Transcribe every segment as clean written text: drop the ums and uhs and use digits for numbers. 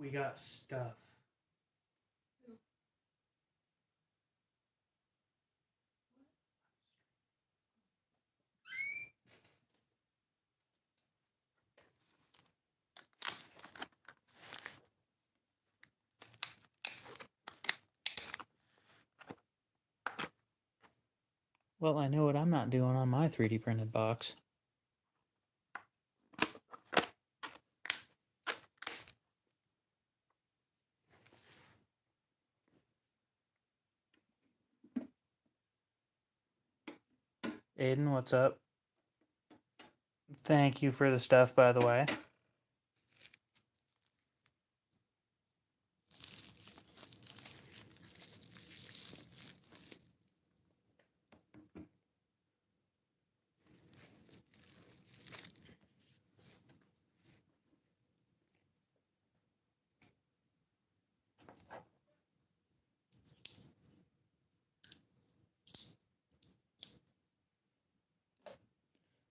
We got stuff. Well, I know what I'm not doing on my 3D printed box. Aiden, what's up? Thank you for the stuff, by the way.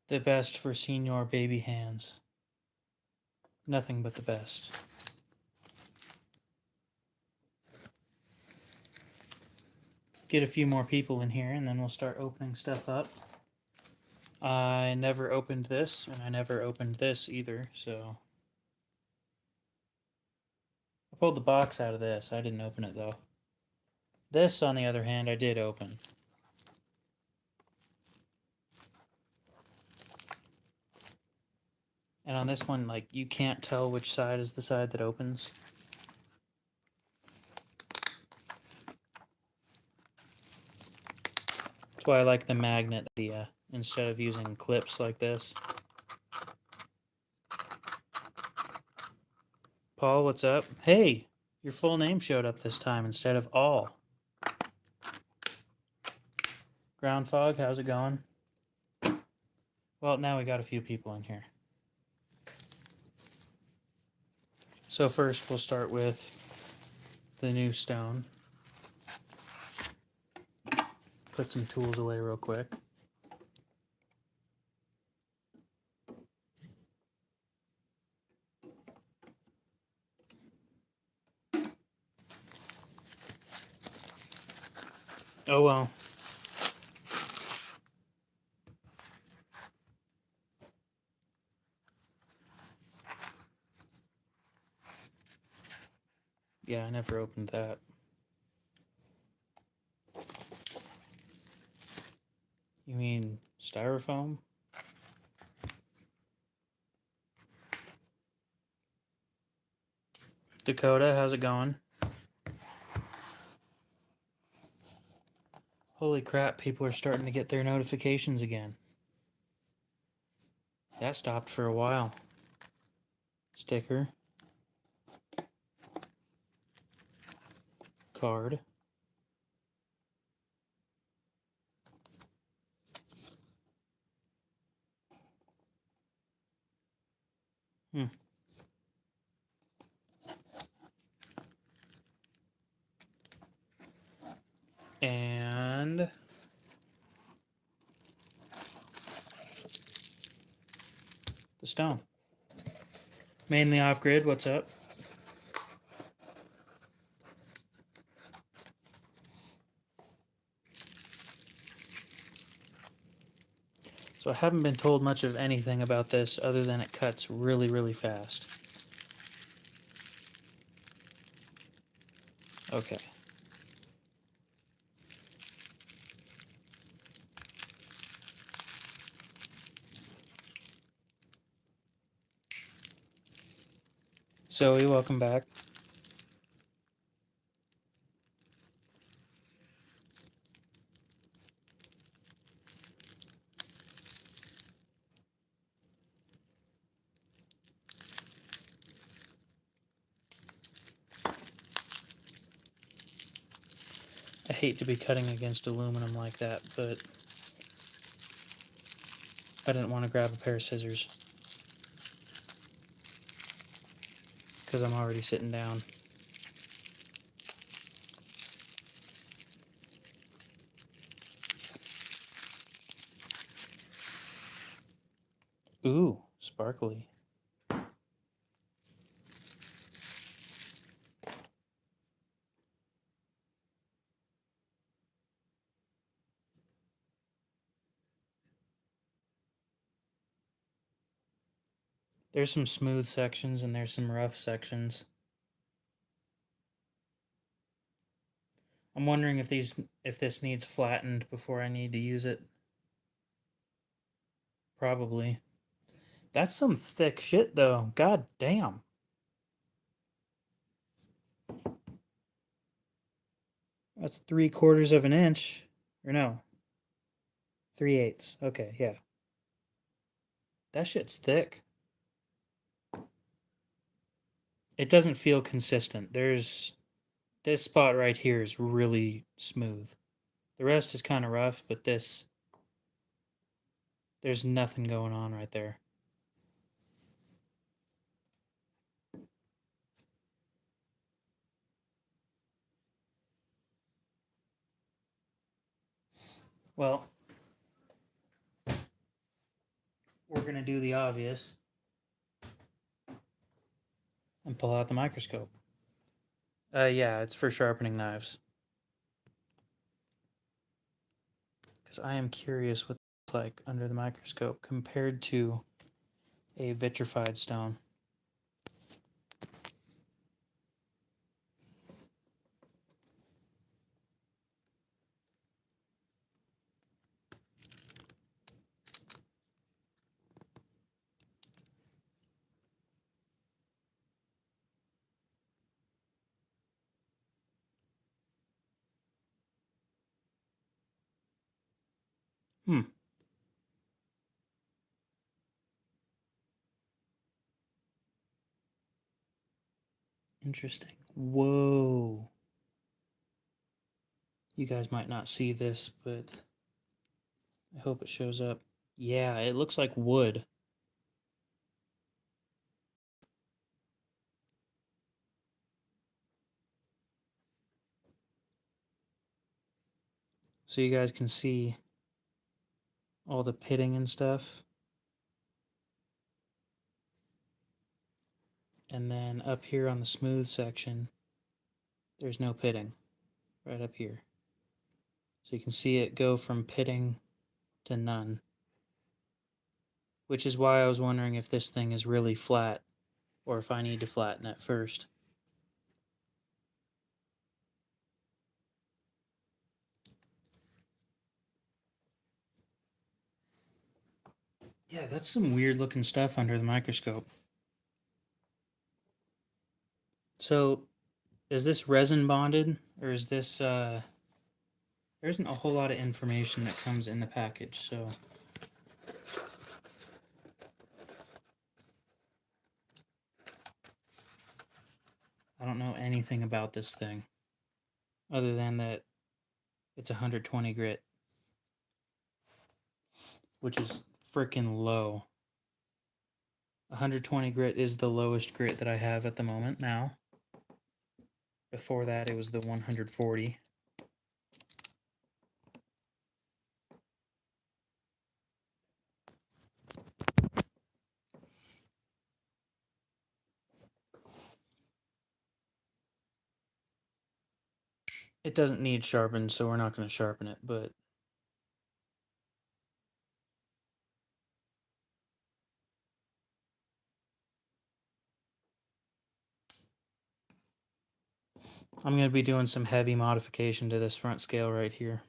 The best for senior baby hands. Nothing but the best. Get a few more people in here and then we'll start opening stuff up. I never opened this, and I never opened this either, so... I pulled the box out of this. I didn't open it, though. This, on the other hand, I did open. And on this one, like, you can't tell which side is the side that opens. That's why I like the magnet idea instead of using clips like this. Paul, what's up? Hey, your full name showed up this time instead of all. Ground Fog, how's it going? Well, now we got a few people in here. So first we'll start with the new stone. Put some tools away real quick. Oh well. Yeah, I never opened that. You mean styrofoam? Dakota, how's it going? Holy crap, people are starting to get their notifications again. That stopped for a while. Sticker. Card. And the stone. Mainly off-grid, what's up? So I haven't been told much of anything about this other than it cuts really, really fast. Okay. Zoe, welcome back. I hate to be cutting against aluminum like that, but I didn't want to grab a pair of scissors because I'm already sitting down. Ooh, sparkly. There's some smooth sections and there's some rough sections. I'm wondering if this needs flattened before I need to use it. Probably. That's some thick shit though. God damn. That's 3/4 of an inch. Or no. 3/8. Okay, yeah. That shit's thick. It doesn't feel consistent. This spot right here is really smooth. The rest is kind of rough, but there's nothing going on right there. Well, we're going to do the obvious and pull out the microscope. Yeah, it's for sharpening knives. Because I am curious what it looks like under the microscope compared to a vitrified stone. Interesting. Whoa. You guys might not see this, but I hope it shows up. Yeah, it looks like wood. So you guys can see all the pitting and stuff. And then up here on the smooth section, there's no pitting. Right up here. So you can see it go from pitting to none. Which is why I was wondering if this thing is really flat or if I need to flatten it first. Yeah, that's some weird looking stuff under the microscope. So, is this resin bonded or is this, there isn't a whole lot of information that comes in the package, so. I don't know anything about this thing other than that it's 120 grit, which is freaking low. 120 grit is the lowest grit that I have at the moment now. Before that, it was the 140. It doesn't need sharpened, so we're not going to sharpen it, but I'm going to be doing some heavy modification to this front scale right here.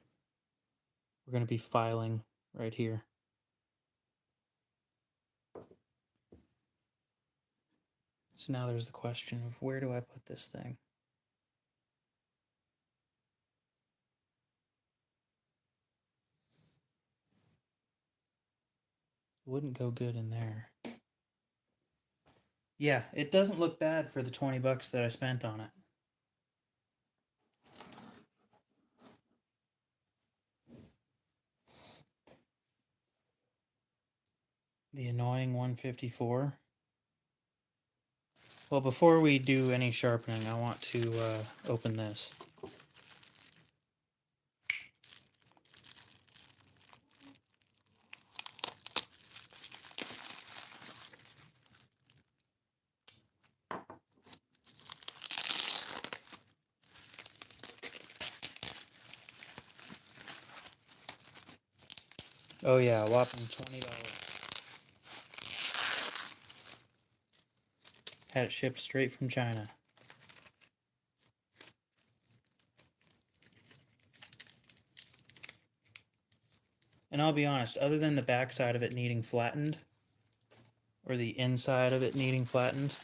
We're going to be filing right here. So now there's the question of where do I put this thing? It wouldn't go good in there. Yeah, it doesn't look bad for the 20 bucks that I spent on it. The annoying 154. Well, before we do any sharpening, I want to open this. Oh yeah, a whopping $20. Had it shipped straight from China. And I'll be honest, other than the backside of it needing flattened, or the inside of it needing flattened,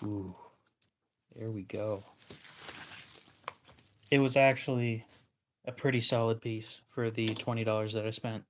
ooh, there we go. It was actually a pretty solid piece for the $20 that I spent.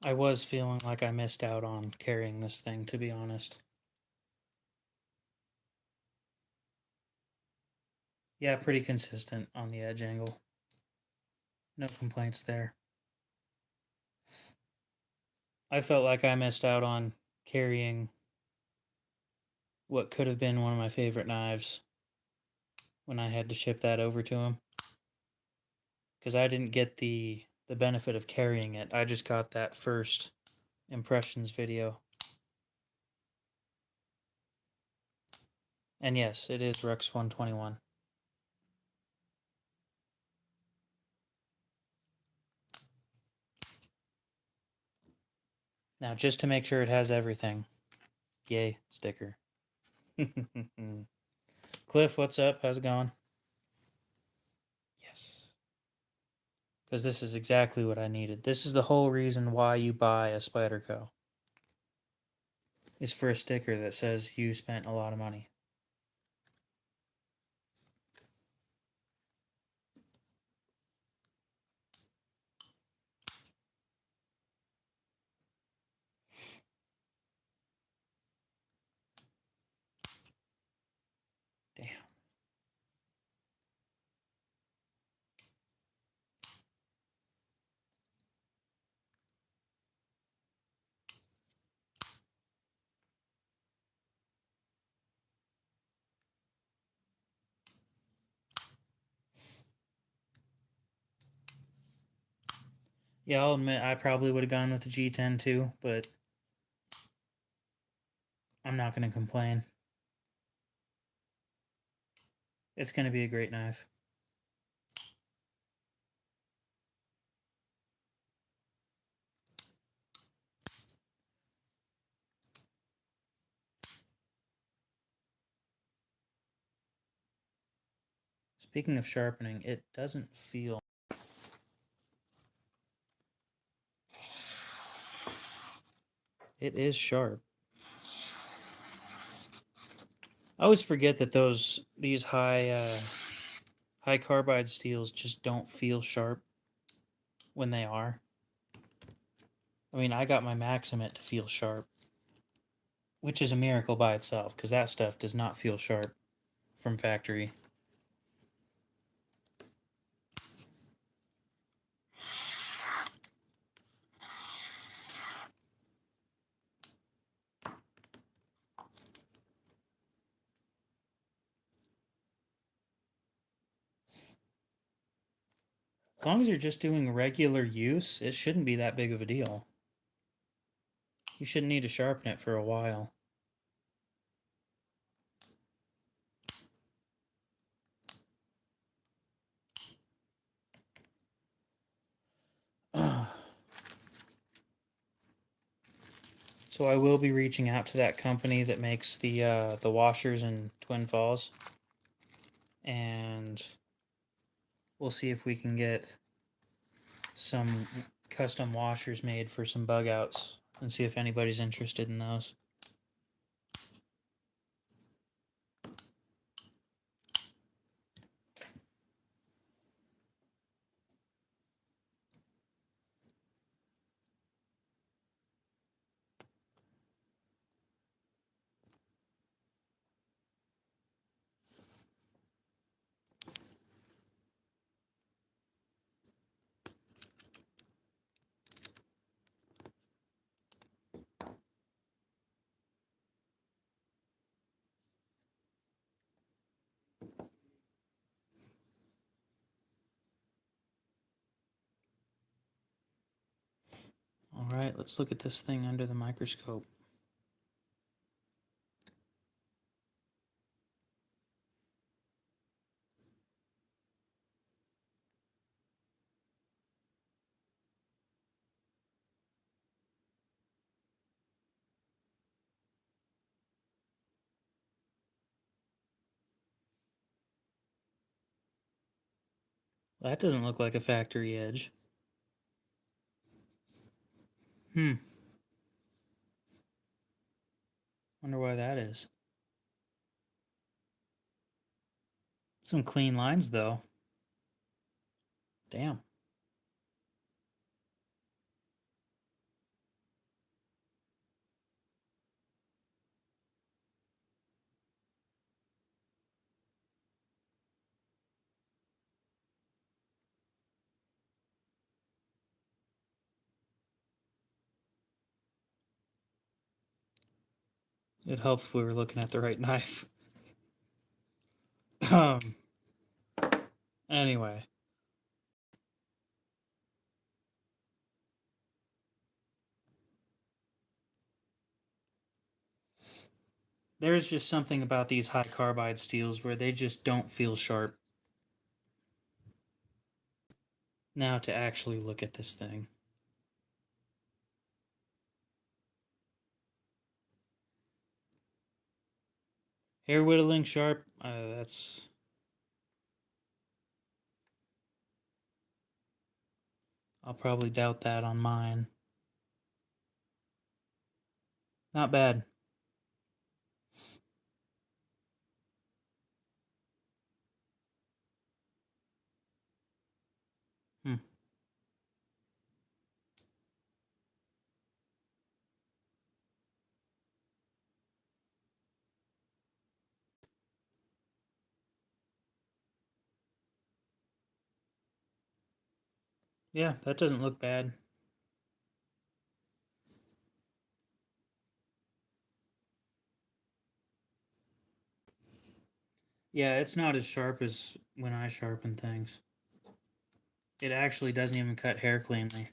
I was feeling like I missed out on carrying this thing, to be honest. Yeah, pretty consistent on the edge angle. No complaints there. I felt like I missed out on carrying what could have been one of my favorite knives when I had to ship that over to him. Because I didn't get the benefit of carrying it. I just got that first impressions video. And yes, it is Rex 121. Now, just to make sure it has everything. Yay, sticker. Cliff, what's up? How's it going? Yes. Because this is exactly what I needed. This is the whole reason why you buy a Spyderco. Is for a sticker that says you spent a lot of money. Damn. Yeah, I'll admit I probably would have gone with the G10 too, but I'm not going to complain. It's going to be a great knife. Speaking of sharpening, it doesn't feel... It is sharp. I always forget that these high carbide steels just don't feel sharp when they are. I mean, I got my Maximate to feel sharp, which is a miracle by itself, because that stuff does not feel sharp from factory. As long as you're just doing regular use, it shouldn't be that big of a deal. You shouldn't need to sharpen it for a while. So I will be reaching out to that company that makes the washers in Twin Falls, and we'll see if we can get some custom washers made for some bug outs and see if anybody's interested in those. Alright, let's look at this thing under the microscope. That doesn't look like a factory edge. Wonder why that is. Some clean lines, though. Damn. It helps if we were looking at the right knife. Anyway. There's just something about these high carbide steels where they just don't feel sharp. Now to actually look at this thing. Hair whittling sharp, that's... I'll probably doubt that on mine. Not bad. Yeah, that doesn't look bad. Yeah, it's not as sharp as when I sharpen things. It actually doesn't even cut hair cleanly.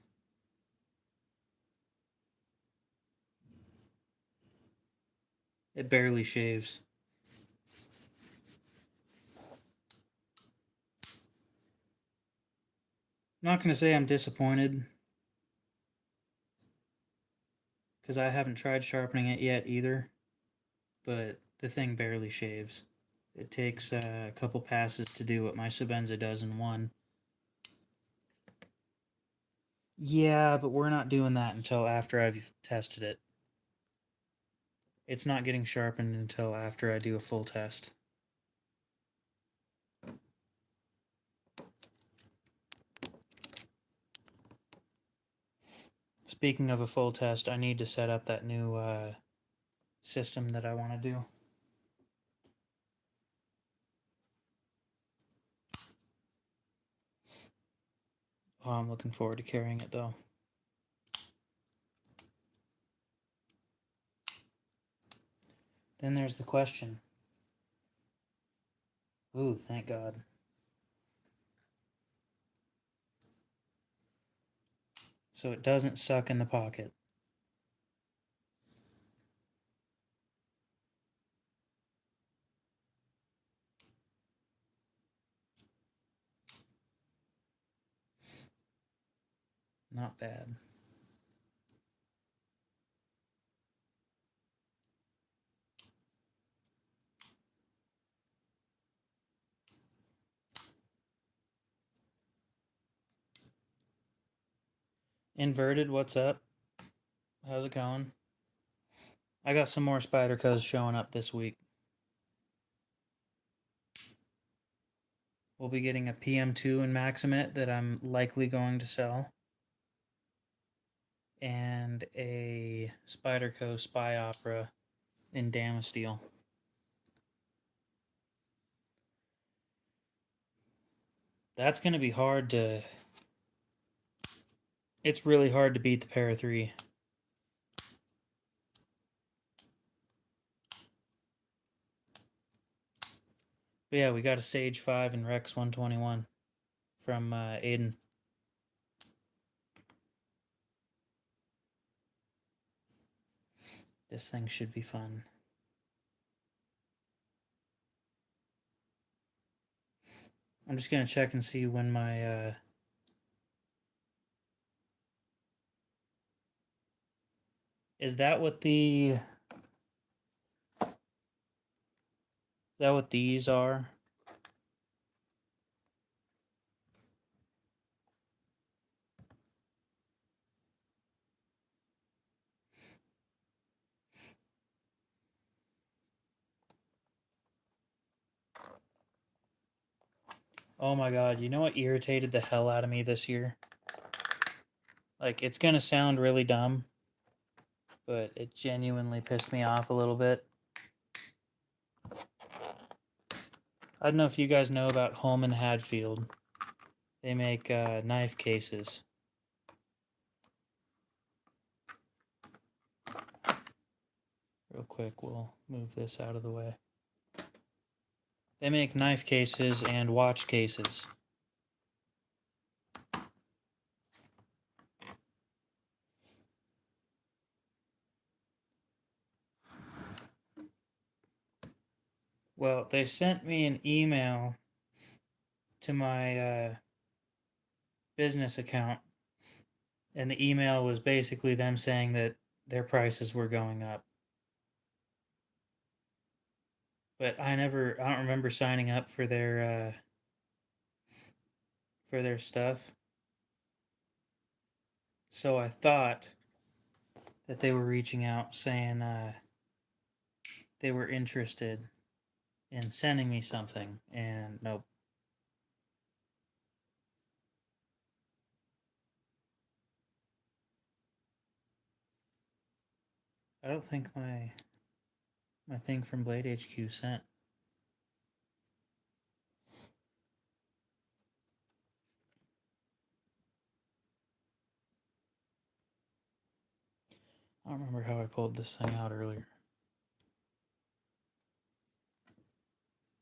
It barely shaves. I'm not going to say I'm disappointed, because I haven't tried sharpening it yet either, but the thing barely shaves. It takes a couple passes to do what my Sebenza does in one. Yeah, but we're not doing that until after I've tested it. It's not getting sharpened until after I do a full test. Speaking of a full test, I need to set up that new system that I want to do. Oh, I'm looking forward to carrying it though. Then there's the question. Ooh, thank God. So it doesn't suck in the pocket. Not bad. Inverted, what's up? How's it going? I got some more Spydercos showing up this week. We'll be getting a PM2 in Maximate that I'm likely going to sell. And a Spyderco Spy Opera in Damasteel. That's going to be hard to... It's really hard to beat the Para 3. But yeah, we got a Sage 5 and Rex 121 from Aiden. This thing should be fun. I'm just gonna check and see when my is that what these are? Oh my god, you know what irritated the hell out of me this year? Like, it's gonna sound really dumb, but it genuinely pissed me off a little bit. I don't know if you guys know about Holman Hadfield. They make knife cases. Real quick, we'll move this out of the way. They make knife cases and watch cases. Well, they sent me an email to my business account, and the email was basically them saying that their prices were going up. But I don't remember signing up for their stuff. So I thought that they were reaching out saying they were interested in sending me something, and nope. I don't think my thing from Blade HQ sent. I don't remember how I pulled this thing out earlier.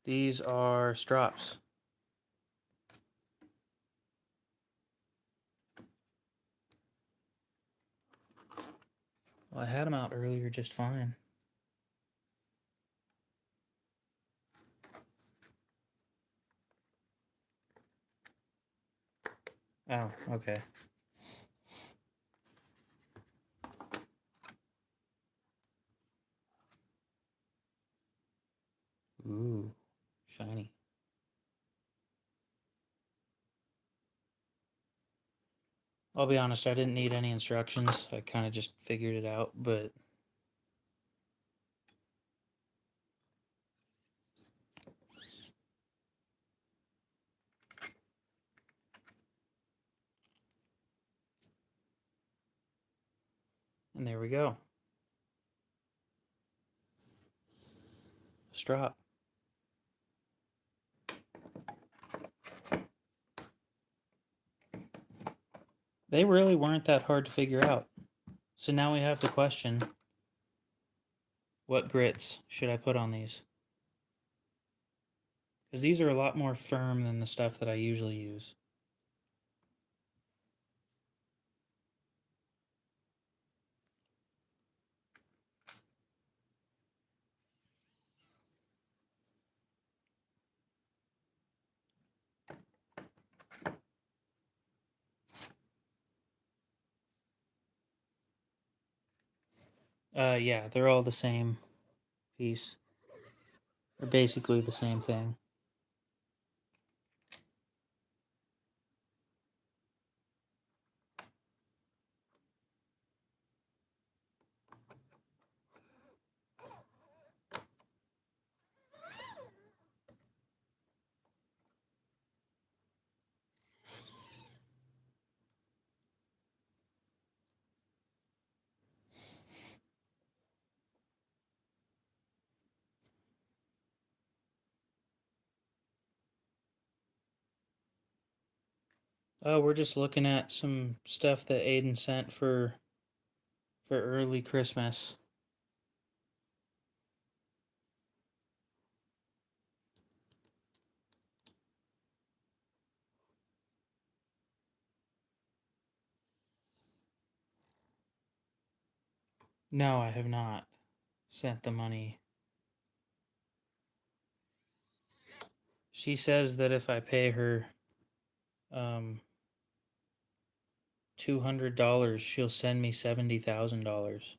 These are strops. Well, I had them out earlier just fine. Oh, okay. Ooh, shiny. I'll be honest, I didn't need any instructions. I kind of just figured it out, but and there we go. A strop. They really weren't that hard to figure out. So now we have the question, what grits should I put on these? Because these are a lot more firm than the stuff that I usually use. Yeah, they're all the same piece. They're basically the same thing. Oh, we're just looking at some stuff that Aiden sent for early Christmas. No, I have not. sent the money. She says that if I pay her $200, she'll send me $70,000.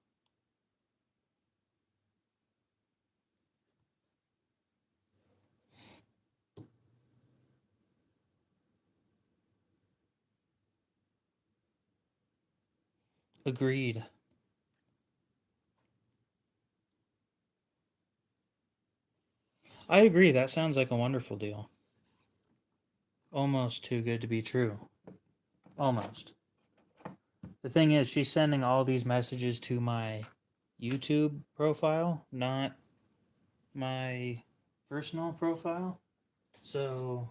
Agreed. I agree. That sounds like a wonderful deal. Almost too good to be true. Almost. The thing is, she's sending all these messages to my YouTube profile, not my personal profile. So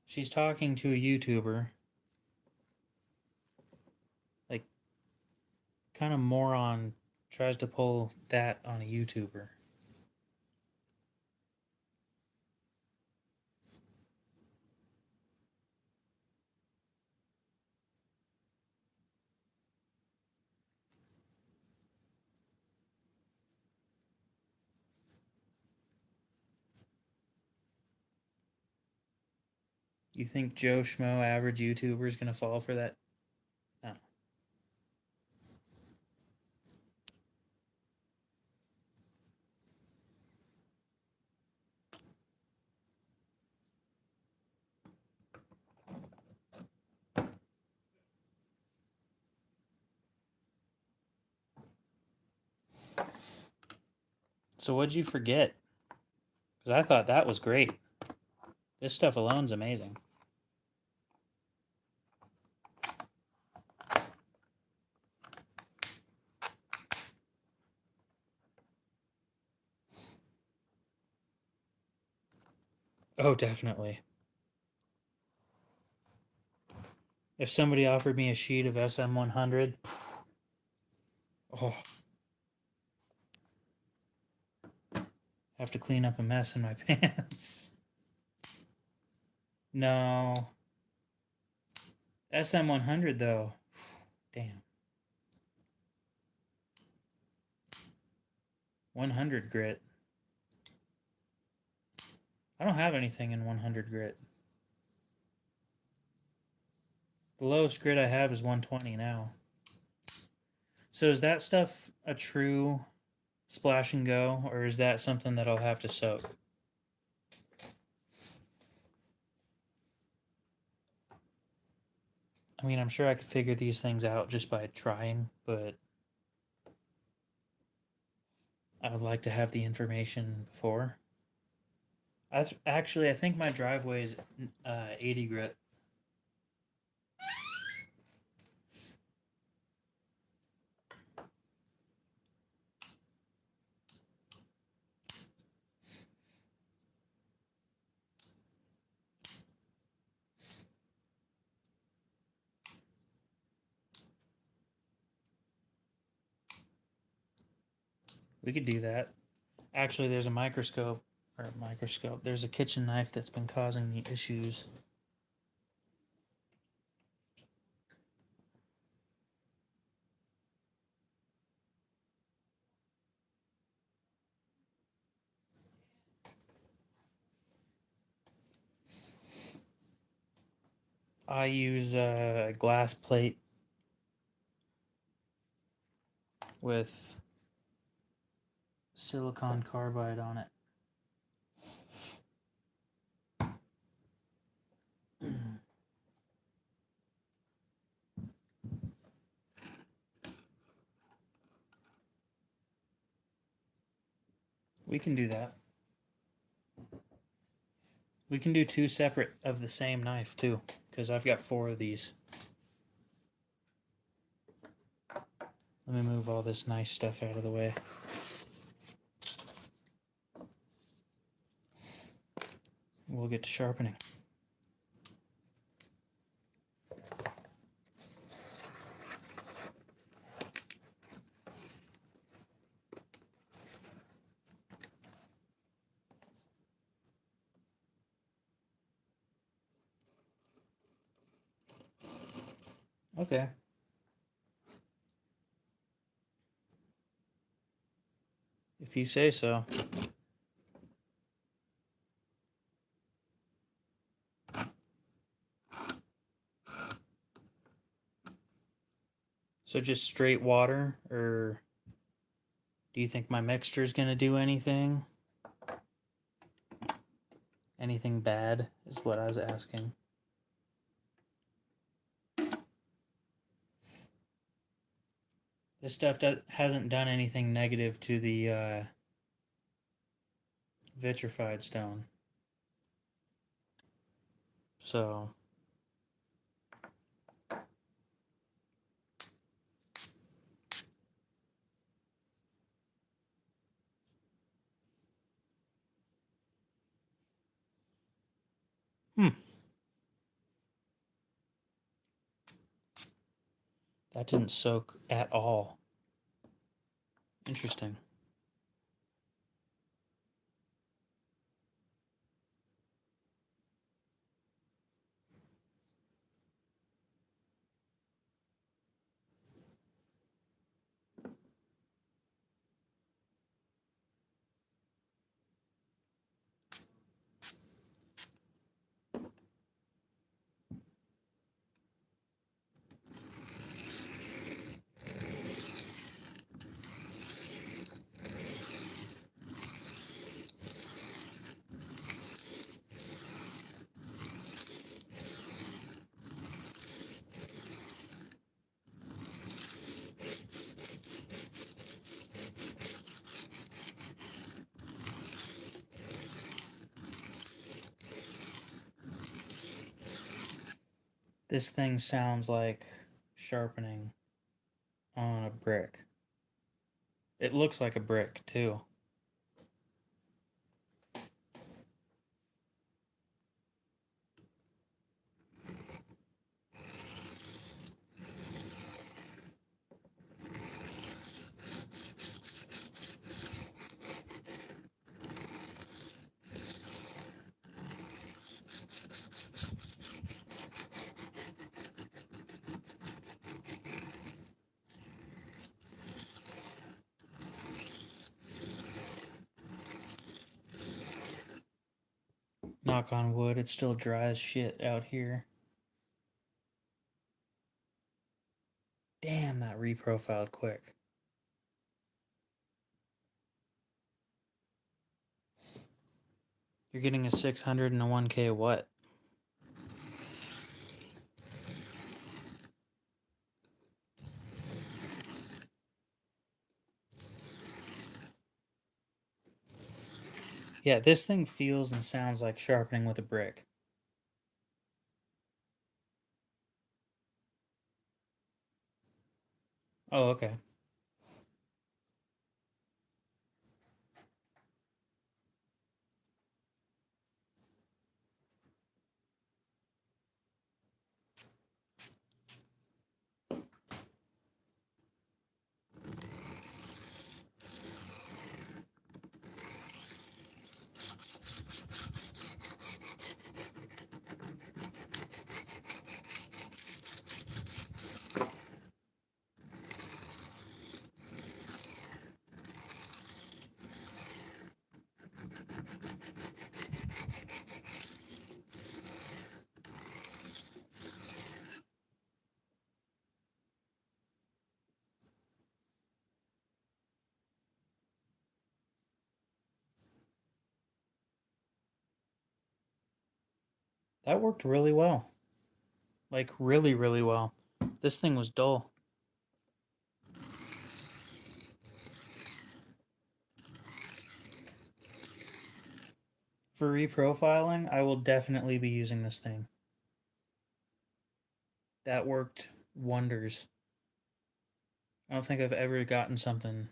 she's talking to a YouTuber. Like, kind of moron tries to pull that on a YouTuber. You think Joe Schmo, average YouTuber, is going to fall for that? No. So what'd you forget? Because I thought that was great. This stuff alone's amazing. Oh, definitely. If somebody offered me a sheet of SM100, oh, have to clean up a mess in my pants. No. SM100 though. Damn. 100 grit. I don't have anything in 100 grit. The lowest grit I have is 120 now. So is that stuff a true splash and go, or is that something that I'll have to soak? I mean, I'm sure I could figure these things out just by trying, but I would like to have the information before. I think my driveway is 80 grit. We could do that. Actually, there's a microscope. There's a kitchen knife that's been causing me issues. I use a glass plate with silicon carbide on it. We can do that. We can do 2 separate of the same knife too, because I've got 4 of these. Let me move all this nice stuff out of the way. We'll get to sharpening. Okay. If you say so. So just straight water, or do you think my mixture is going to do anything? Anything bad is what I was asking. This stuff hasn't done anything negative to the vitrified stone. So... That didn't soak at all. Interesting. This thing sounds like sharpening on a brick. It looks like a brick, too. Knock on wood, it's still dry as shit out here. Damn, that reprofiled quick. You're getting a 600 and a 1K what? Yeah, this thing feels and sounds like sharpening with a brick. Oh, okay. That worked really well. Like, really, really well. This thing was dull. For reprofiling, I will definitely be using this thing. That worked wonders. I don't think I've ever gotten something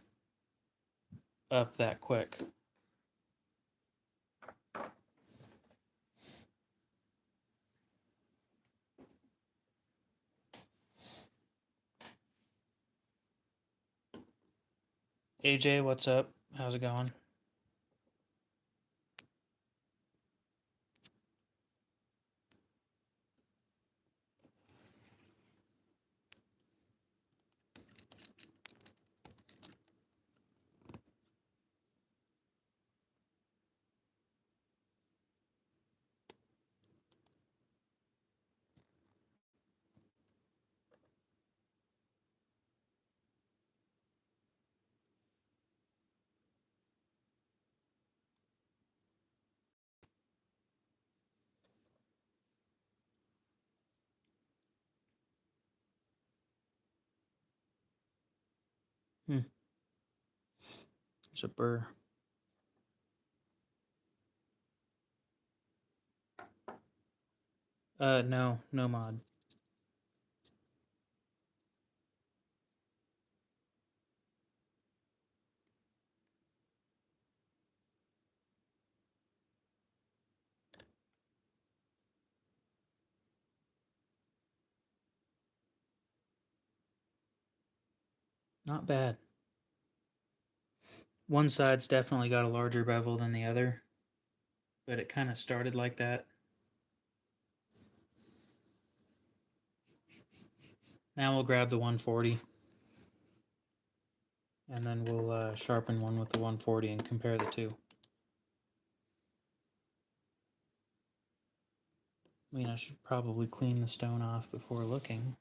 up that quick. AJ, what's up? How's it going? There's a burr. No mod. Not bad. One side's definitely got a larger bevel than the other, but it kind of started like that. Now we'll grab the 140, and then we'll sharpen one with the 140 and compare the two. I mean, I should probably clean the stone off before looking.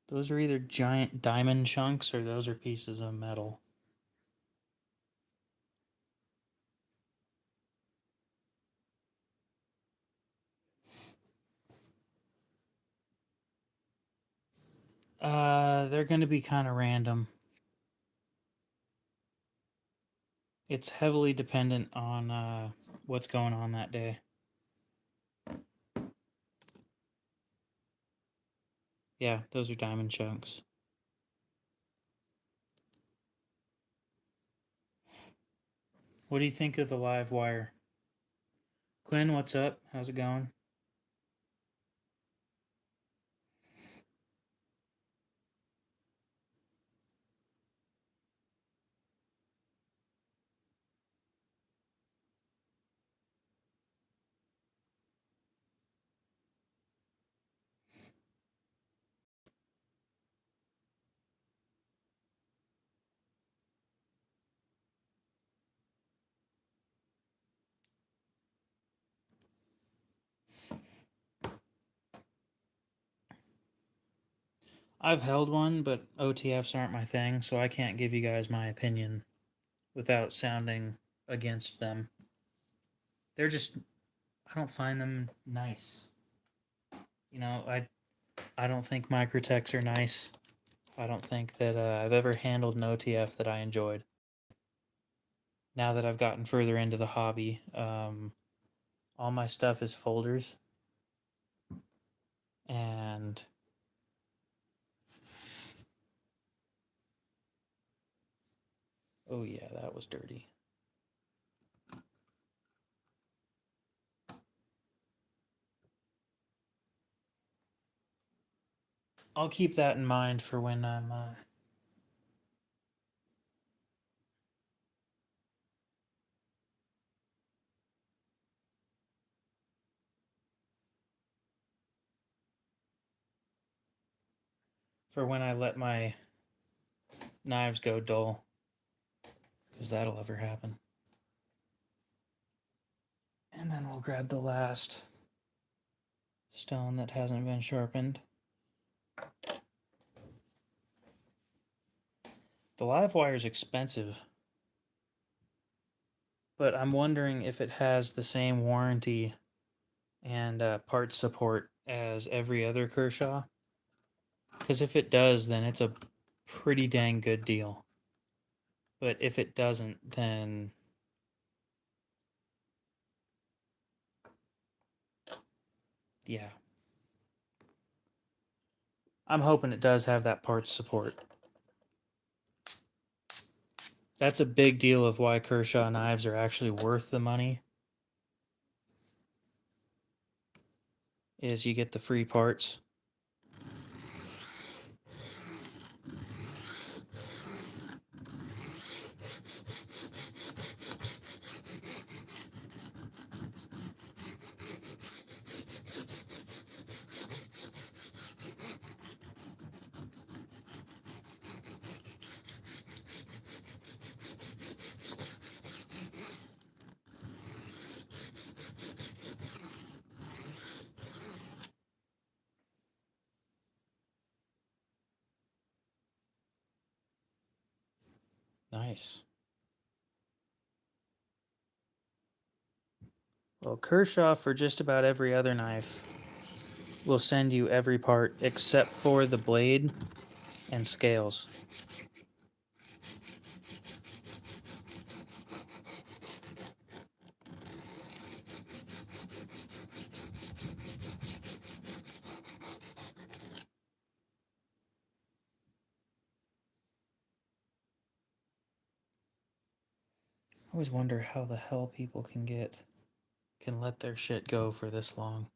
Those are either giant diamond chunks or those are pieces of metal. They're going to be kind of random. It's heavily dependent on what's going on that day. Yeah, those are diamond chunks. What do you think of the live wire? Quinn, what's up? How's it going? I've held one, but OTFs aren't my thing, so I can't give you guys my opinion without sounding against them. They're just, I don't find them nice. You know, I don't think Microtechs are nice. I don't think that I've ever handled an OTF that I enjoyed. Now that I've gotten further into the hobby, all my stuff is folders. And oh yeah, that was dirty. I'll keep that in mind for when I'm for when I let my knives go dull, because that'll ever happen. And then we'll grab the last stone that hasn't been sharpened. The live wire is expensive, but I'm wondering if it has the same warranty and part support as every other Kershaw. Because if it does, then it's a pretty dang good deal. But if it doesn't, then yeah. I'm hoping it does have that parts support. That's a big deal of why Kershaw knives are actually worth the money. Is you get the free parts. Nice. Well, Kershaw, for just about every other knife, will send you every part except for the blade and scales. I always wonder how the hell people can let their shit go for this long.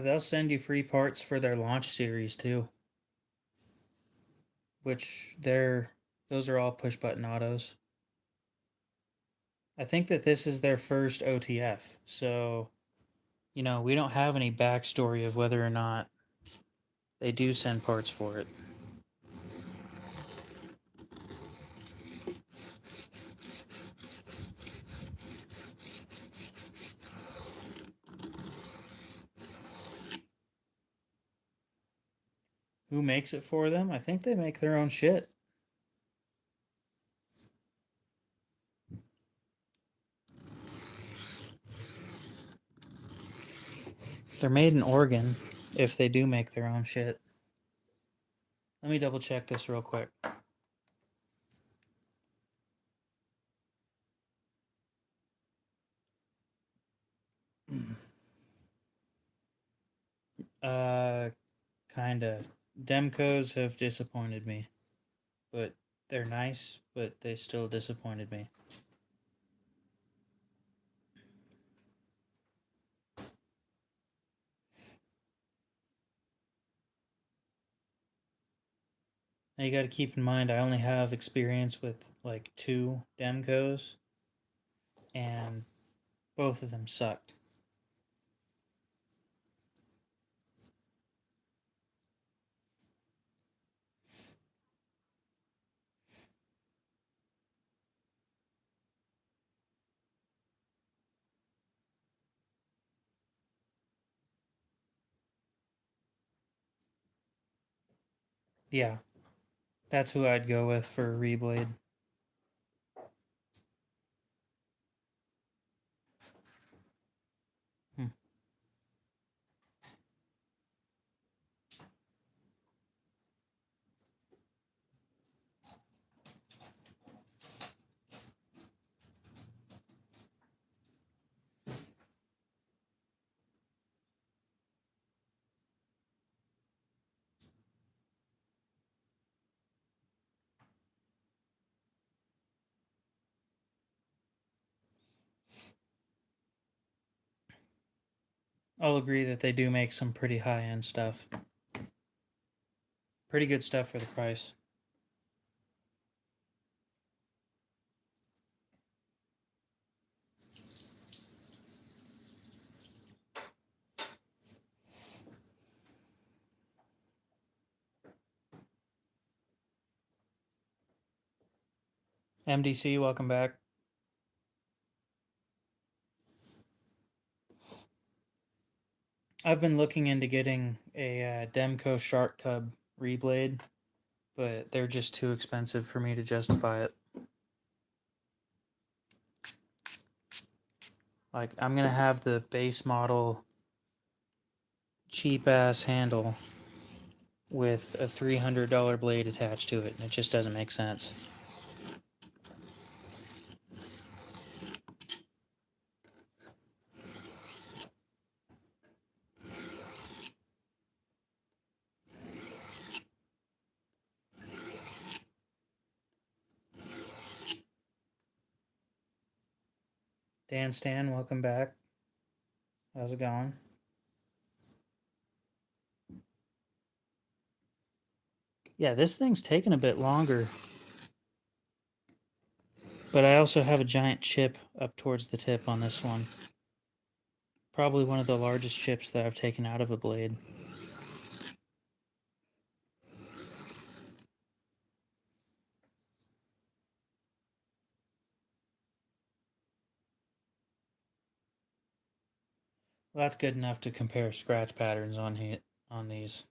They'll send you free parts for their launch series too, which those are all push button autos. I think that this is their first OTF, so we don't have any backstory of whether or not they do send parts for it. Who makes it for them? I think they make their own shit. They're made in Oregon if they do make their own shit. Let me double check this real quick. Kinda. Demcos have disappointed me. But they're nice, but they still disappointed me. Now you gotta keep in mind I only have experience with like 2 Demcos, and both of them sucked. Yeah, that's who I'd go with for a reblade. I'll agree that they do make some pretty high-end stuff. Pretty good stuff for the price. MDC, welcome back. I've been looking into getting a Demco Shark Cub reblade, but they're just too expensive for me to justify it. Like, I'm gonna have the base model cheap ass handle with a $300 blade attached to it, and it just doesn't make sense. Dan Stan, welcome back. How's it going? Yeah, this thing's taking a bit longer. But I also have a giant chip up towards the tip on this one. Probably one of the largest chips that I've taken out of a blade. Well, that's good enough to compare scratch patterns on these.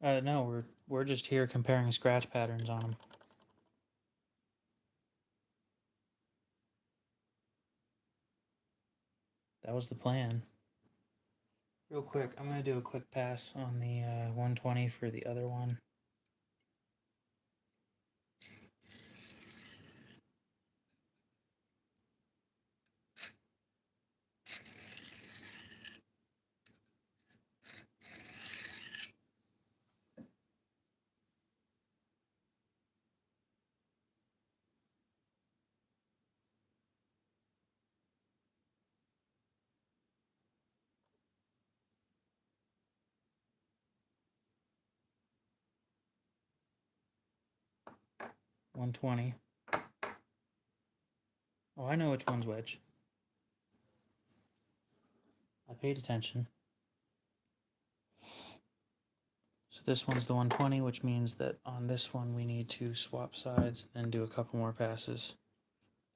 No, we're just here comparing scratch patterns on them. That was the plan. Real quick, I'm gonna do a quick pass on the 120 for the other one. $120. Oh, I know which one's which. I paid attention. So this one's the 120, which means that on this one we need to swap sides and do a couple more passes.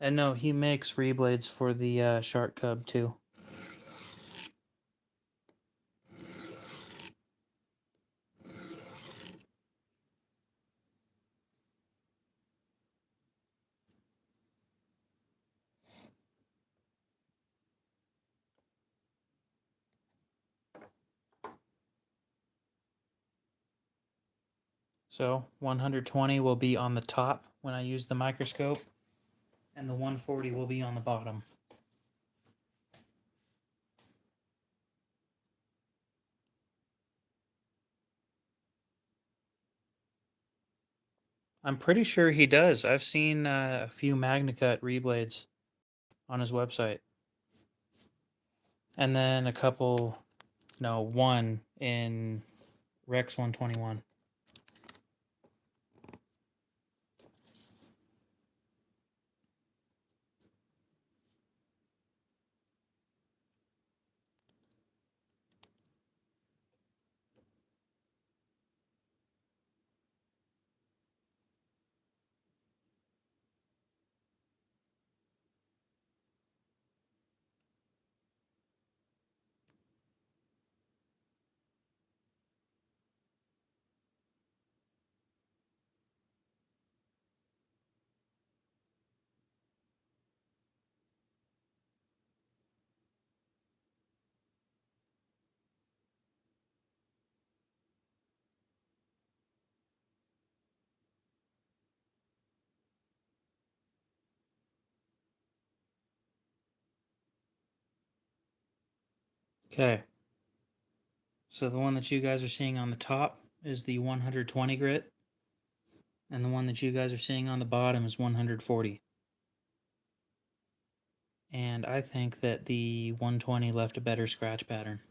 And no, he makes reblades for the Shark Cub too. So 120 will be on the top when I use the microscope, and the 140 will be on the bottom. I'm pretty sure he does. I've seen a few MagnaCut reblades on his website. And then a couple, no, one in Rex 121. Okay. So the one that you guys are seeing on the top is the 120 grit, and the one that you guys are seeing on the bottom is 140. And I think that the 120 left a better scratch pattern.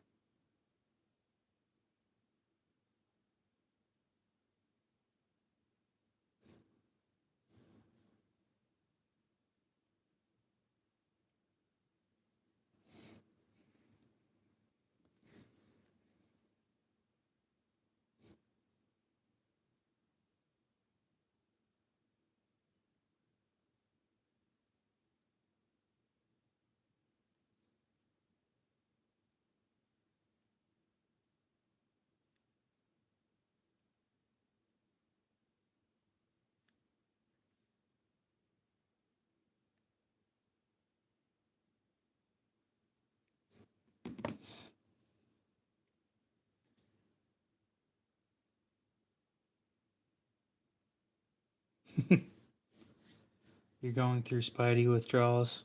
You're going through Spidey withdrawals.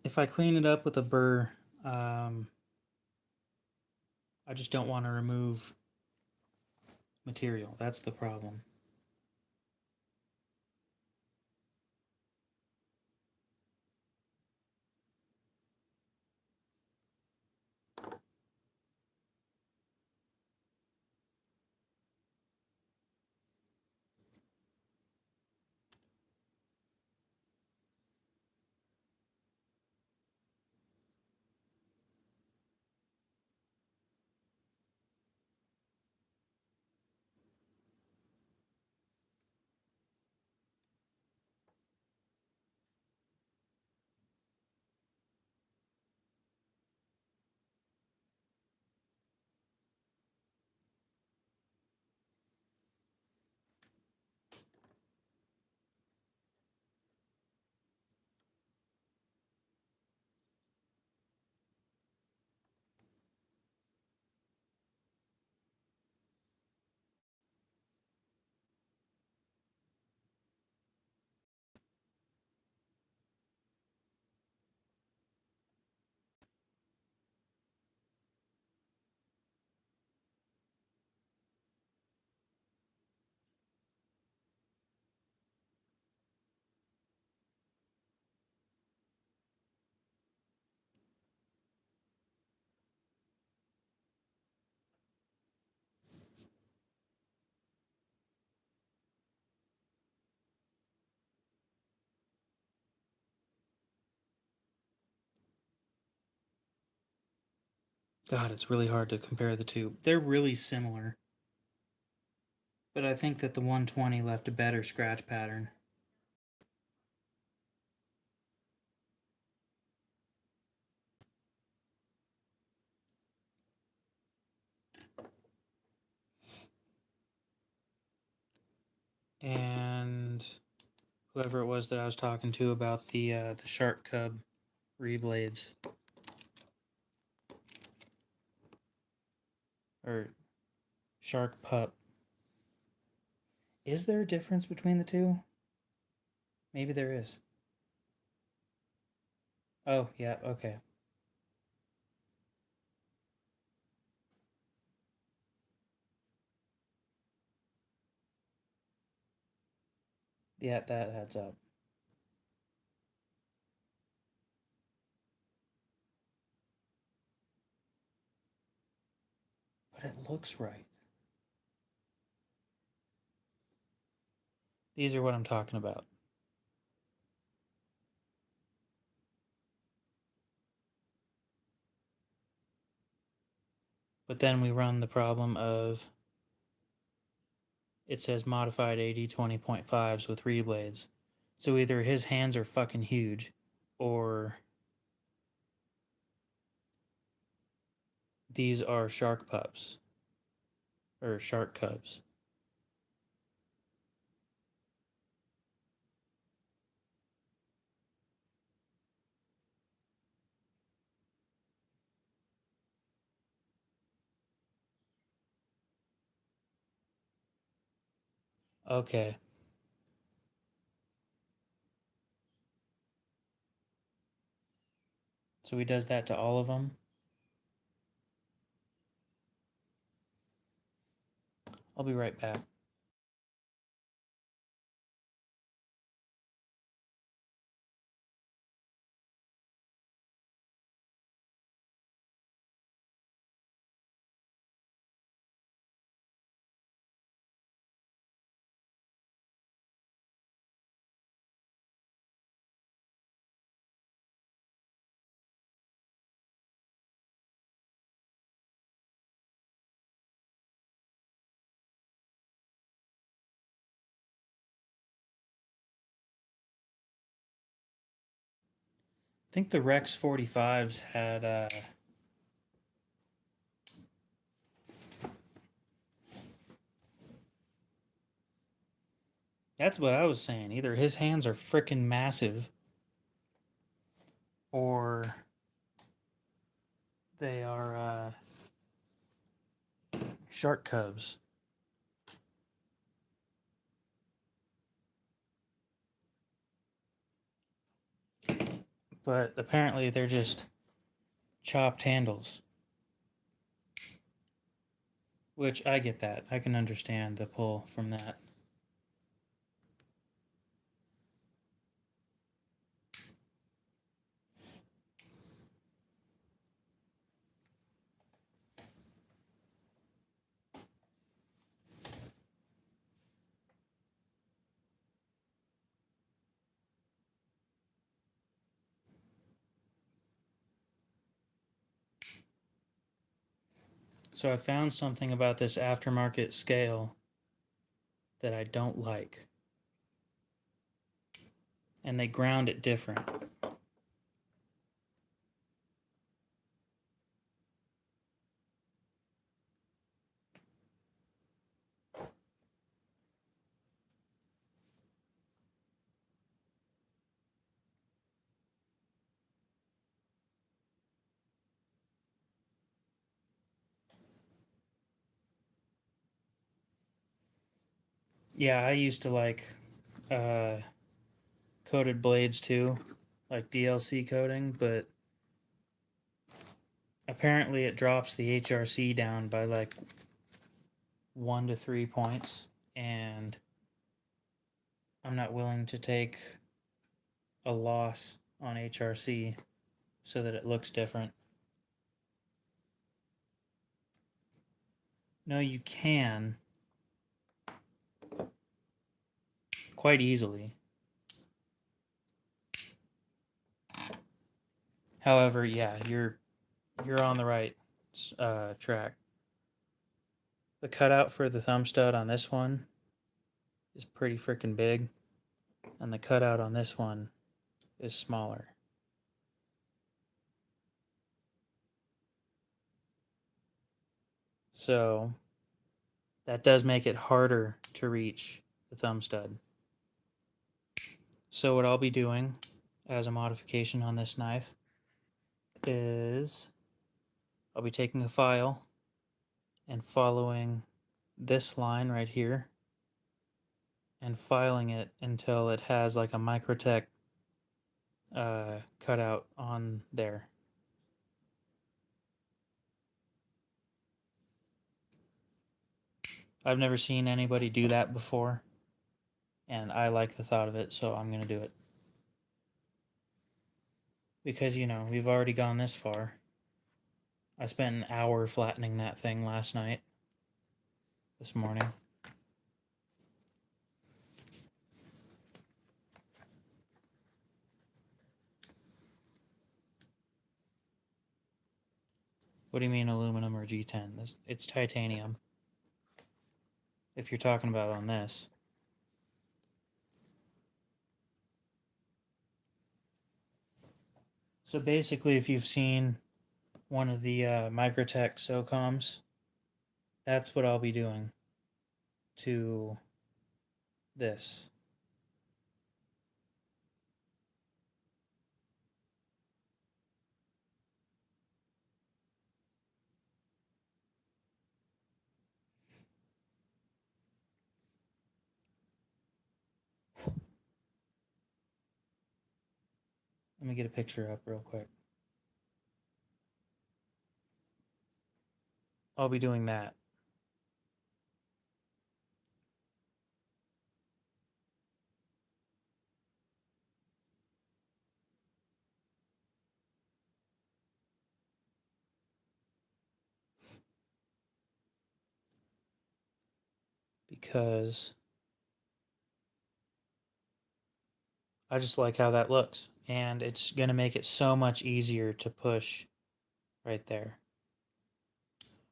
If I clean it up with a burr, I just don't want to remove material. That's the problem. God, it's really hard to compare the two. They're really similar. But I think that the 120 left a better scratch pattern. And whoever it was that I was talking to about the Shark Cub reblades. Or Shark Pup. Is there a difference between the two? Maybe there is. Oh, yeah, okay. Yeah, that adds up. But it looks right. These are what I'm talking about. But then we run the problem of it says modified 80-20.5s with reblades. So either his hands are fucking huge or these are shark pups or shark cubs. Okay. So he does that to all of them. I'll be right back. I think the Rex 45s had that's what I was saying. Either his hands are freaking massive or they are shark cubs. But apparently they're just chopped handles. Which I get that. I can understand the pull from that. So I found something about this aftermarket scale that I don't like. And they ground it different. Yeah, I used to like uh, coated blades too, like DLC coating, but apparently it drops the HRC down by like 1 to 3 points, and I'm not willing to take a loss on HRC so that it looks different. No, you can quite easily. However, yeah, you're on the right track. The cutout for the thumb stud on this one is pretty freaking big, and the cutout on this one is smaller. So that does make it harder to reach the thumb stud. So what I'll be doing as a modification on this knife is I'll be taking a file and following this line right here and filing it until it has like a Microtech cutout on there. I've never seen anybody do that before, and I like the thought of it, so I'm going to do it. Because, you know, we've already gone this far. I spent an hour flattening that thing last night, this morning. What do you mean aluminum or G10? It's titanium. If you're talking about on this. So basically, if you've seen one of the Microtech SOCOMs, that's what I'll be doing to this. Let me get a picture up real quick. I'll be doing that. Because I just like how that looks. And it's going to make it so much easier to push right there.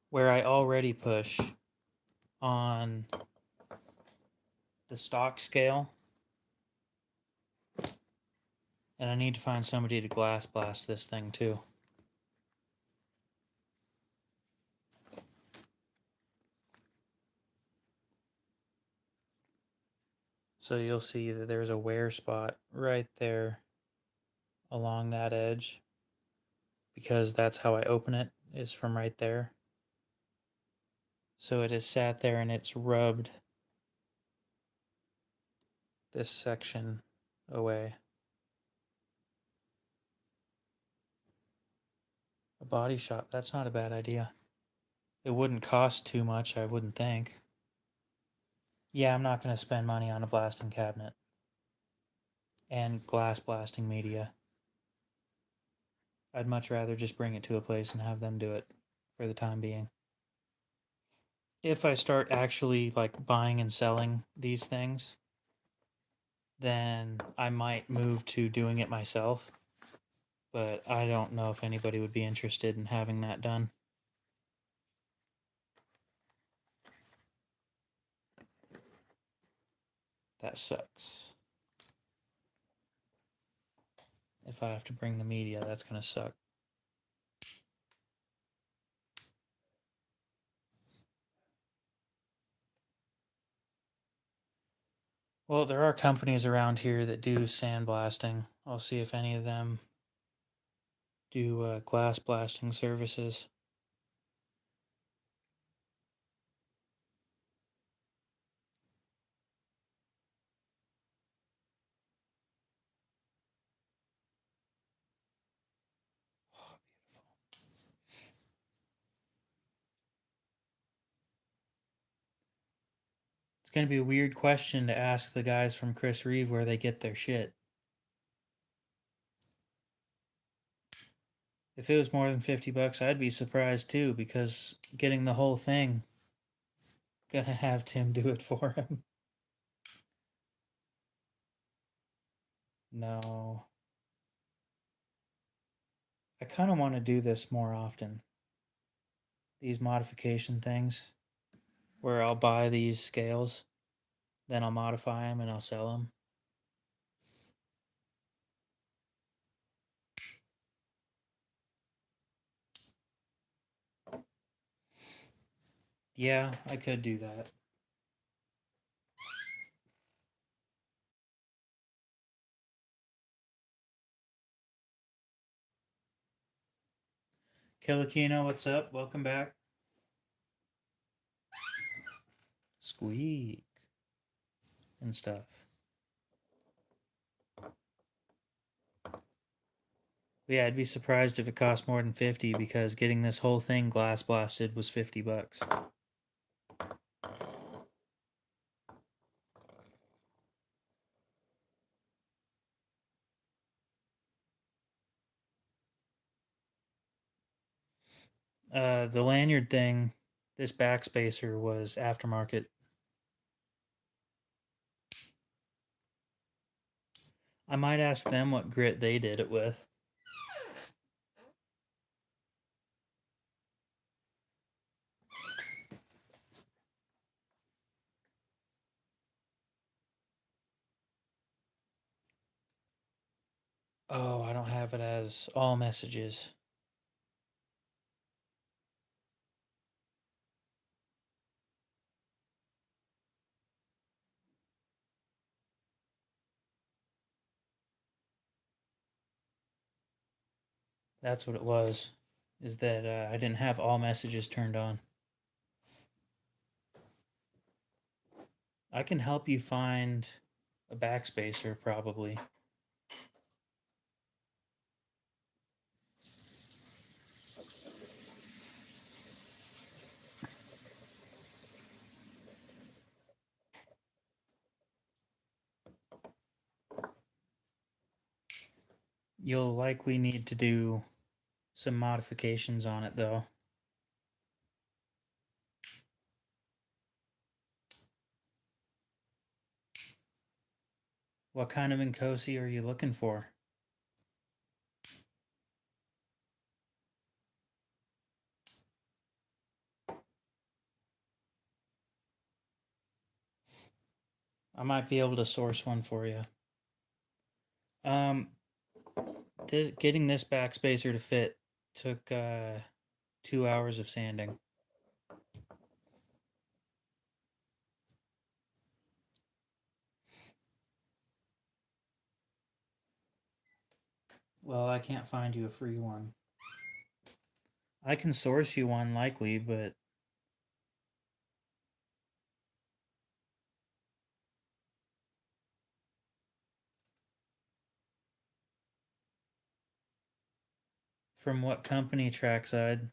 Where I already push on the stock scale. And I need to find somebody to glass blast this thing too. So you'll see that there's a wear spot right there along that edge, because that's how I open it, is from right there. So it has sat there and it's rubbed this section away. A body shop, that's not a bad idea. It wouldn't cost too much, I wouldn't think. Yeah, I'm not going to spend money on a blasting cabinet and glass blasting media. I'd much rather just bring it to a place and have them do it for the time being. If I start actually like buying and selling these things, then I might move to doing it myself. But I don't know if anybody would be interested in having that done. That sucks. If I have to bring the media, that's going to suck. Well, there are companies around here that do sandblasting. I'll see if any of them do glass blasting services. Oh, beautiful. It's going to be a weird question to ask the guys from Chris Reeve where they get their shit. If it was more than $50, I'd be surprised too, because getting the whole thing, gonna have Tim do it for him. No. I kind of want to do this more often. these modification things where I'll buy these scales, then I'll modify them and I'll sell them. Yeah, I could do that. Kilakino, what's up? Welcome back. Squeak and stuff. But yeah, I'd be surprised if it cost more than 50 because getting this whole thing glass blasted was $50. The lanyard thing, this backspacer was aftermarket. I might ask them what grit they did it with. Oh, I don't have it as all messages. That's what it was, is that I didn't have all messages turned on. I can help you find a backspacer, probably. You'll likely need to do some modifications on it, though. What kind of Nkosi are you looking for? I might be able to source one for you. Getting this backspacer to fit took 2 hours of sanding. Well, I can't find you a free one. I can source you one likely, but from what company? Trackside?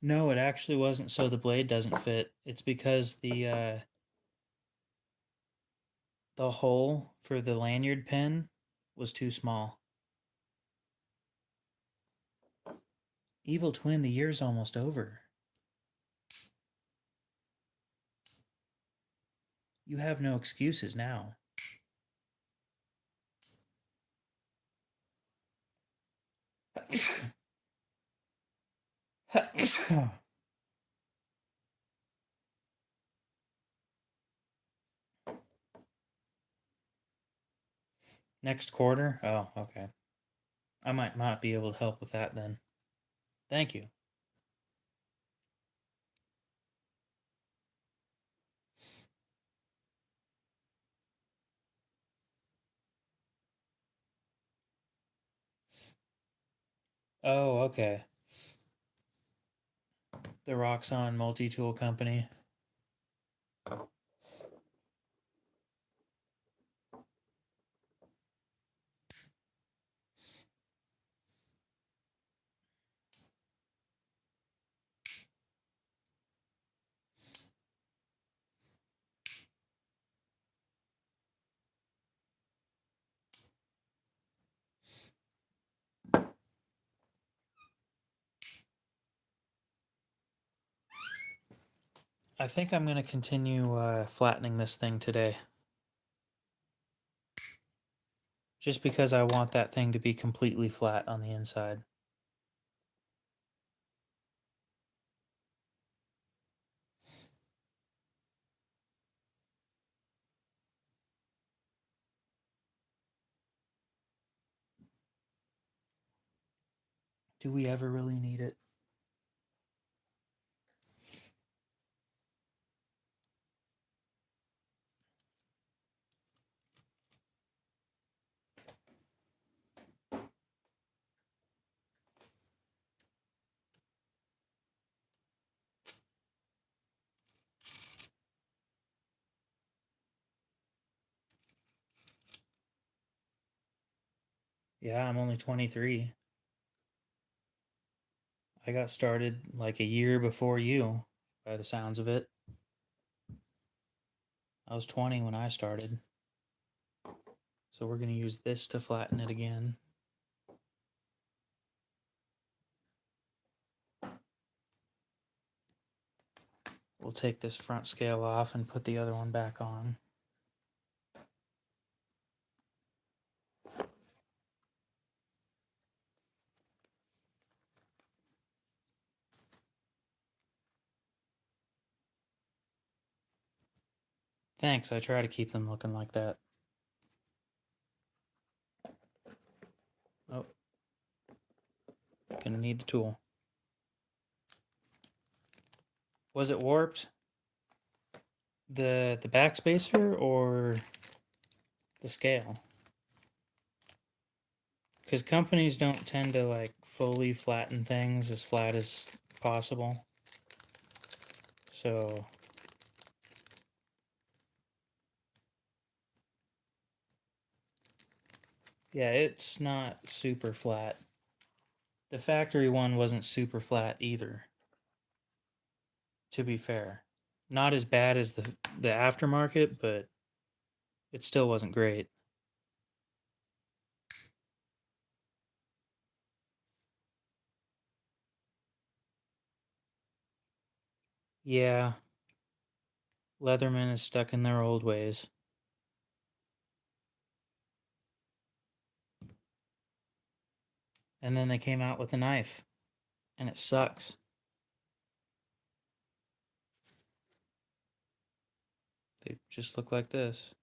No, it actually wasn't so the blade doesn't fit. It's because the hole for the lanyard pin was too small. Evil Twin, the year's almost over. You have no excuses now. Next quarter? Oh, okay. I might not be able to help with that then. Thank you. Oh, okay. The Roxxon Multi-Tool Company. I think I'm going to continue flattening this thing today. Just because I want that thing to be completely flat on the inside. Do we ever really need it? Yeah, I'm only 23. I got started like a year before you, by the sounds of it. I was 20 when I started. So we're going to use this to flatten it again. We'll take this front scale off and put the other one back on. Thanks, I try to keep them looking like that. Oh, gonna need the tool. Was it warped? The backspacer or the scale? Because companies don't tend to like fully flatten things as flat as possible. So yeah, it's not super flat. The factory one wasn't super flat either. To be fair, not as bad as the aftermarket, but it still wasn't great. Yeah, Leatherman is stuck in their old ways. And then they came out with a knife, and it sucks. They just look like this.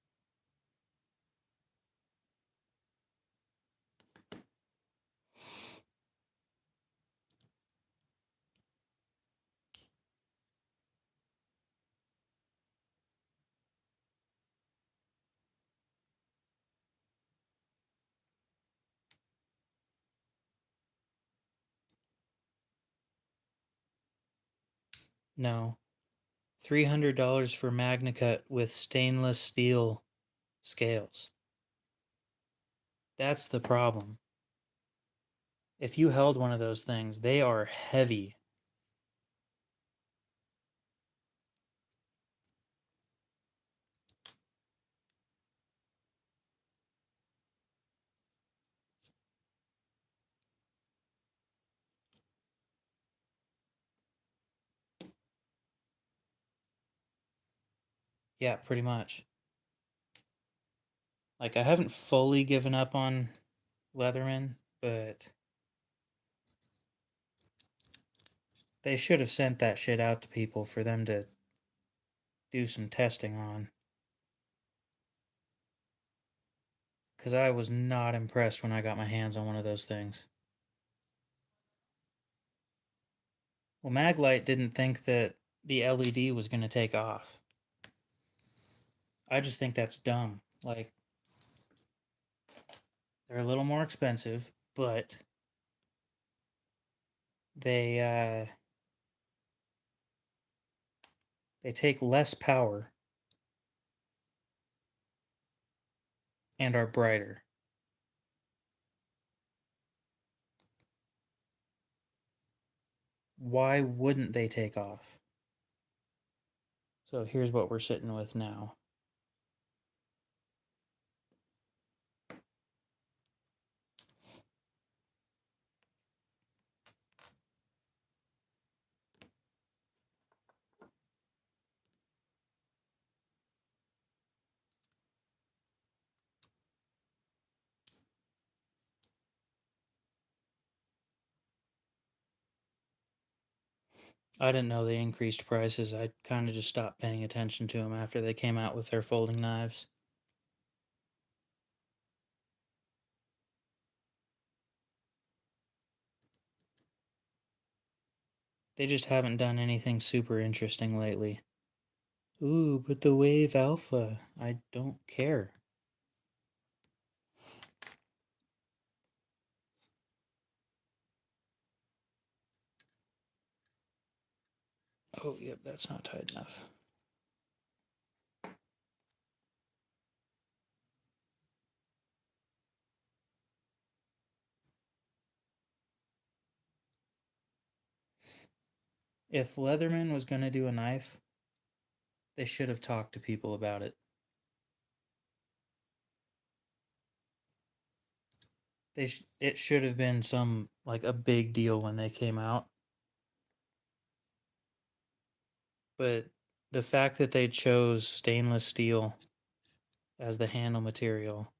No. $300 for MagnaCut with stainless steel scales. That's the problem. If you held one of those things, they are heavy. Yeah, pretty much. Like, I haven't fully given up on Leatherman, but they should have sent that shit out to people for them to do some testing on. Because I was not impressed when I got my hands on one of those things. Well, Maglite didn't think that the LED was going to take off. I just think that's dumb. Like, they're a little more expensive, but they they take less power and are brighter. Why wouldn't they take off? So here's what we're sitting with now. I didn't know they increased prices. I kind of just stopped paying attention to them after they came out with their folding knives. They just haven't done anything super interesting lately. Ooh, but the Wave Alpha. I don't care. Oh, yep, that's not tight enough. If Leatherman was going to do a knife, they should have talked to people about it. It should have been some like a big deal when they came out. But the fact that they chose stainless steel as the handle material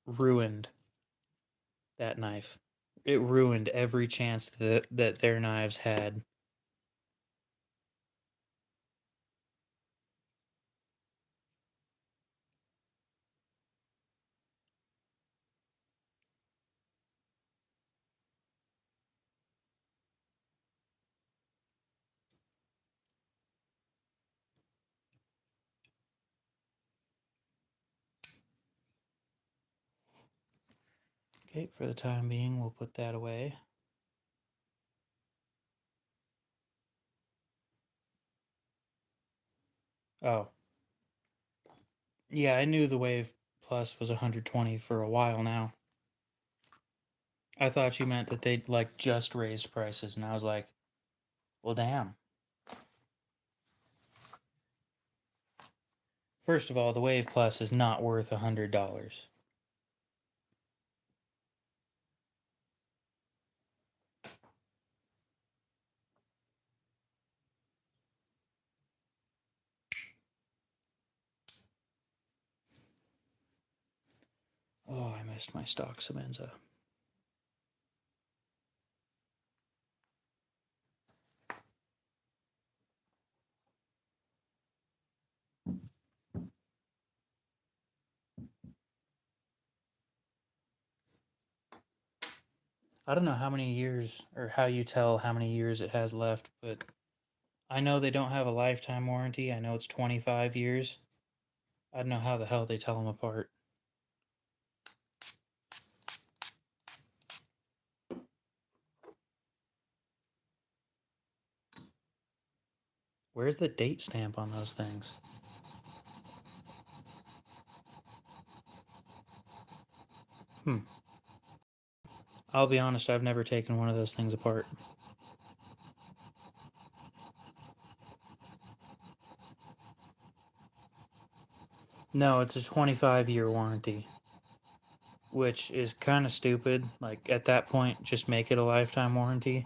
ruined that knife. It ruined every chance that their knives had. Okay, for the time being, we'll put that away. Oh. Yeah, I knew the Wave Plus was 120 for a while now. I thought you meant that they'd like just raised prices, and I was like, well, damn. First of all, the Wave Plus is not worth $100. Oh, I missed my stock Semenza. I don't know how many years or how you tell how many years it has left, but I know they don't have a lifetime warranty. I know it's 25 years. I don't know how the hell they tell them apart. Where's the date stamp on those things? I'll be honest, I've never taken one of those things apart. No, it's a 25-year warranty, which is kind of stupid. Like, at that point, just make it a lifetime warranty.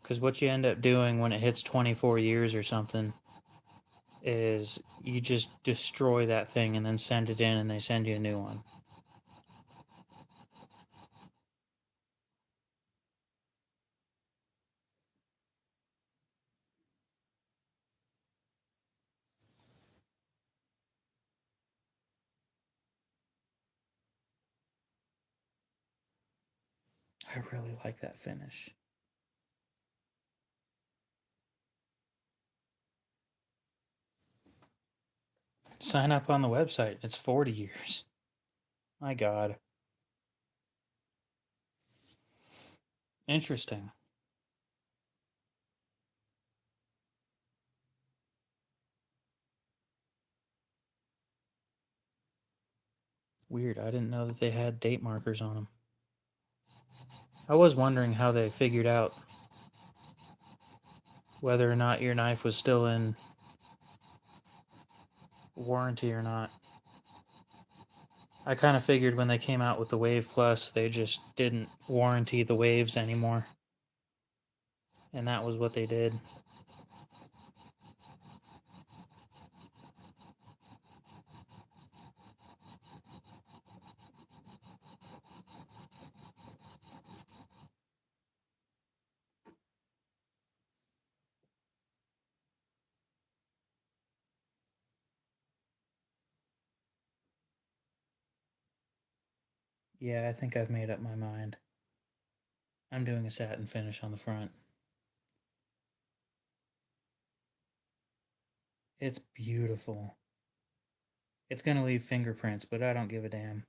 Because what you end up doing when it hits 24 years or something is you just destroy that thing and then send it in and they send you a new one. I really like that finish. Sign up on the website. It's 40 years. My God. Interesting. Weird. I didn't know that they had date markers on them. I was wondering how they figured out whether or not your knife was still in warranty or not. I kind of figured when they came out with the Wave Plus, they just didn't warranty the waves anymore. And that was what they did. Yeah, I think I've made up my mind. I'm doing a satin finish on the front. It's beautiful. It's gonna leave fingerprints, but I don't give a damn.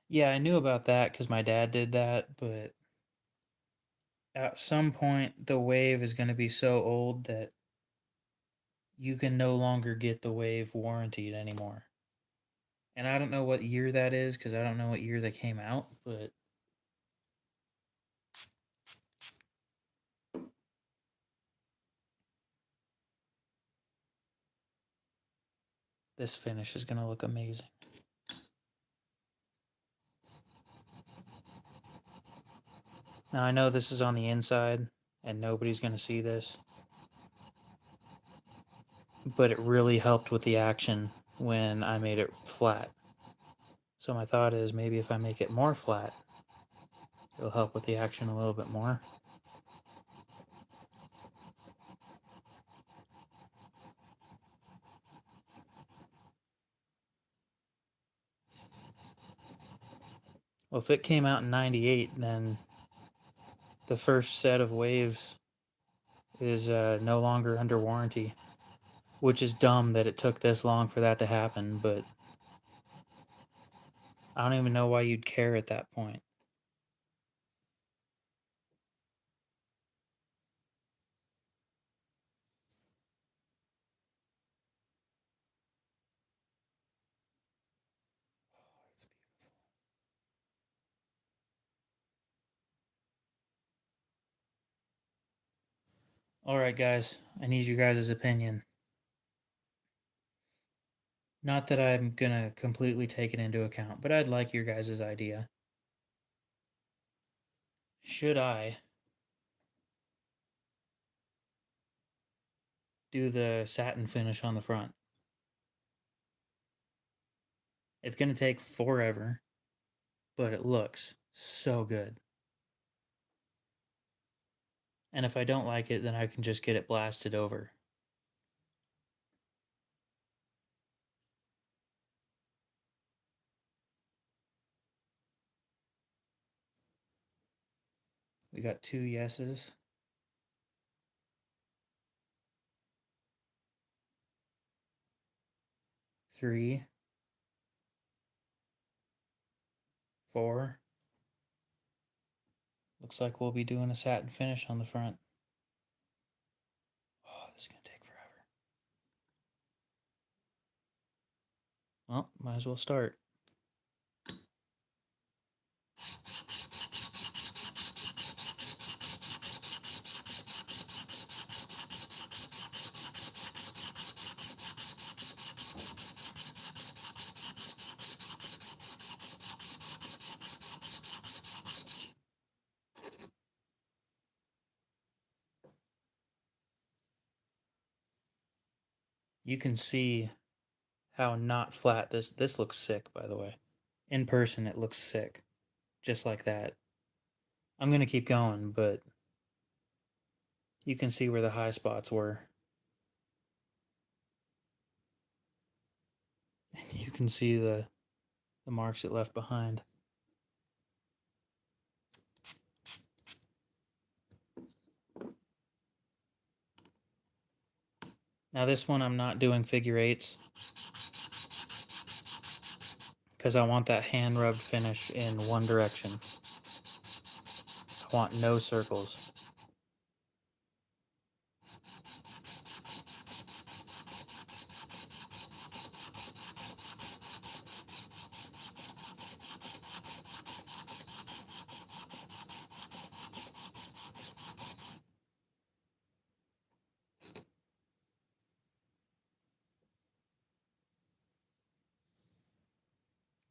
Yeah, I knew about that because my dad did that, but at some point the wave is going to be so old that you can no longer get the wave warranted anymore. And I don't know what year that is because I don't know what year they came out, but this finish is going to look amazing. Now I know this is on the inside and nobody's going to see this, but it really helped with the action when I made it flat. So my thought is maybe if I make it more flat, it'll help with the action a little bit more. Well, if it came out in 98, then the first set of waves is no longer under warranty, which is dumb that it took this long for that to happen, but I don't even know why you'd care at that point. All right, guys, I need you guys' opinion. Not that I'm gonna completely take it into account, but I'd like your guys' idea. Should I do the satin finish on the front? It's gonna take forever, but it looks so good. And if I don't like it, then I can just get it blasted over. We got 2 yeses. 3, 4. Looks like we'll be doing a satin finish on the front. Oh, this is going to take forever. Well, might as well start. You can see how not flat this looks sick, by the way. In person it looks sick. Just like that. I'm going to keep going, but you can see where the high spots were. And you can see the marks it left behind. Now this one I'm not doing figure eights because I want that hand rubbed finish in one direction. I want no circles.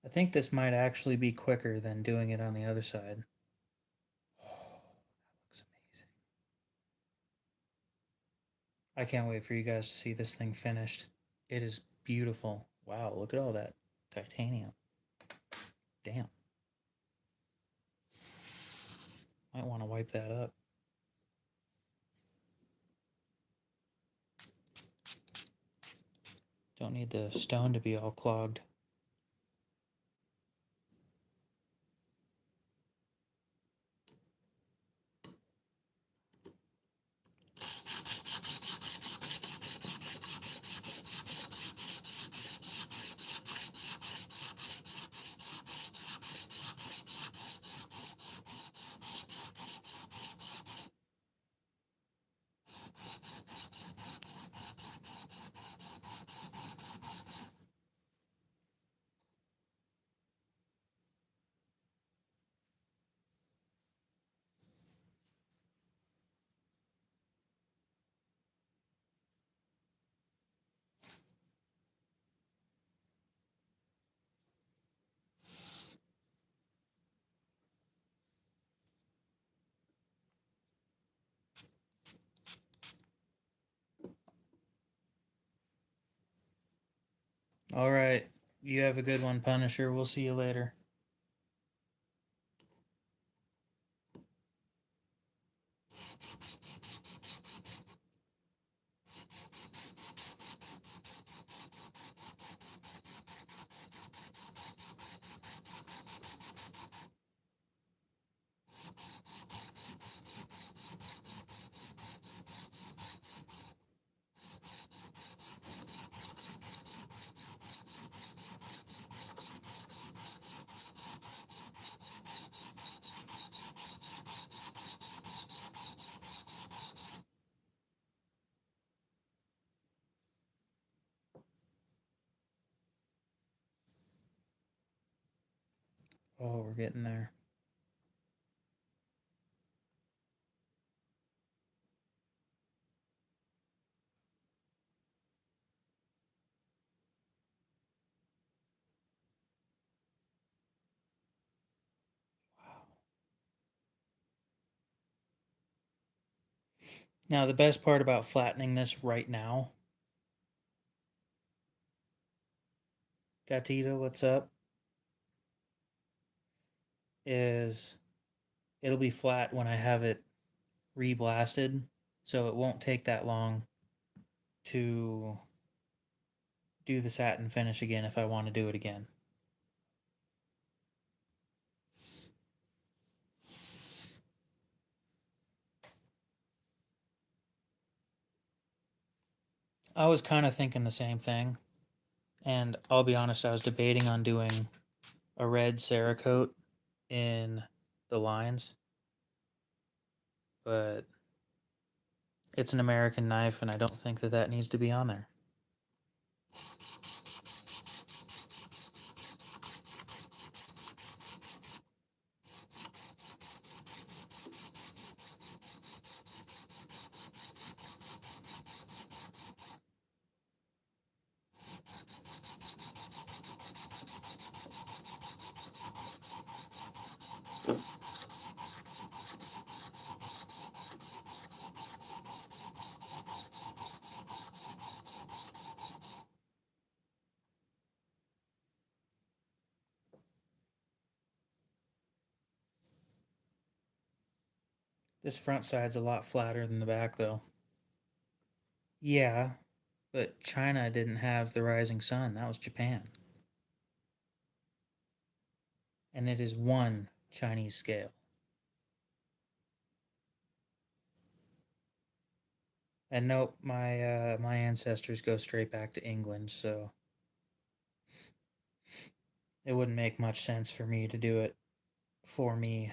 I think this might actually be quicker than doing it on the other side. Oh, that looks amazing. I can't wait for you guys to see this thing finished. It is beautiful. Wow, look at all that titanium. Damn. Might want to wipe that up. Don't need the stone to be all clogged. All right. You have a good one, Punisher. We'll see you later. Oh, we're getting there. Now, the best part about flattening this right now, Gatito, what's up, is it'll be flat when I have it re-blasted, so it won't take that long to do the satin finish again if I want to do it again. I was kind of thinking the same thing, and I'll be honest, I was debating on doing a red Cerakote in the lines, but it's an American knife, and I don't think that that needs to be on there. This front side's a lot flatter than the back, though. Yeah, but China didn't have the rising sun. That was Japan. And it is one Chinese scale. And nope, my ancestors go straight back to England, so it wouldn't make much sense for me to do it for me.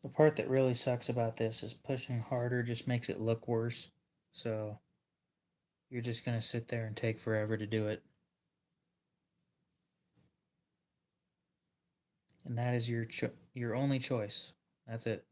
The part that really sucks about this is pushing harder just makes it look worse. So you're just going to sit there and take forever to do it. And that is your only choice. That's it.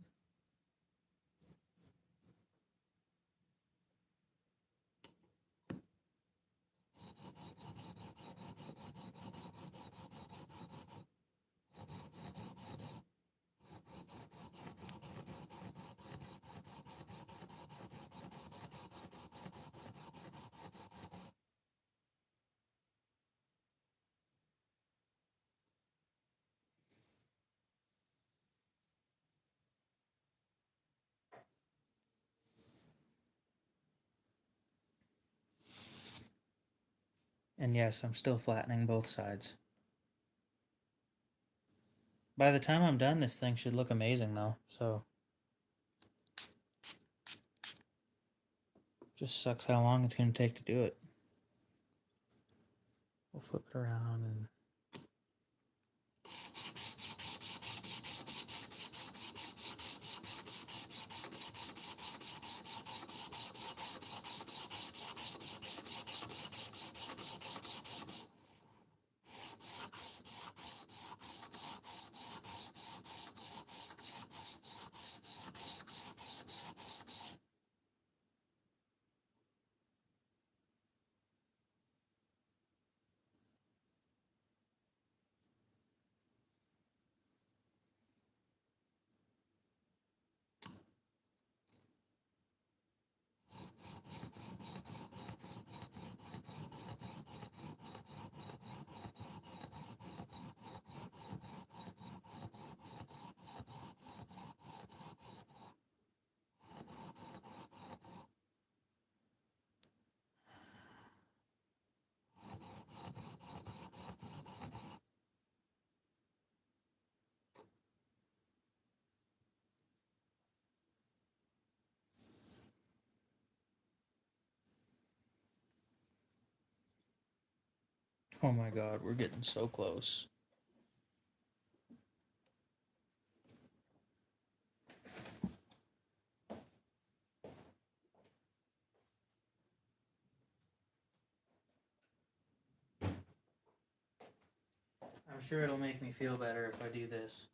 And yes, I'm still flattening both sides. By the time I'm done, this thing should look amazing though, so. Just sucks how long it's going to take to do it. We'll flip it around and... Oh my god, we're getting so close. I'm sure it'll make me feel better if I do this.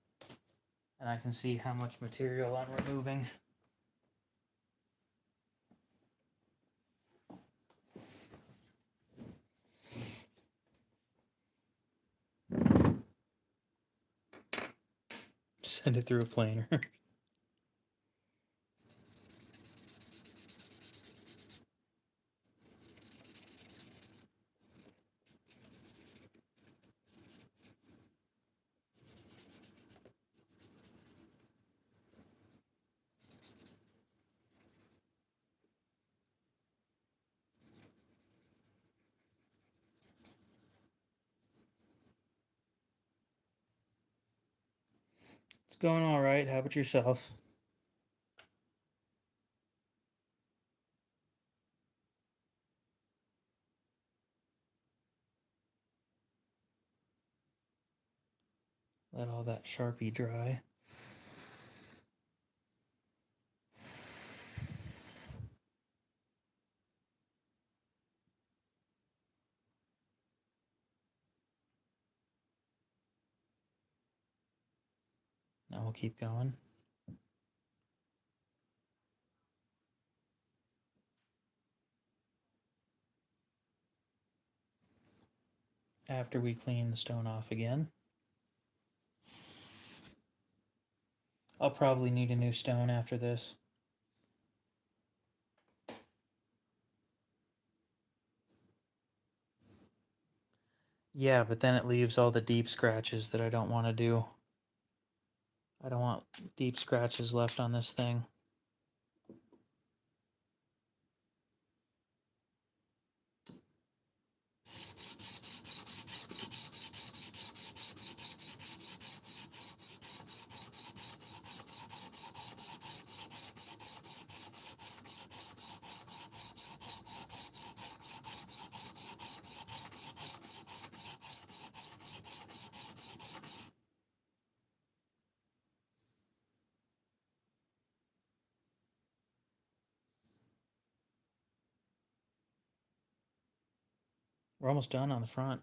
And I can see how much material I'm removing. Send it through a planer. It's going all right. How about yourself? Let all that Sharpie dry. Now we'll keep going. After we clean the stone off again. I'll probably need a new stone after this. Yeah, but then it leaves all the deep scratches that I don't want to do. I don't want deep scratches left on this thing. We're almost done on the front.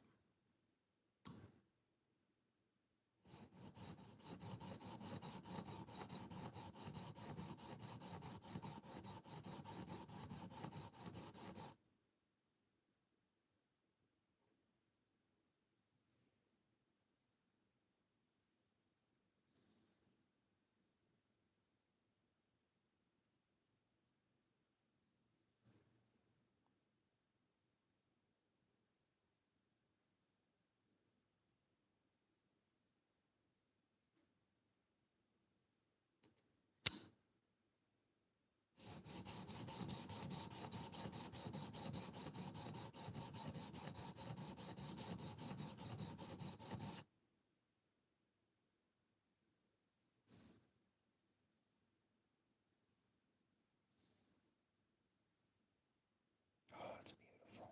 Oh, it's beautiful.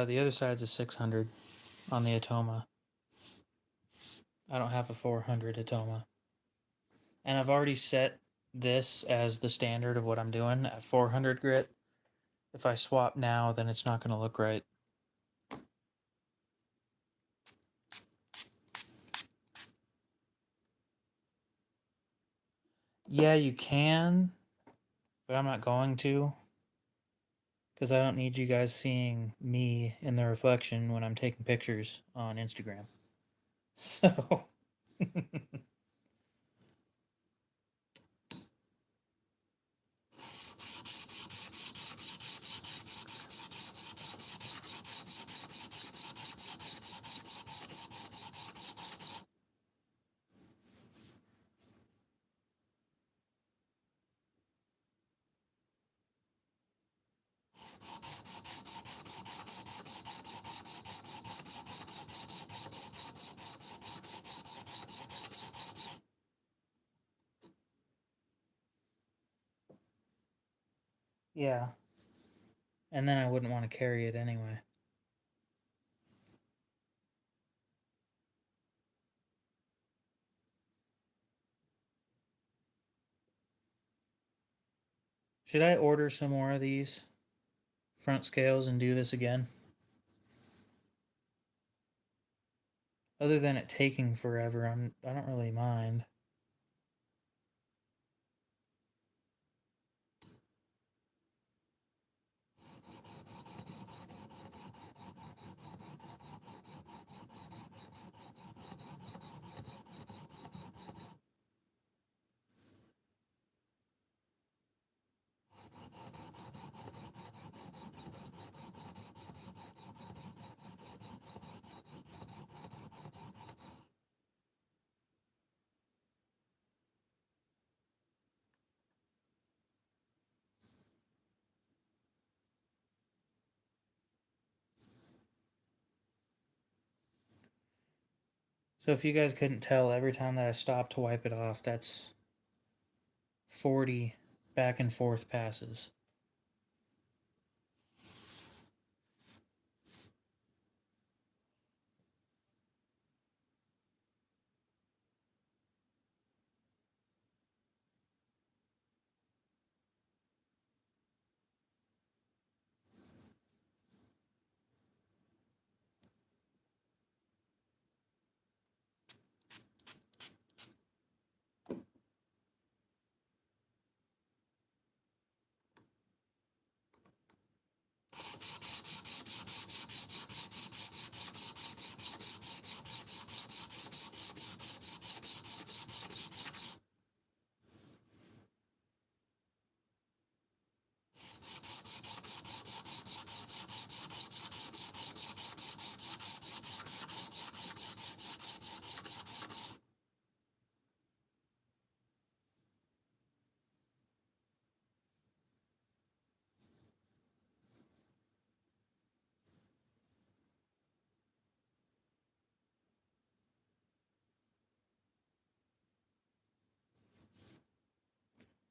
The other side's a 600 on the Atoma. I don't have a 400 Atoma. And I've already set this as the standard of what I'm doing at 400 grit. If I swap now, then it's not going to look right. Yeah, you can, but I'm not going to. Because I don't need you guys seeing me in the reflection when I'm taking pictures on Instagram. So... yeah. And then I wouldn't want to carry it anyway. Should I order some more of these front scales and do this again? Other than it taking forever, I don't really mind. So if you guys couldn't tell, every time that I stop to wipe it off, that's 40 back and forth passes.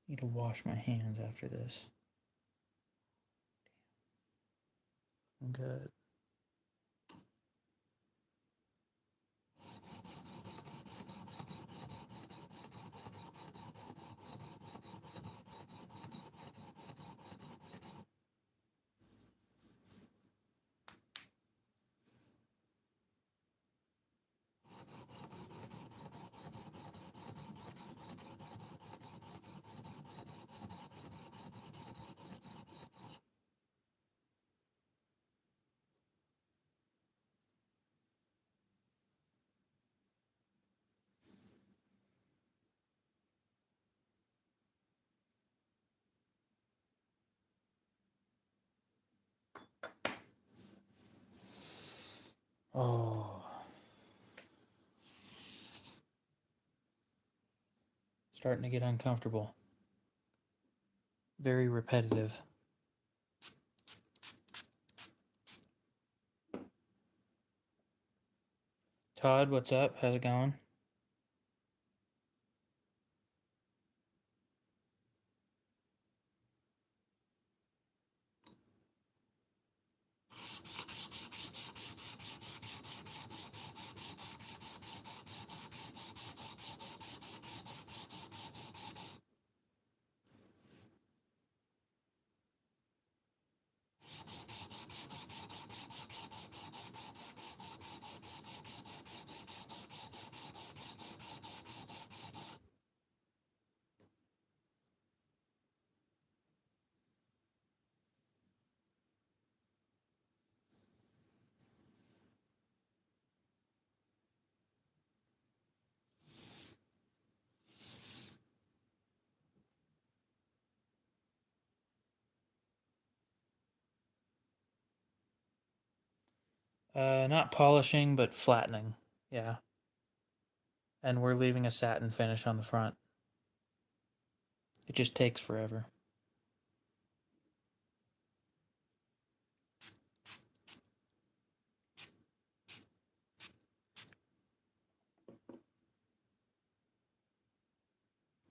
Need to wash my hands after this. Good. Oh. Starting to get uncomfortable. Very repetitive. Todd, what's up? How's it going? Not polishing, but flattening. Yeah. And we're leaving a satin finish on the front. It just takes forever.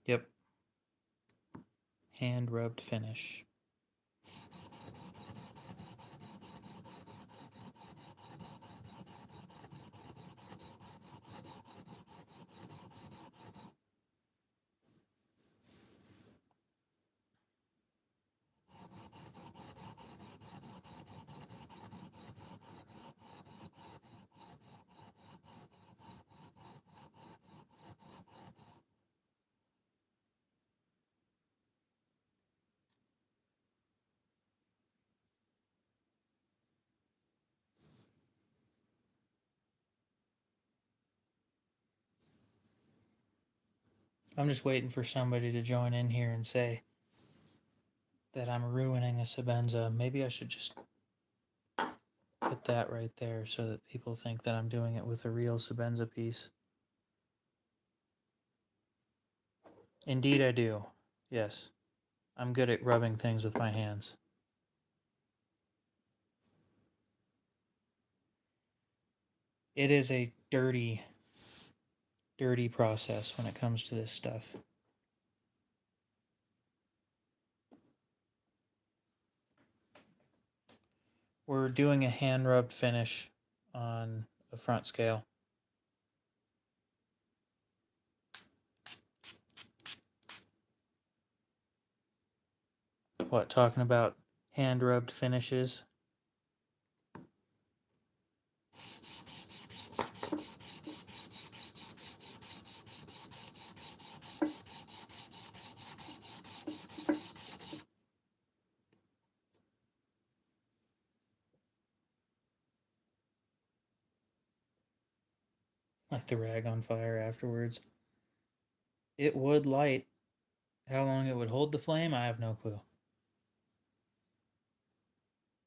Yep. Hand rubbed finish. I'm just waiting for somebody to join in here and say that I'm ruining a Sabenza. Maybe I should just put that right there so that people think that I'm doing it with a real Sabenza piece. Indeed I do. Yes. I'm good at rubbing things with my hands. It is a dirty process when it comes to this stuff. We're doing a hand rubbed finish on a front scale. What, talking about hand rubbed finishes? Like the rag on fire afterwards. It would light. How long it would hold the flame, I have no clue.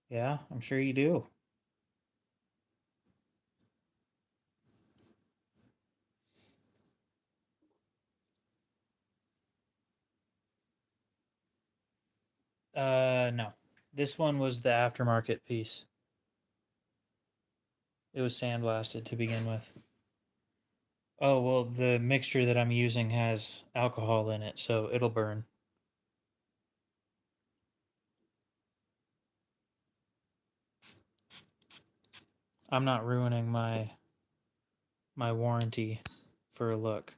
Yeah, I'm sure you do. No. This one was the aftermarket piece. It was sandblasted to begin with. Oh, well, the mixture that I'm using has alcohol in it, so it'll burn. I'm not ruining my warranty for a look.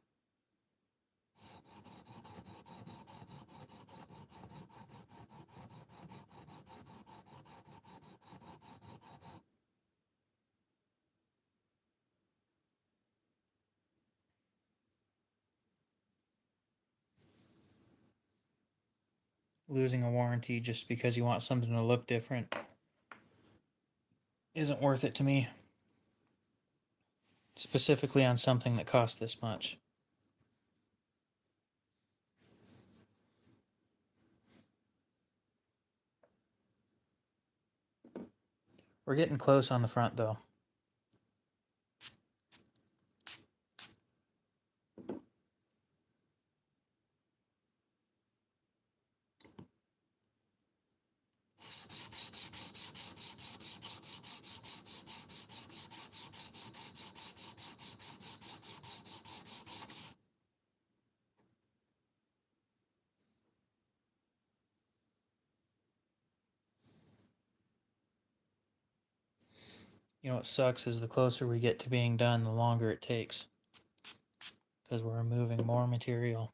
Losing a warranty just because you want something to look different isn't worth it to me. Specifically on something that costs this much. We're getting close on the front though. You know what sucks is the closer we get to being done, the longer it takes. Because we're removing more material.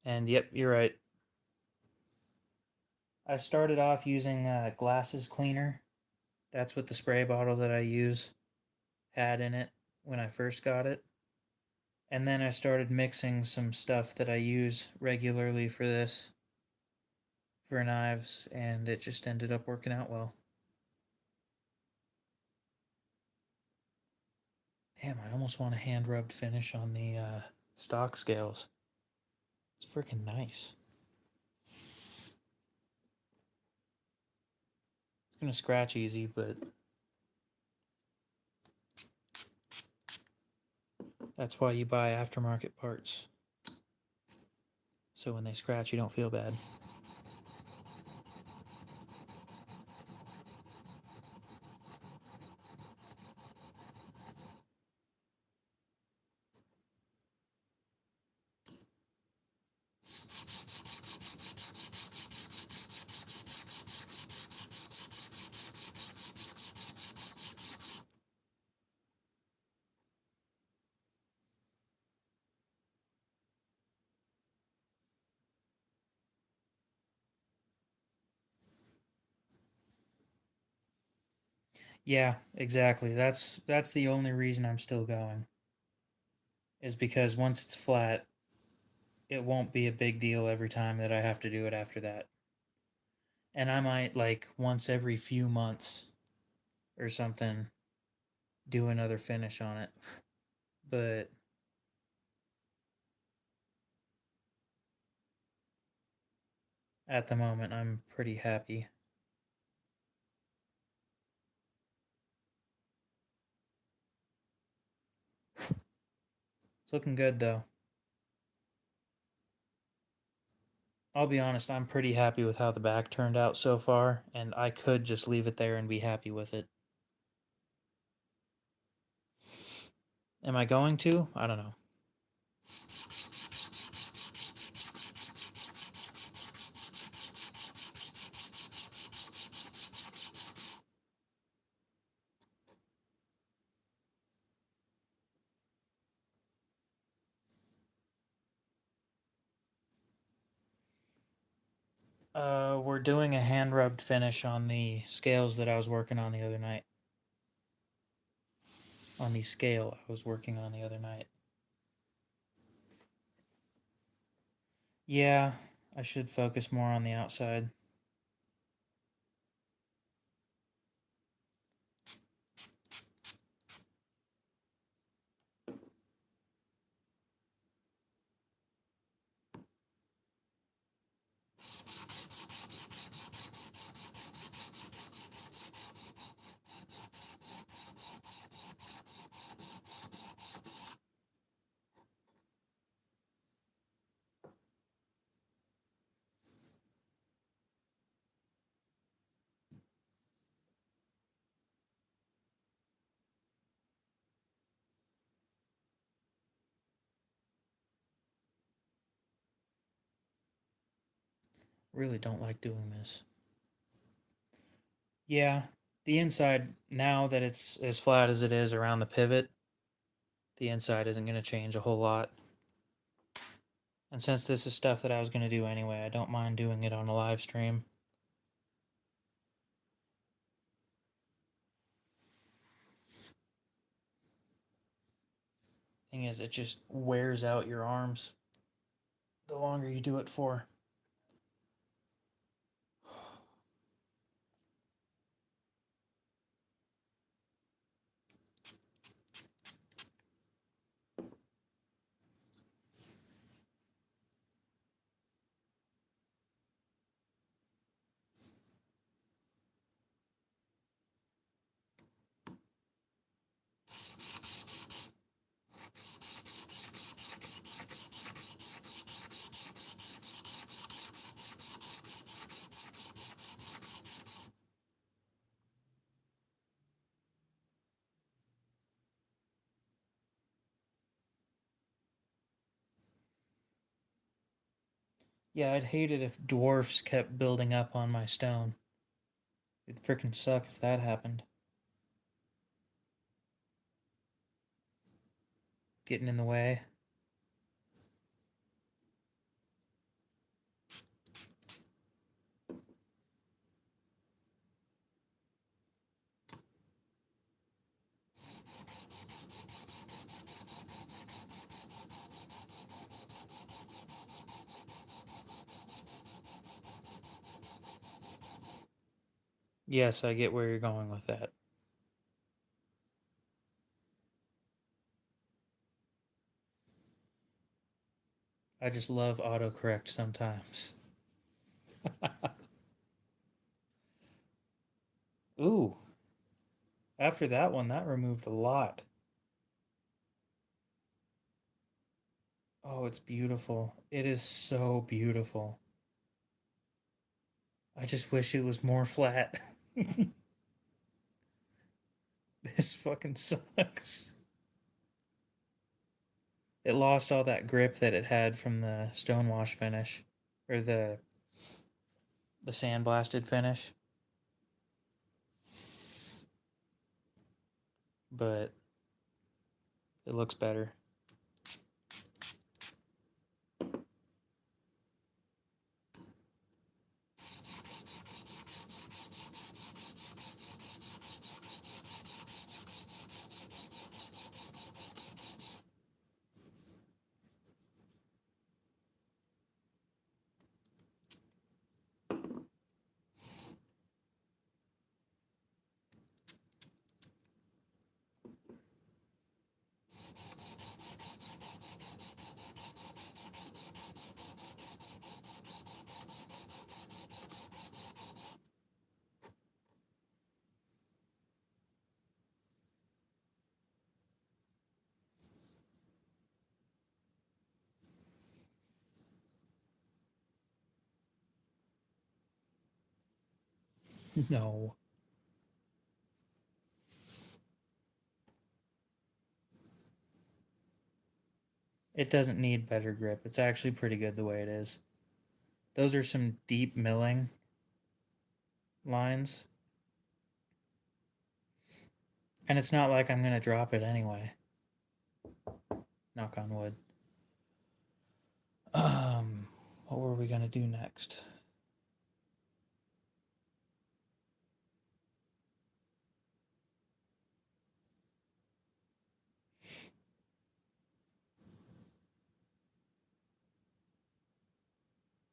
And yep, you're right. I started off using glasses cleaner. That's what the spray bottle that I use had in it when I first got it. And then I started mixing some stuff that I use regularly for this, for knives, and it just ended up working out well. Damn, I almost want a hand rubbed finish on the stock scales. It's freaking nice. It's gonna scratch easy, but that's why you buy aftermarket parts. So when they scratch, you don't feel bad. Yeah, exactly. That's the only reason I'm still going. Is because once it's flat, it won't be a big deal every time that I have to do it after that. And I might like once every few months or something do another finish on it. But at the moment I'm pretty happy. It's looking good though. I'll be honest, I'm pretty happy with how the back turned out so far, and I could just leave it there and be happy with it. Am I going to? I don't know. We're doing a hand rubbed finish on the scales that I was working on the other night. On the scale I was working on the other night. Yeah, I should focus more on the outside. Really don't like doing this. Yeah, the inside, now that it's as flat as it is around the pivot, the inside isn't going to change a whole lot. And since this is stuff that I was going to do anyway, I don't mind doing it on a live stream. Thing is, it just wears out your arms the longer you do it for. Yeah, I'd hate it if dwarfs kept building up on my stone. It'd frickin' suck if that happened. Getting in the way. Yes, I get where you're going with that. I just love autocorrect sometimes. Ooh, after that one, that removed a lot. Oh, it's beautiful. It is so beautiful. I just wish it was more flat. This fucking sucks. It lost all that grip that it had from the stonewash finish. Or the sandblasted finish. But it looks better. No. It doesn't need better grip. It's actually pretty good the way it is. Those are some deep milling lines. And it's not like I'm going to drop it anyway. Knock on wood. What were we going to do next?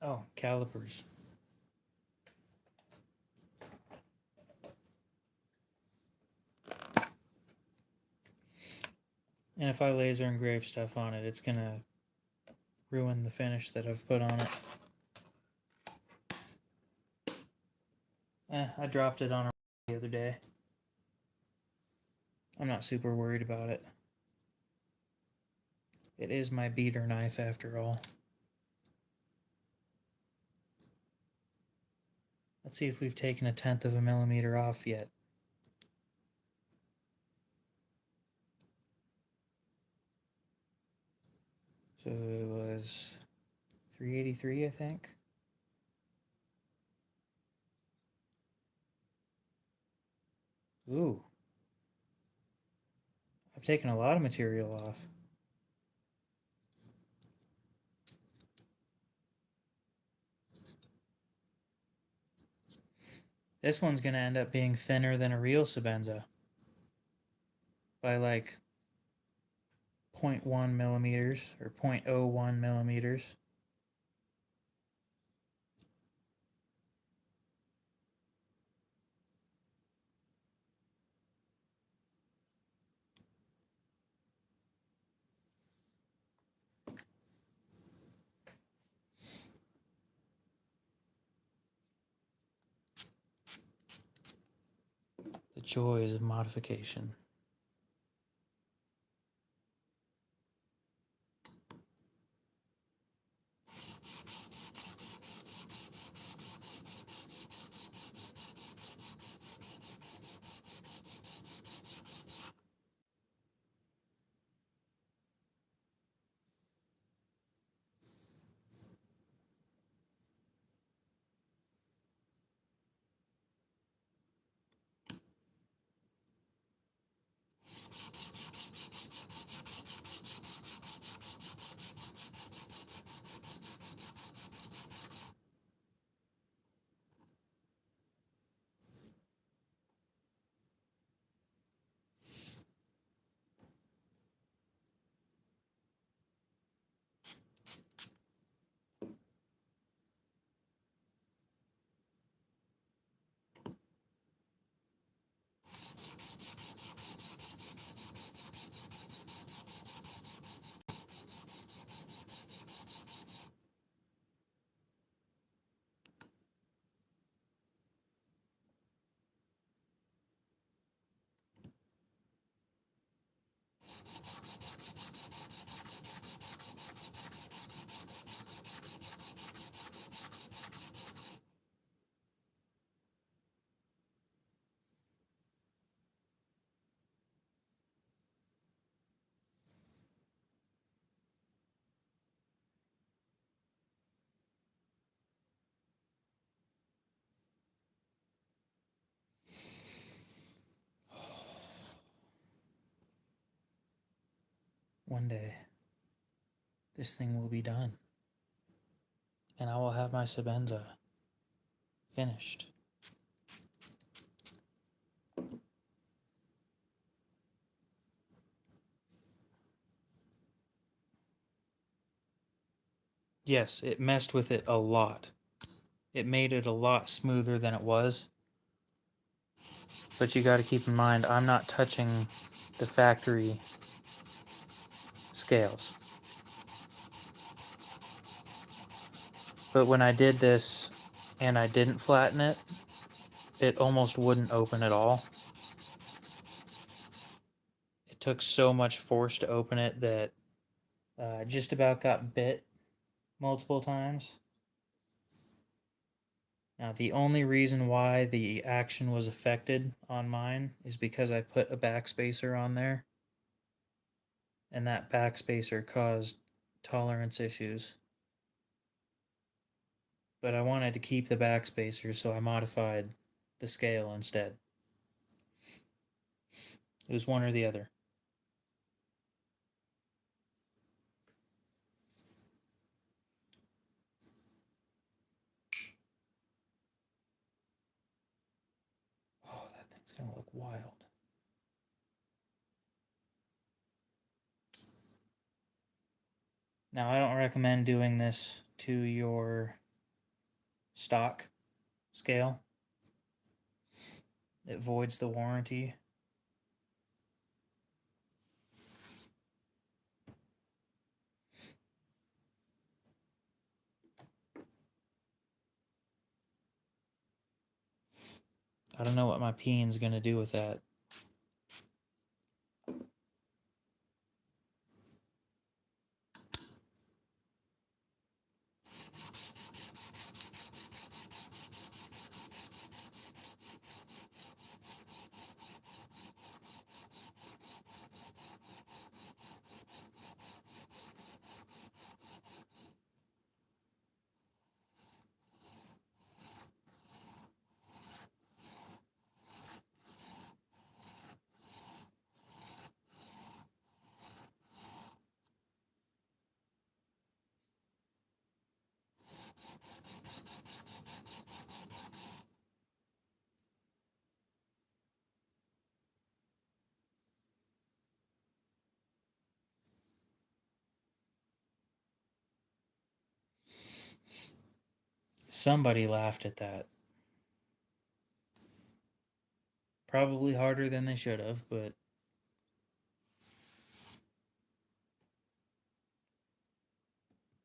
Oh, calipers. And if I laser engrave stuff on it, it's going to ruin the finish that I've put on it. I dropped it on a the other day. I'm not super worried about it. It is my beater knife after all. Let's see if we've taken 1/10 of a millimeter off yet. So it was 383, I think. Ooh. I've taken a lot of material off. This one's going to end up being thinner than a real Sabenza by like 0.1 millimeters or 0.01 millimeters. The joys of modification. one day this thing will be done. And I will have my Sabenza finished. Yes, it messed with it a lot. It made it a lot smoother than it was. But you got to keep in mind, I'm not touching the factory scales. But when I did this and I didn't flatten it, it almost wouldn't open at all. It took so much force to open it that I just about got bit multiple times. Now, the only reason why the action was affected on mine is because I put a backspacer on there, and that backspacer caused tolerance issues. But I wanted to keep the backspacer, so I modified the scale instead. It was one or the other. Oh, that thing's gonna look wild. Now, I don't recommend doing this to your stock scale. It voids the warranty. I don't know what my peen's gonna do with that. Somebody laughed at that. Probably harder than they should have, but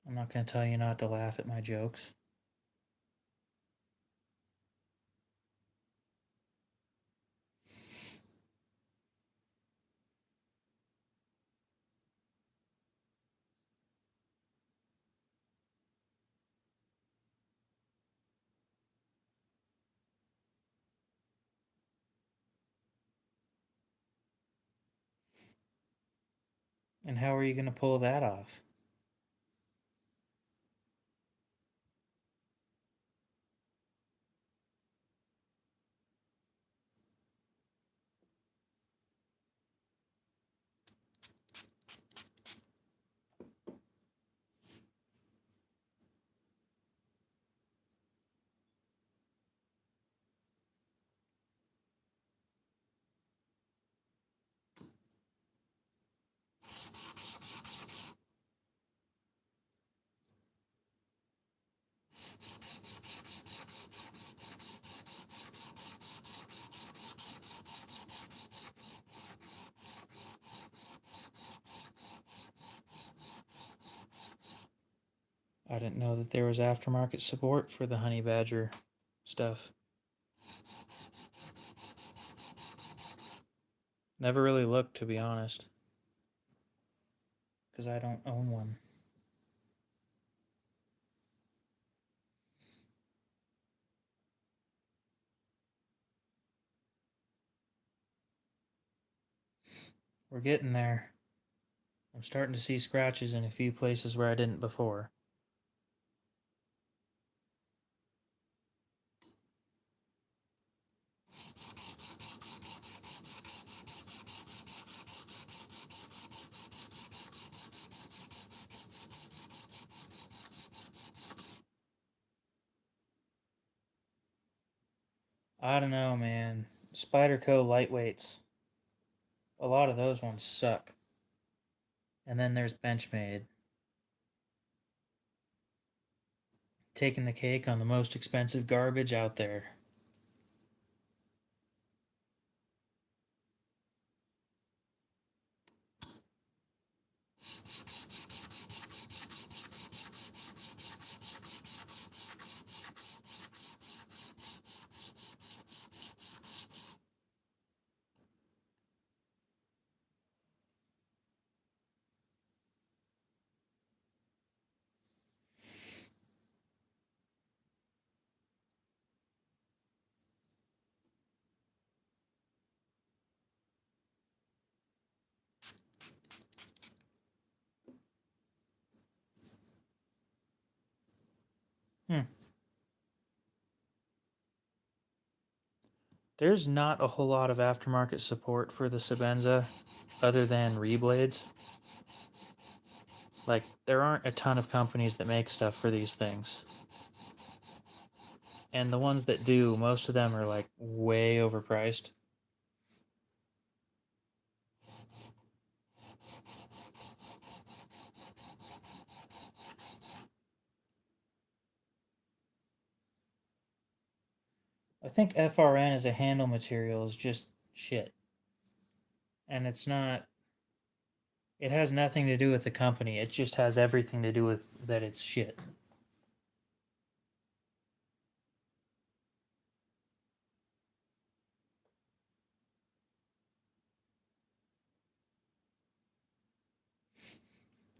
I'm not going to tell you not to laugh at my jokes. And how are you going to pull that off? I didn't know that there was aftermarket support for the honey badger stuff. Never really looked, to be honest, because I don't own one. We're getting there. I'm starting to see scratches in a few places where I didn't before. I don't know, man. Spyderco lightweights. A lot of those ones suck. And then there's Benchmade. Taking the cake on the most expensive garbage out there. Hmm. There's not a whole lot of aftermarket support for the Sebenza other than reblades. Like, there aren't a ton of companies that make stuff for these things. And the ones that do, most of them are like way overpriced. I think FRN as a handle material is just shit. And it's not, it has nothing to do with the company. It just has everything to do with that it's shit.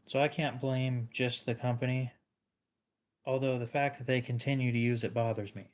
So I can't blame just the company, although the fact that they continue to use it bothers me.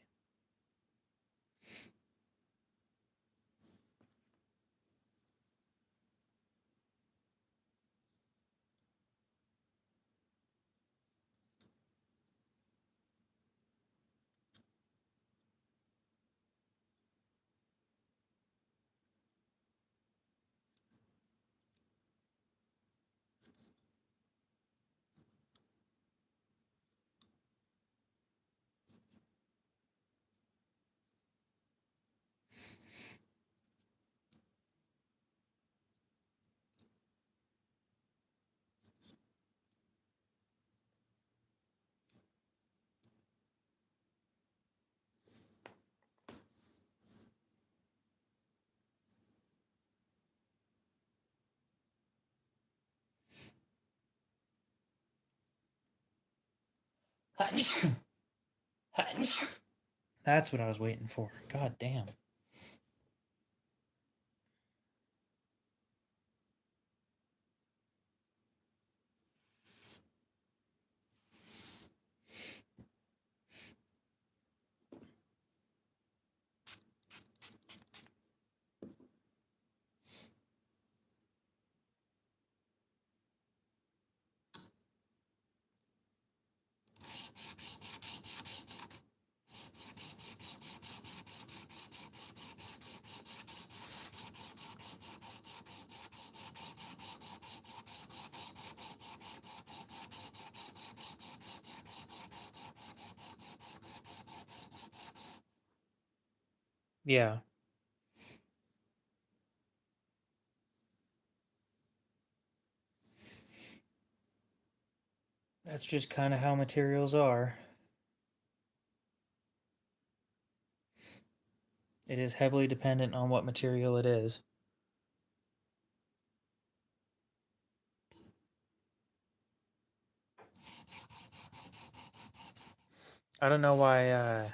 That's what I was waiting for. God damn. Yeah, that's just kind of how materials are. It is heavily dependent on what material it is. I don't know why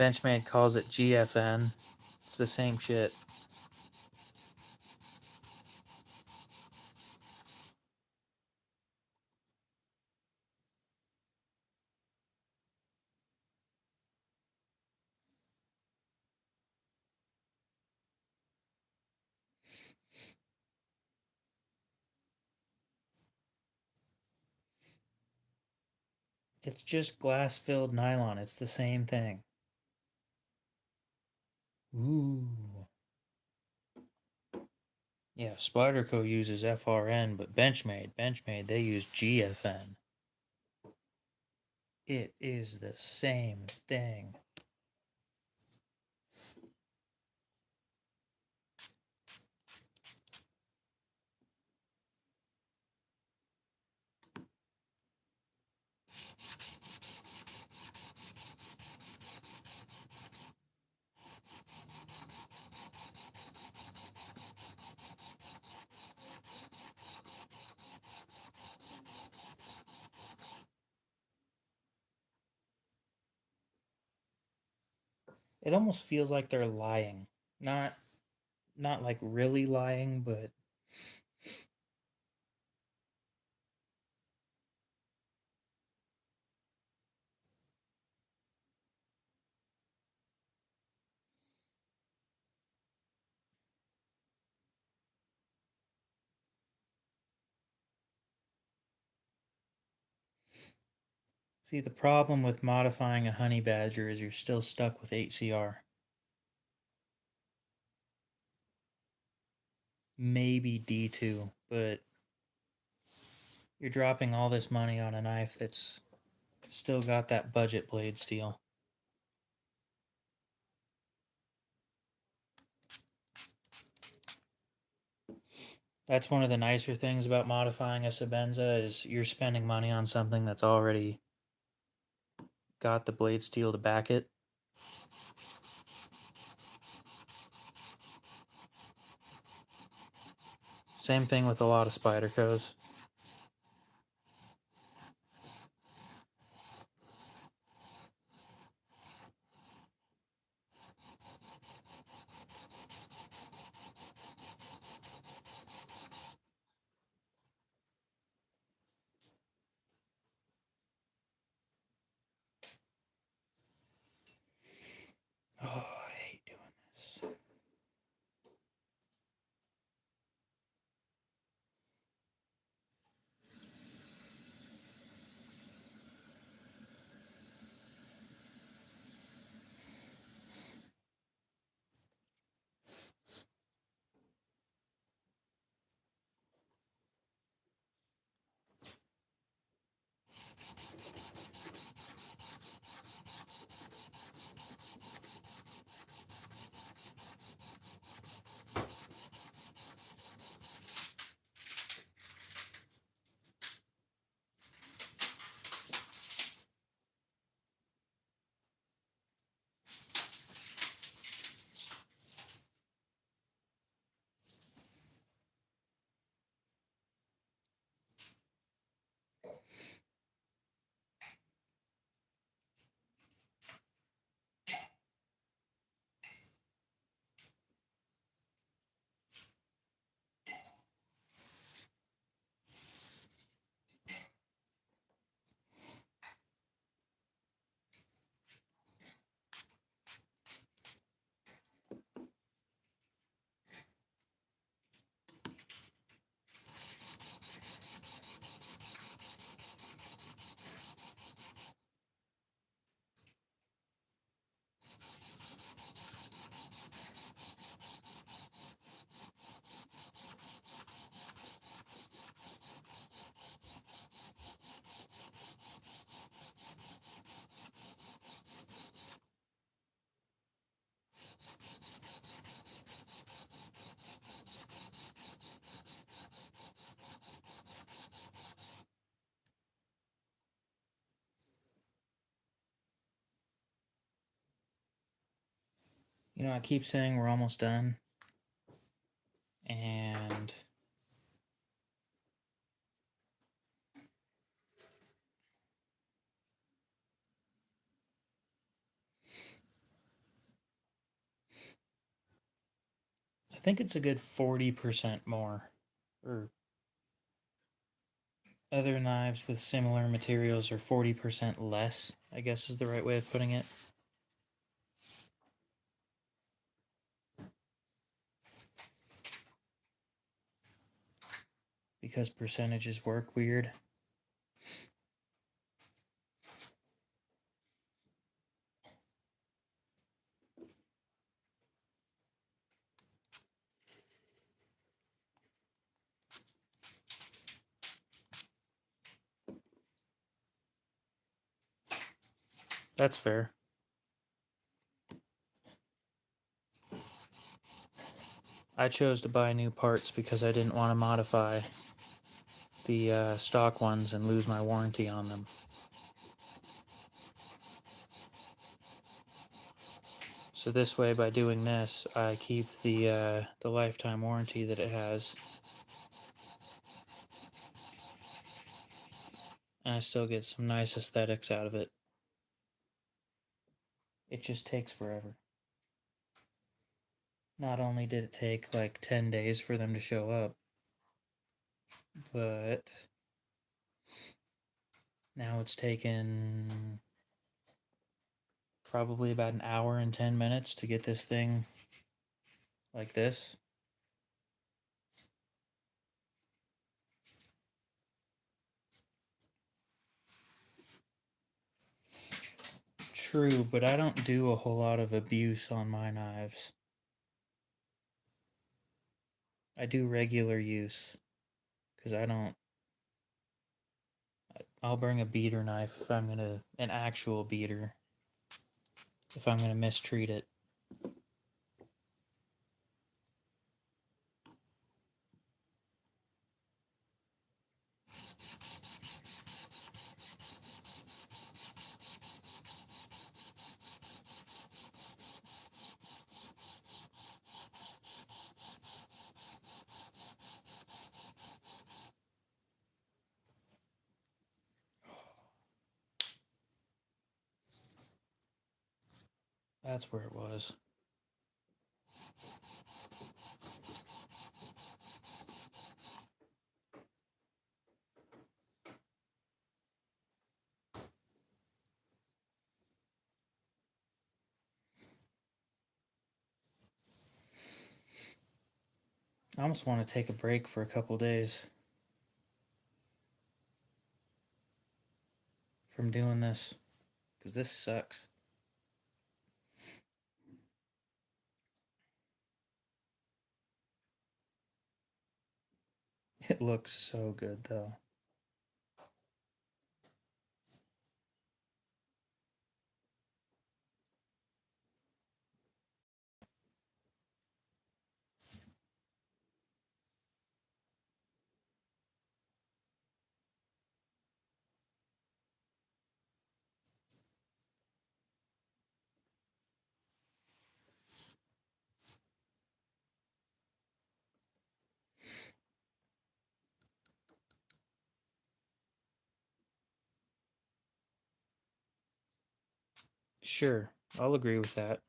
Benchmade calls it GFN. It's the same shit. It's just glass filled nylon. It's the same thing. Ooh. Yeah, Spyderco uses FRN, but Benchmade, they use GFN. It is the same thing. It almost feels like they're lying. Not like really lying, but see, the problem with modifying a honey badger is you're still stuck with 8CR. Maybe D2, but you're dropping all this money on a knife that's still got that budget blade steel. That's one of the nicer things about modifying a Sebenza is you're spending money on something that's already got the blade steel to back it. Same thing with a lot of Spydercos. Oh, I hate doing this. You know, I keep saying we're almost done. And I think it's a good 40% more. Or other knives with similar materials are 40% less, I guess is the right way of putting it. Because percentages work weird. That's fair. I chose to buy new parts because I didn't want to modify the stock ones and lose my warranty on them. So this way, by doing this, I keep the lifetime warranty that it has, and I still get some nice aesthetics out of it. It just takes forever. Not only did it take like 10 days for them to show up, but now it's taken probably about an hour and 10 minutes to get this thing like this. True, but I don't do a whole lot of abuse on my knives. I do regular use, because I'll bring a beater knife if I'm gonna, an actual beater, if I'm gonna mistreat it. That's where it was. I almost want to take a break for a couple days from doing this, because this sucks. It looks so good though. Sure, I'll agree with that.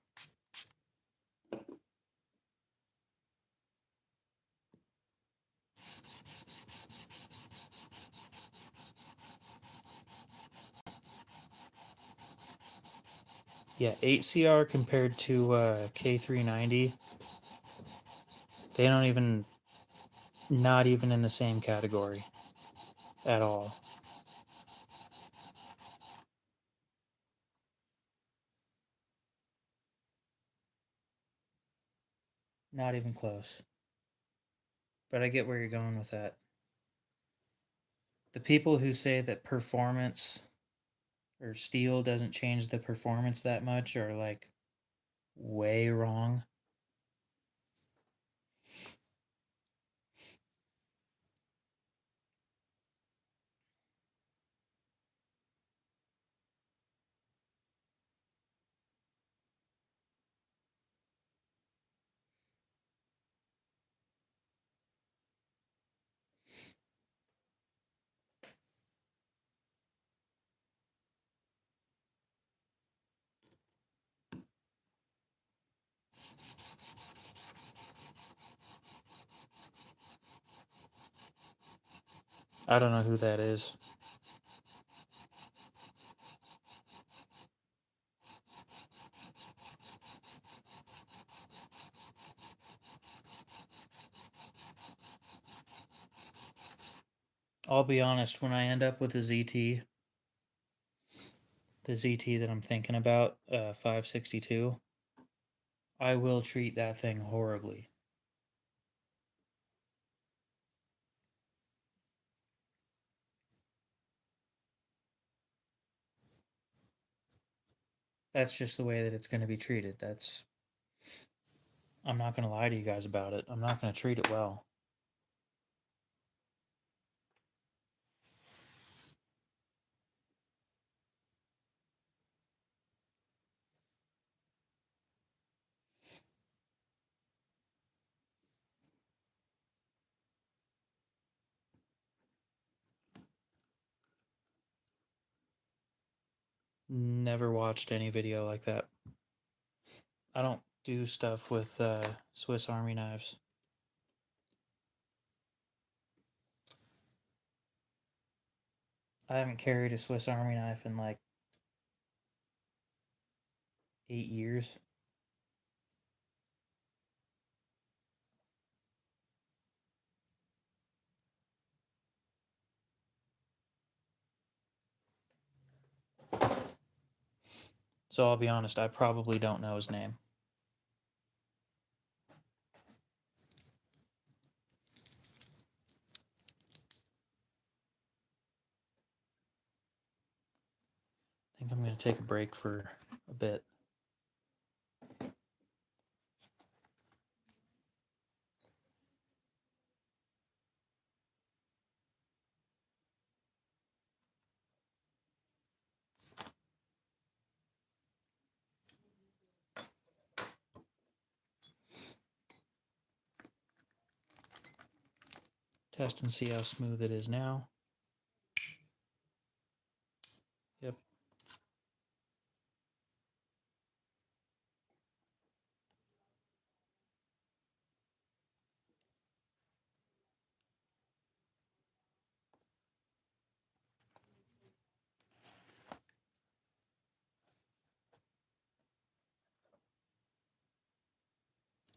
Yeah, 8CR compared to K390, they don't even, not even in the same category at all. Not even close. But I get where you're going with that. The people who say that performance or steel doesn't change the performance that much are like way wrong. I don't know who that is. I'll be honest, when I end up with a ZT, the ZT that I'm thinking about, 562, I will treat that thing horribly. That's just the way that it's going to be treated. That's, I'm not going to lie to you guys about it. I'm not going to treat it well. Never watched any video like that. I don't do stuff with Swiss Army knives. I haven't carried a Swiss Army knife in like 8 years. So I'll be honest, I probably don't know his name. I think I'm going to take a break for a bit. Test and see how smooth it is now. Yep.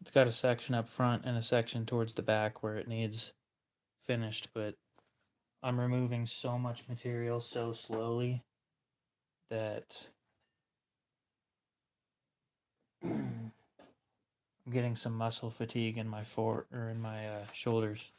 It's got a section up front and a section towards the back where it needs finished, but I'm removing so much material so slowly that I'm getting some muscle fatigue in my shoulders.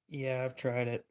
Yeah, I've tried it.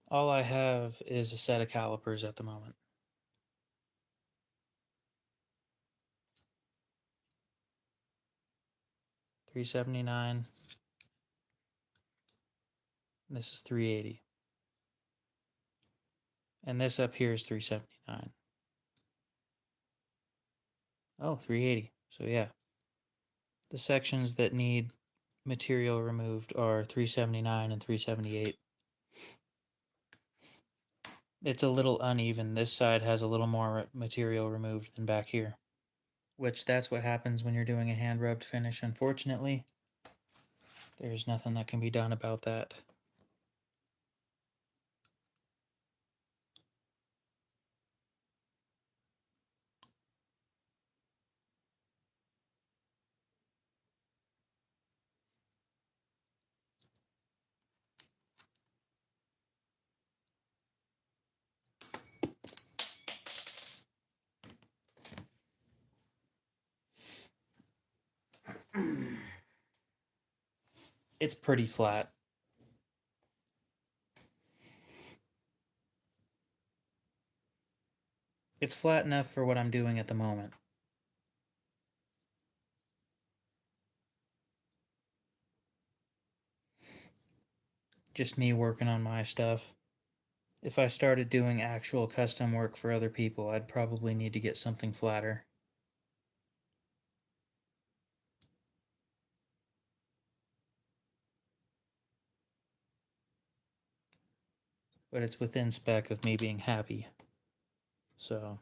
All I have is a set of calipers at the moment. $379. This is $380. And this up here is $379. Oh, $380. So yeah. The sections that need material removed are $379 and $378. It's a little uneven. This side has a little more material removed than back here, which that's what happens when you're doing a hand rubbed finish. Unfortunately, there's nothing that can be done about that. It's pretty flat. It's flat enough for what I'm doing at the moment. Just me working on my stuff. If I started doing actual custom work for other people, I'd probably need to get something flatter. But it's within spec of me being happy. So,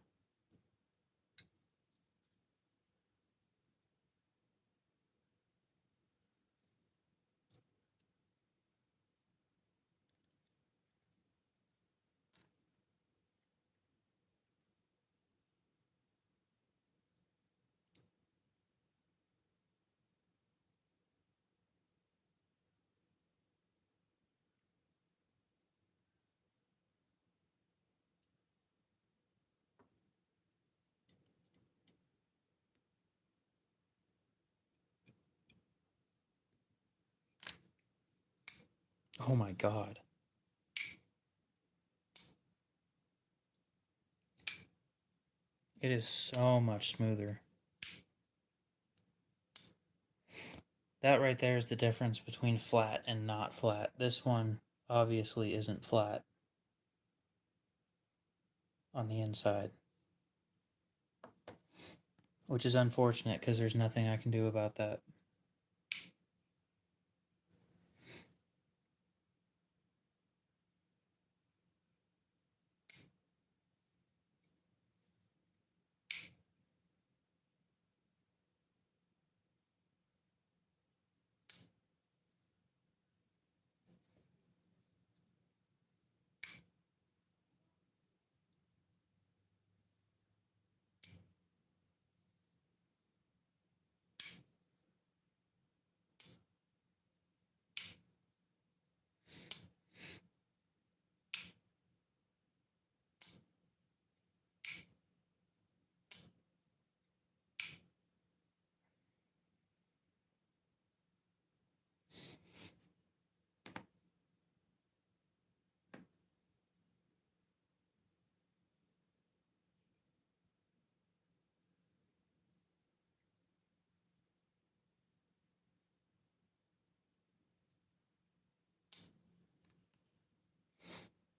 oh my god. It is so much smoother. That right there is the difference between flat and not flat. This one obviously isn't flat on the inside, which is unfortunate because there's nothing I can do about that.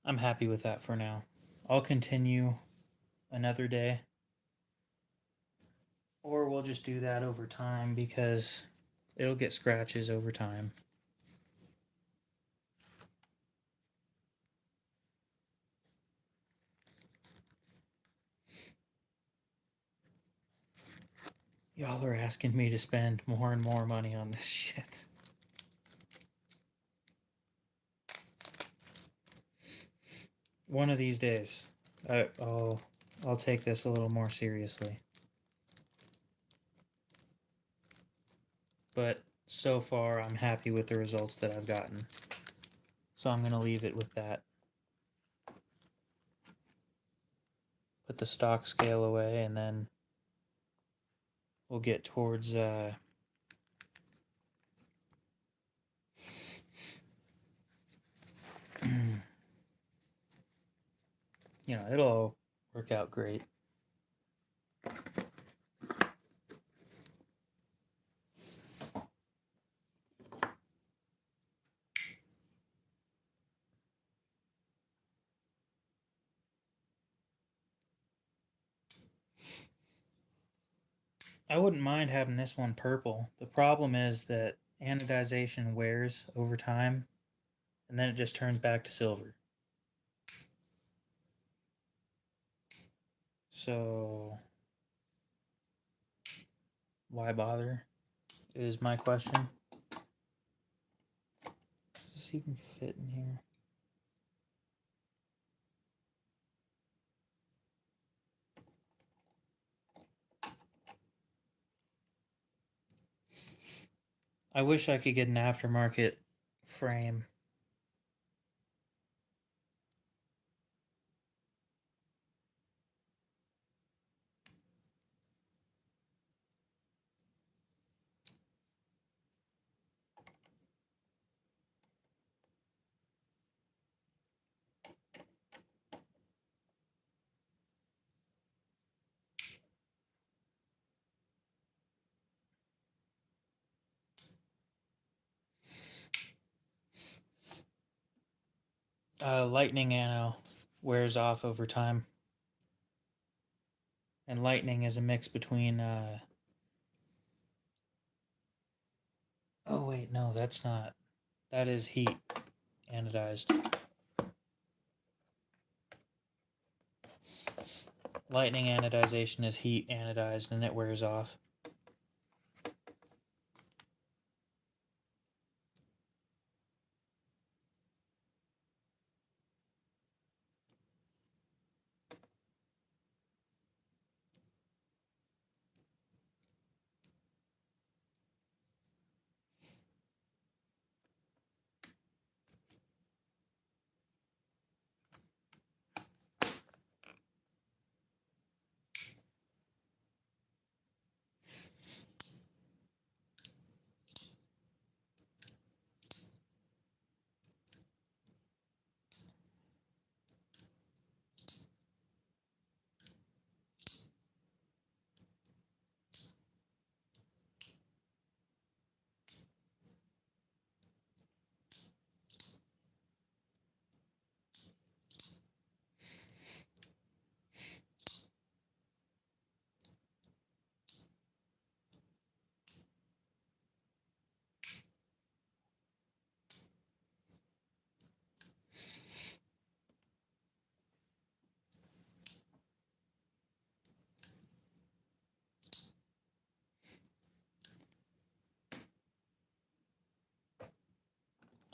I'm happy with that for now. I'll continue another day. Or we'll just do that over time because it'll get scratches over time. Y'all are asking me to spend more and more money on this shit. One of these days, I'll take this a little more seriously. But so far, I'm happy with the results that I've gotten. So I'm going to leave it with that. Put the stock scale away, and then we'll get towards it'll all work out great. I wouldn't mind having this one purple. The problem is that anodization wears over time, and then it just turns back to silver. So, why bother, is my question. Does this even fit in here? I wish I could get an aftermarket frame. Lightning ammo wears off over time. And lightning is a mix between oh wait, no, that's not. That is heat anodized. Lightning anodization is heat anodized and it wears off.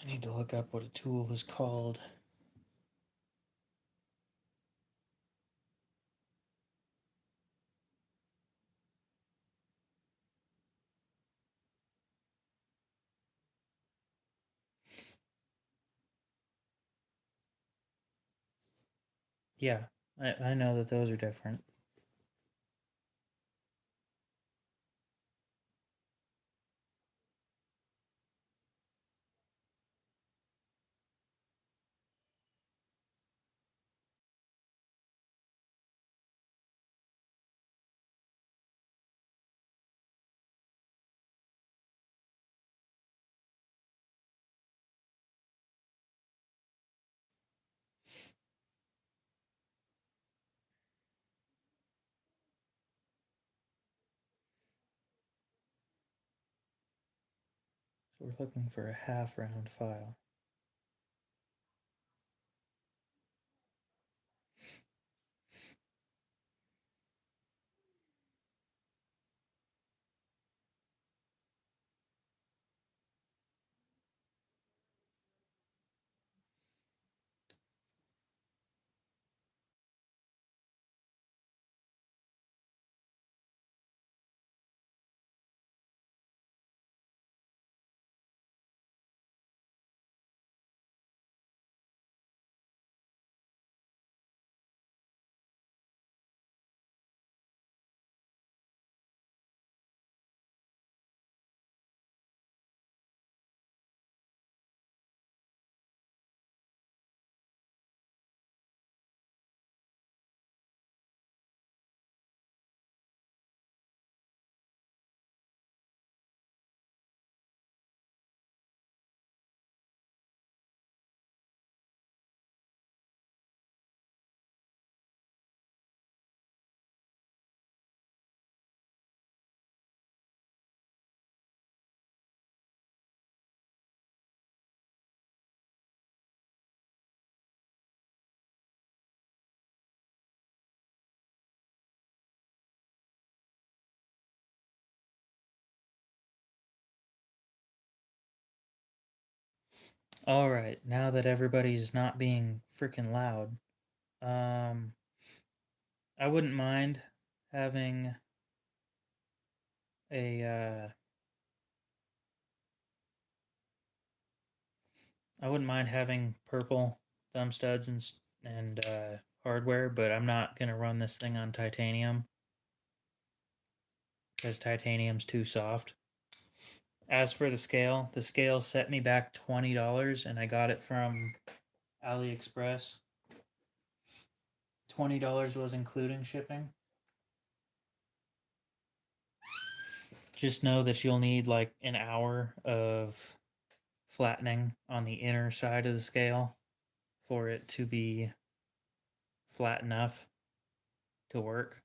I need to look up what a tool is called. Yeah, I know that those are different. So we're looking for a half round file. All right, now that everybody's not being freaking loud, um, I wouldn't mind having a I wouldn't mind having purple thumb studs and hardware, but I'm not gonna run this thing on titanium because titanium's too soft. As for the scale set me back $20, and I got it from AliExpress. $20 was including shipping. Just know that you'll need like an hour of flattening on the inner side of the scale for it to be flat enough to work.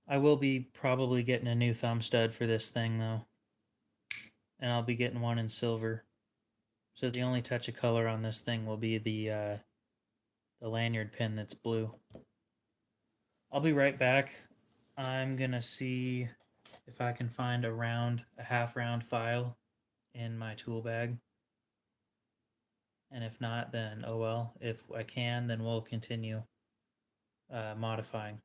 I will be probably getting a new thumb stud for this thing though, and I'll be getting one in silver. So the only touch of color on this thing will be the lanyard pin that's blue. I'll be right back. I'm gonna see if I can find a half round file in my tool bag. And if not, then oh well. If I can, then we'll continue modifying.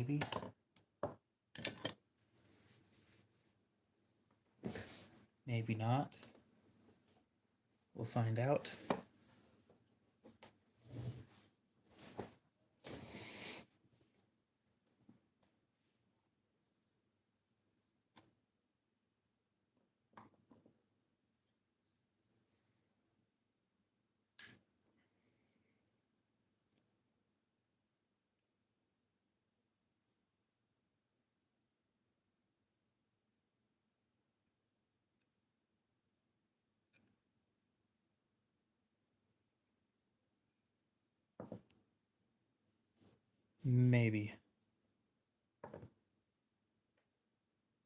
Maybe. Maybe not. We'll find out. Maybe.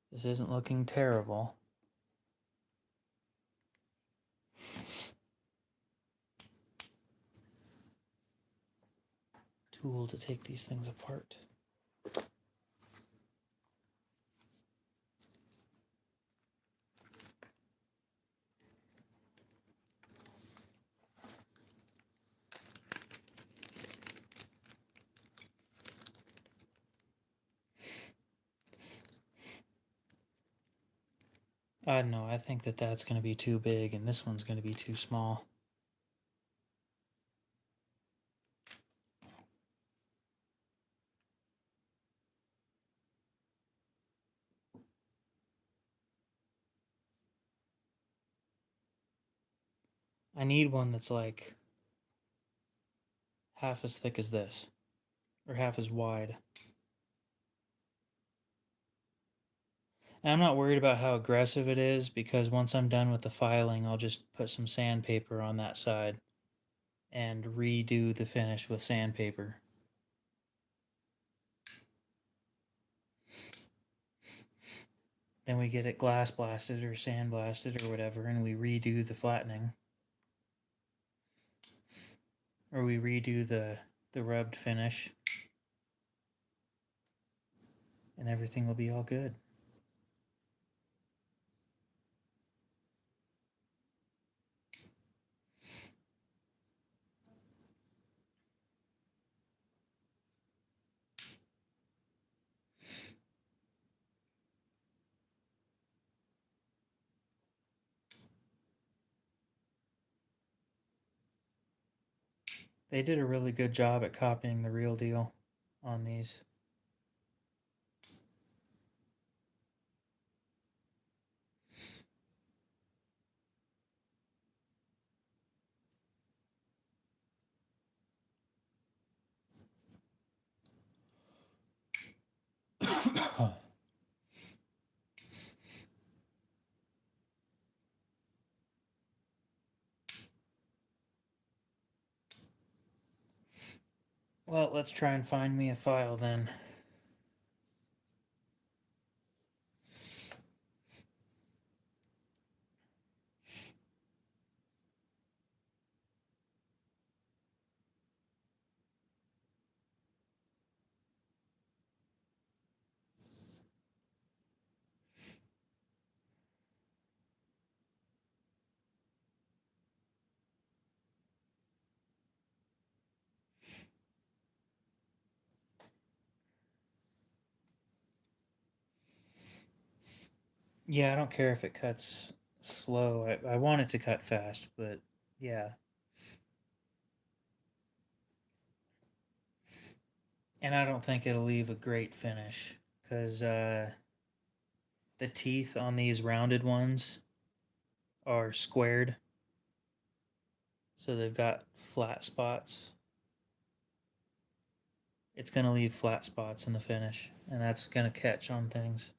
This isn't looking terrible. Tool to take these things apart. I don't know, I think that that's going to be too big and this one's going to be too small. I need one that's like half as thick as this, or half as wide. And I'm not worried about how aggressive it is because once I'm done with the filing, I'll just put some sandpaper on that side and redo the finish with sandpaper. Then we get it glass blasted or sand blasted or whatever, and we redo the flattening. Or we redo the rubbed finish. And everything will be all good. They did a really good job at copying the real deal on these. Well, let's try and find me a file then. Yeah, I don't care if it cuts slow. I want it to cut fast, but yeah. And I don't think it'll leave a great finish because the teeth on these rounded ones are squared. So they've got flat spots. It's going to leave flat spots in the finish, and that's going to catch on things.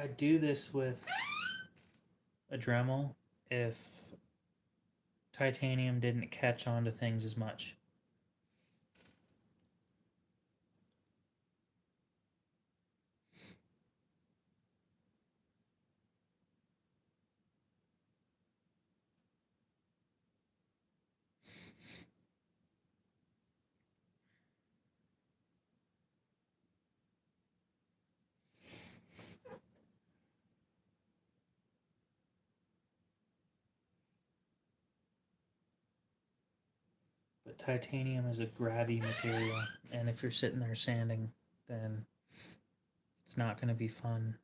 I'd do this with a Dremel if titanium didn't catch on to things as much. But titanium is a grabby material, and if you're sitting there sanding, then it's not going to be fun.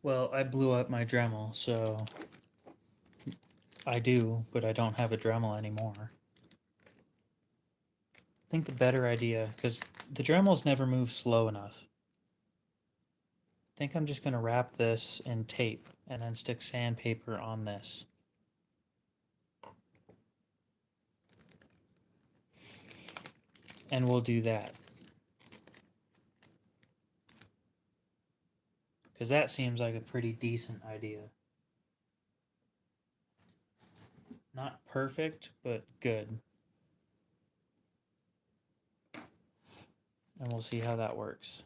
Well, I blew up my Dremel, so I do, but I don't have a Dremel anymore. I think the better idea, because the Dremels never move slow enough. I think I'm just going to wrap this in tape and then stick sandpaper on this. And we'll do that. Because that seems like a pretty decent idea. Not perfect, but good. And we'll see how that works.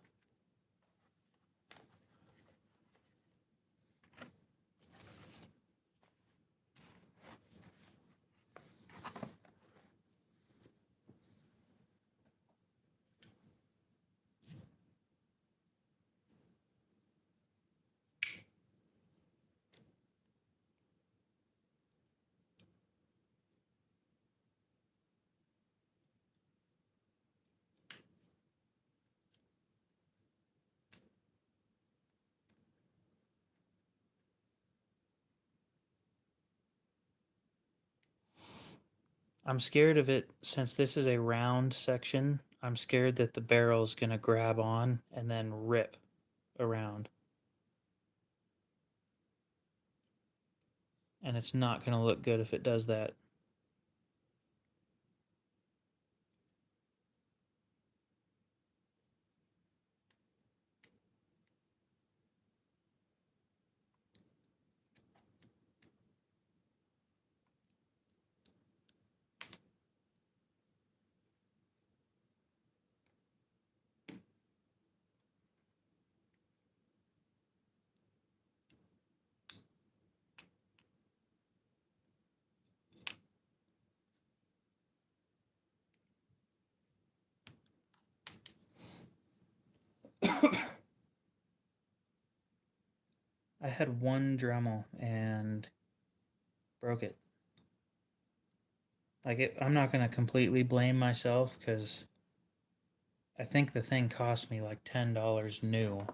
I'm scared of it, since this is a round section, I'm scared that the barrel is going to grab on and then rip around. And it's not going to look good if it does that. I had one Dremel and broke it. I'm not going to completely blame myself, because I think the thing cost me like $10 new.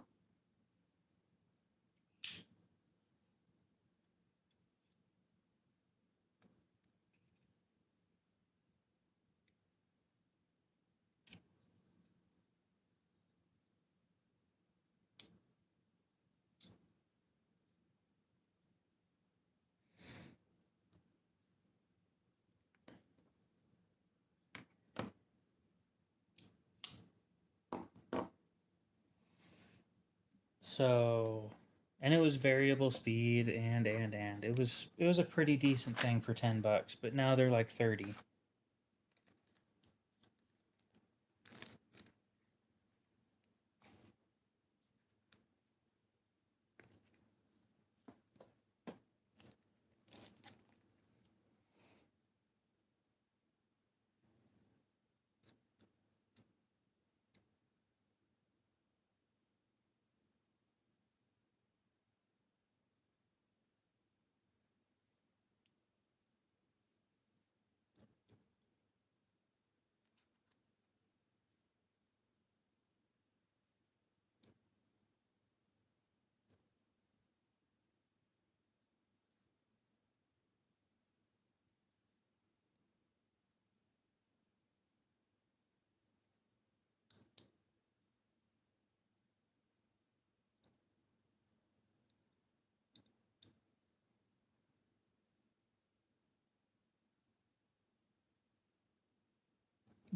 So, and it was variable speed, and it was a pretty decent thing for $10, but now they're like 30.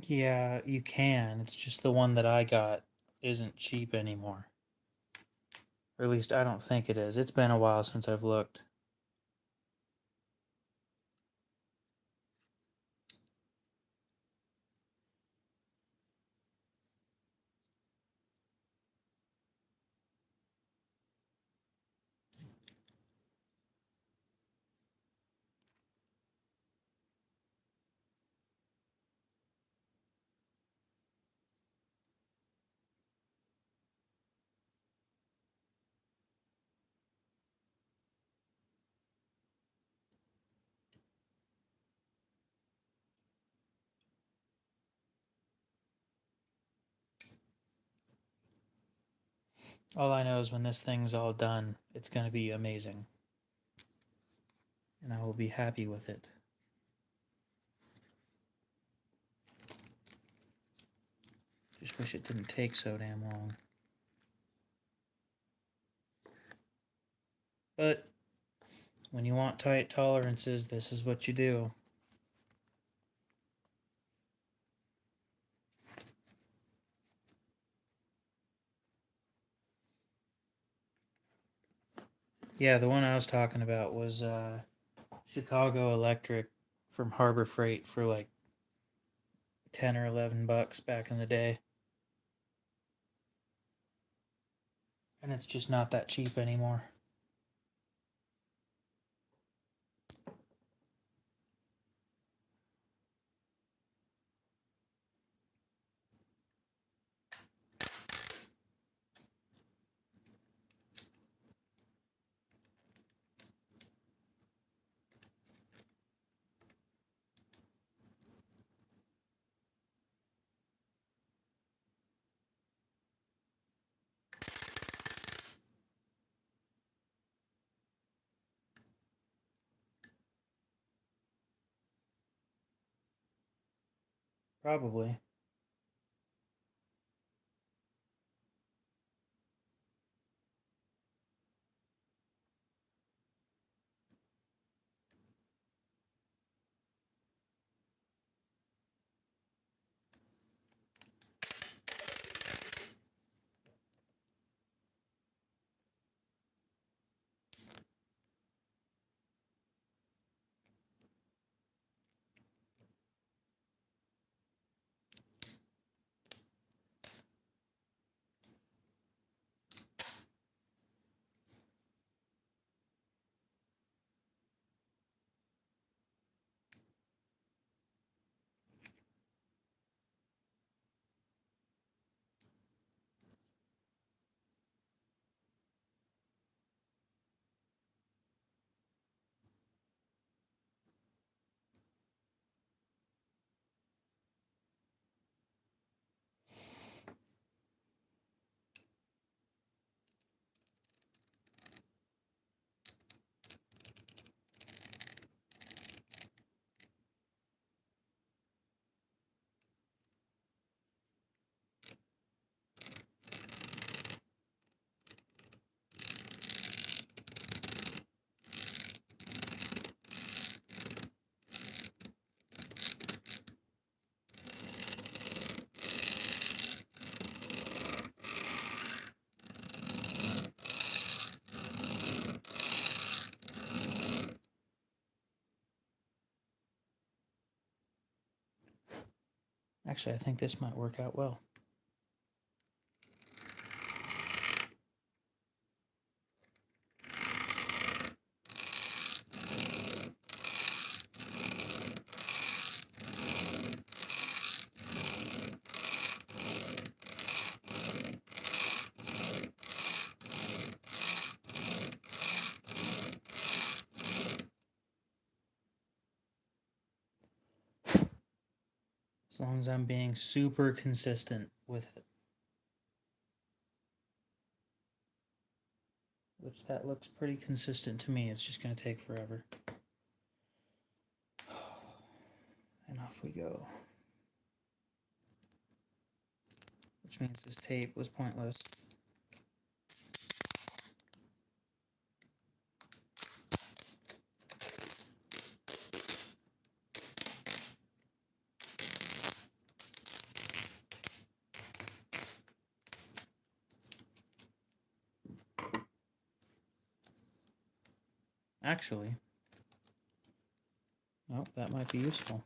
Yeah, you can. It's just the one that I got isn't cheap anymore. Or at least I don't think it is. It's been a while since I've looked. All I know is when this thing's all done, it's going to be amazing. And I will be happy with it. Just wish it didn't take so damn long. But when you want tight tolerances, this is what you do. Yeah, the one I was talking about was Chicago Electric from Harbor Freight for like 10 or 11 bucks back in the day. And it's just not that cheap anymore. Probably. Actually, I think this might work out well. As long as I'm being super consistent with it. Which that looks pretty consistent to me. It's just going to take forever. And off we go. Which means this tape was pointless. Actually, oh, that might be useful.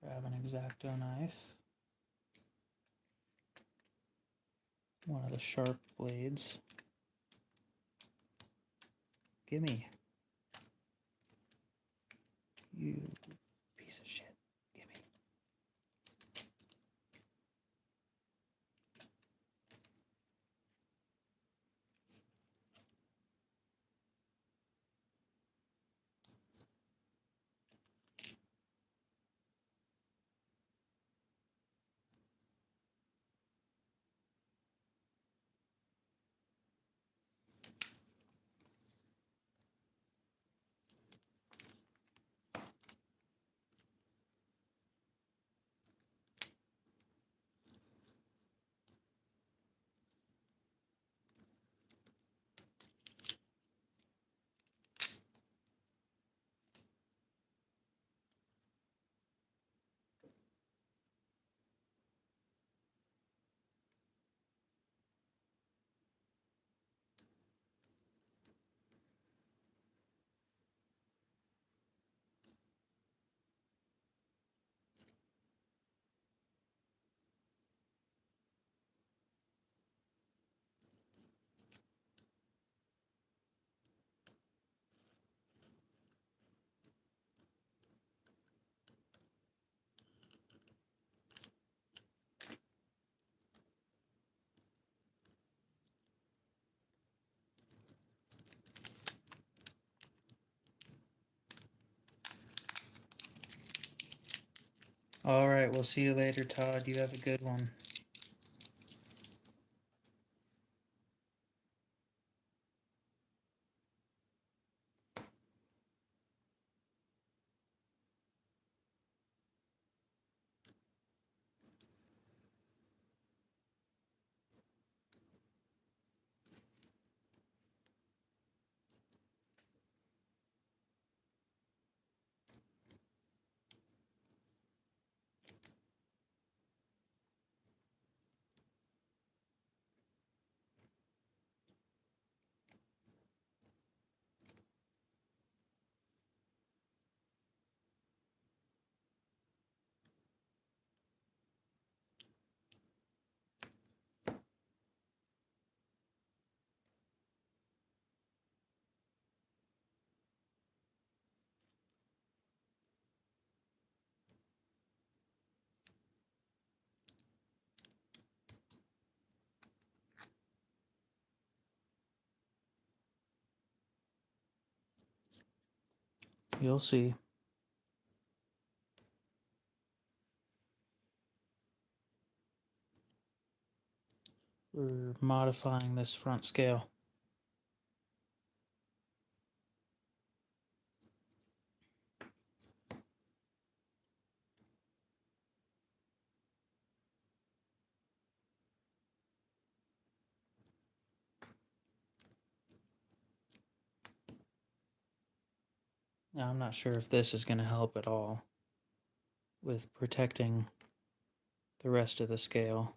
Grab an X-Acto knife. One of the sharp blades. Gimme. You piece of shit. Gimme. All right, we'll see you later, Todd. You have a good one. You'll see. We're modifying this front scale. Now, I'm not sure if this is going to help at all with protecting the rest of the scale,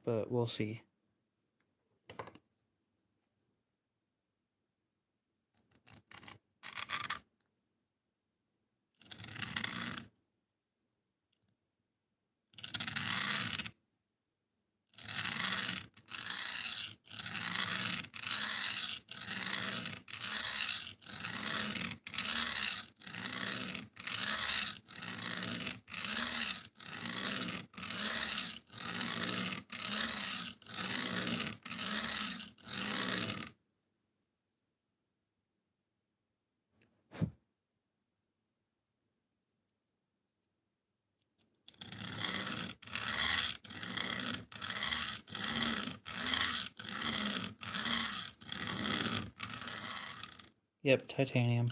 but we'll see. Yep, titanium.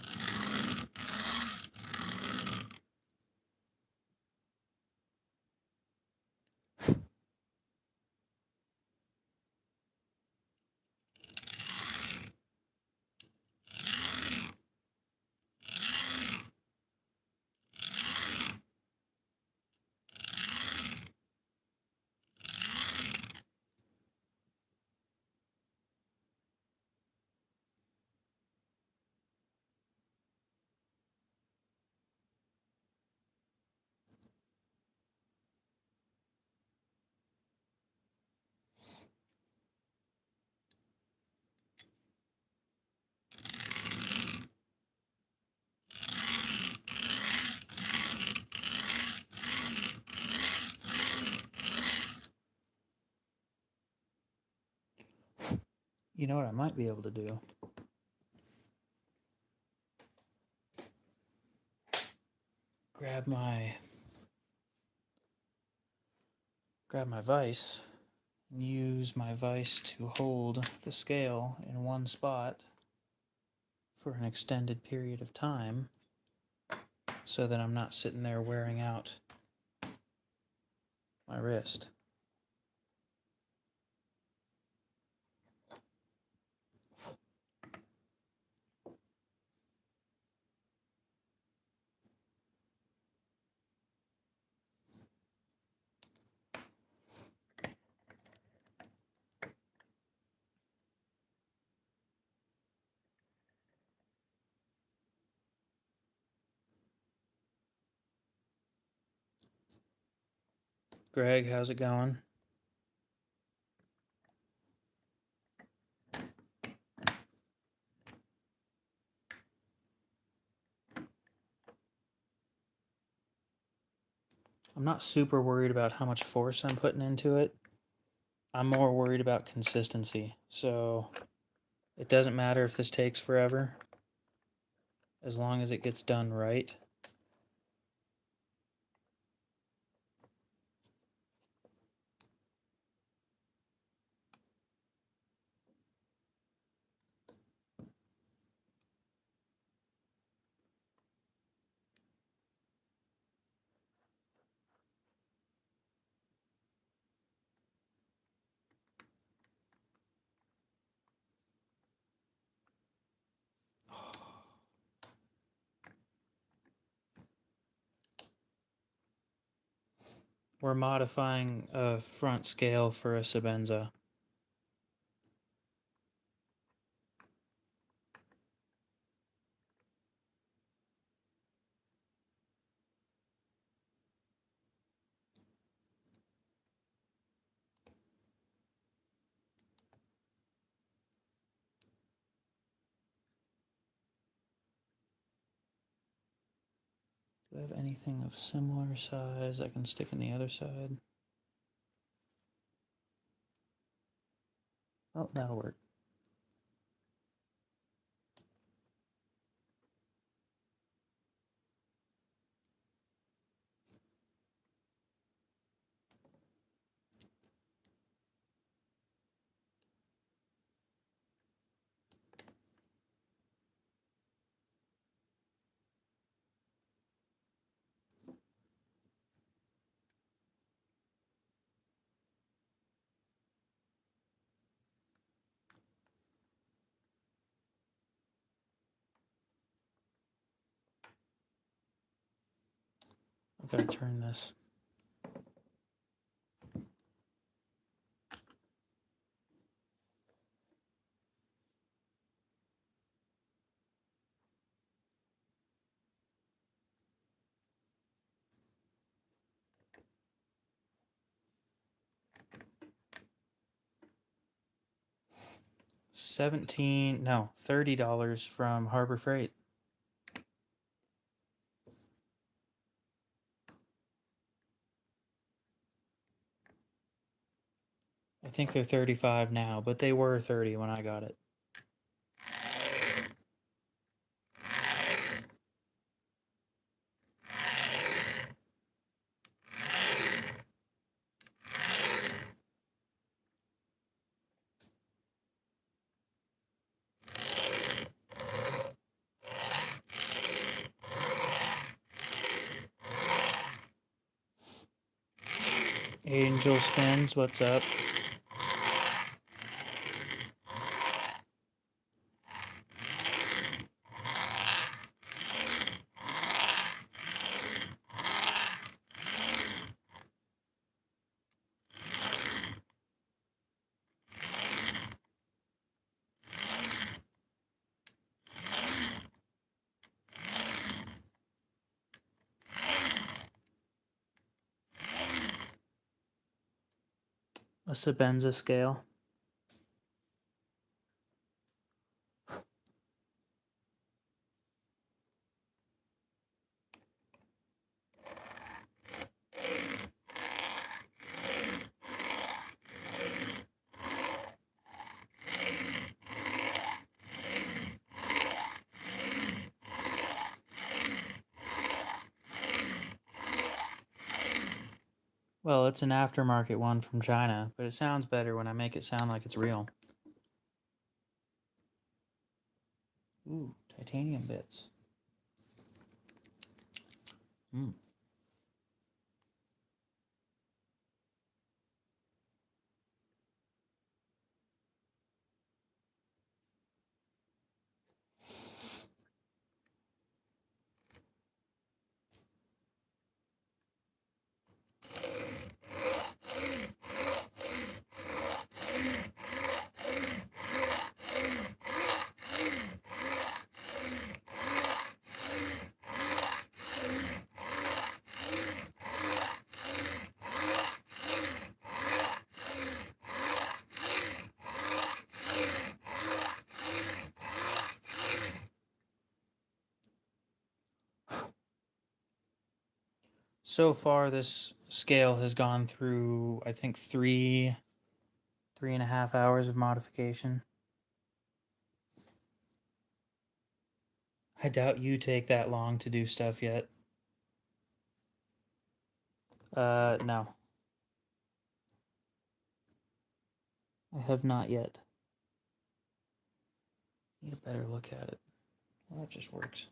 You know what I might be able to do? Grab my vise and use my vise to hold the scale in one spot for an extended period of time so that I'm not sitting there wearing out my wrist. Greg, how's it going? I'm not super worried about how much force I'm putting into it. I'm more worried about consistency. So it doesn't matter if this takes forever, as long as it gets done right. We're modifying a front scale for a Sabenza. Do I have anything of similar size I can stick in the other side? Oh, that'll work. I've got to turn this. $30 from Harbor Freight. I think they're 35 now, but they were 30 when I got it. Angel Spins, what's up? A Sabenza scale. Well, it's an aftermarket one from China, but it sounds better when I make it sound like it's real. Ooh, titanium bits. Mm. So far, this scale has gone through, I think, 3.5 hours of modification. I doubt you take that long to do stuff yet. No. I have not yet. Need a better look at it. Well, that just works.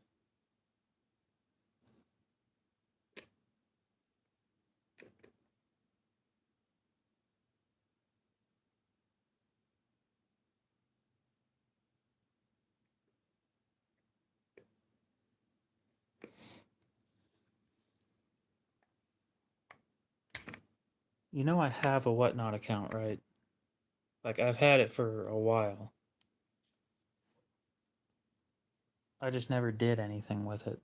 You know I have a Whatnot account, right? Like, I've had it for a while. I just never did anything with it.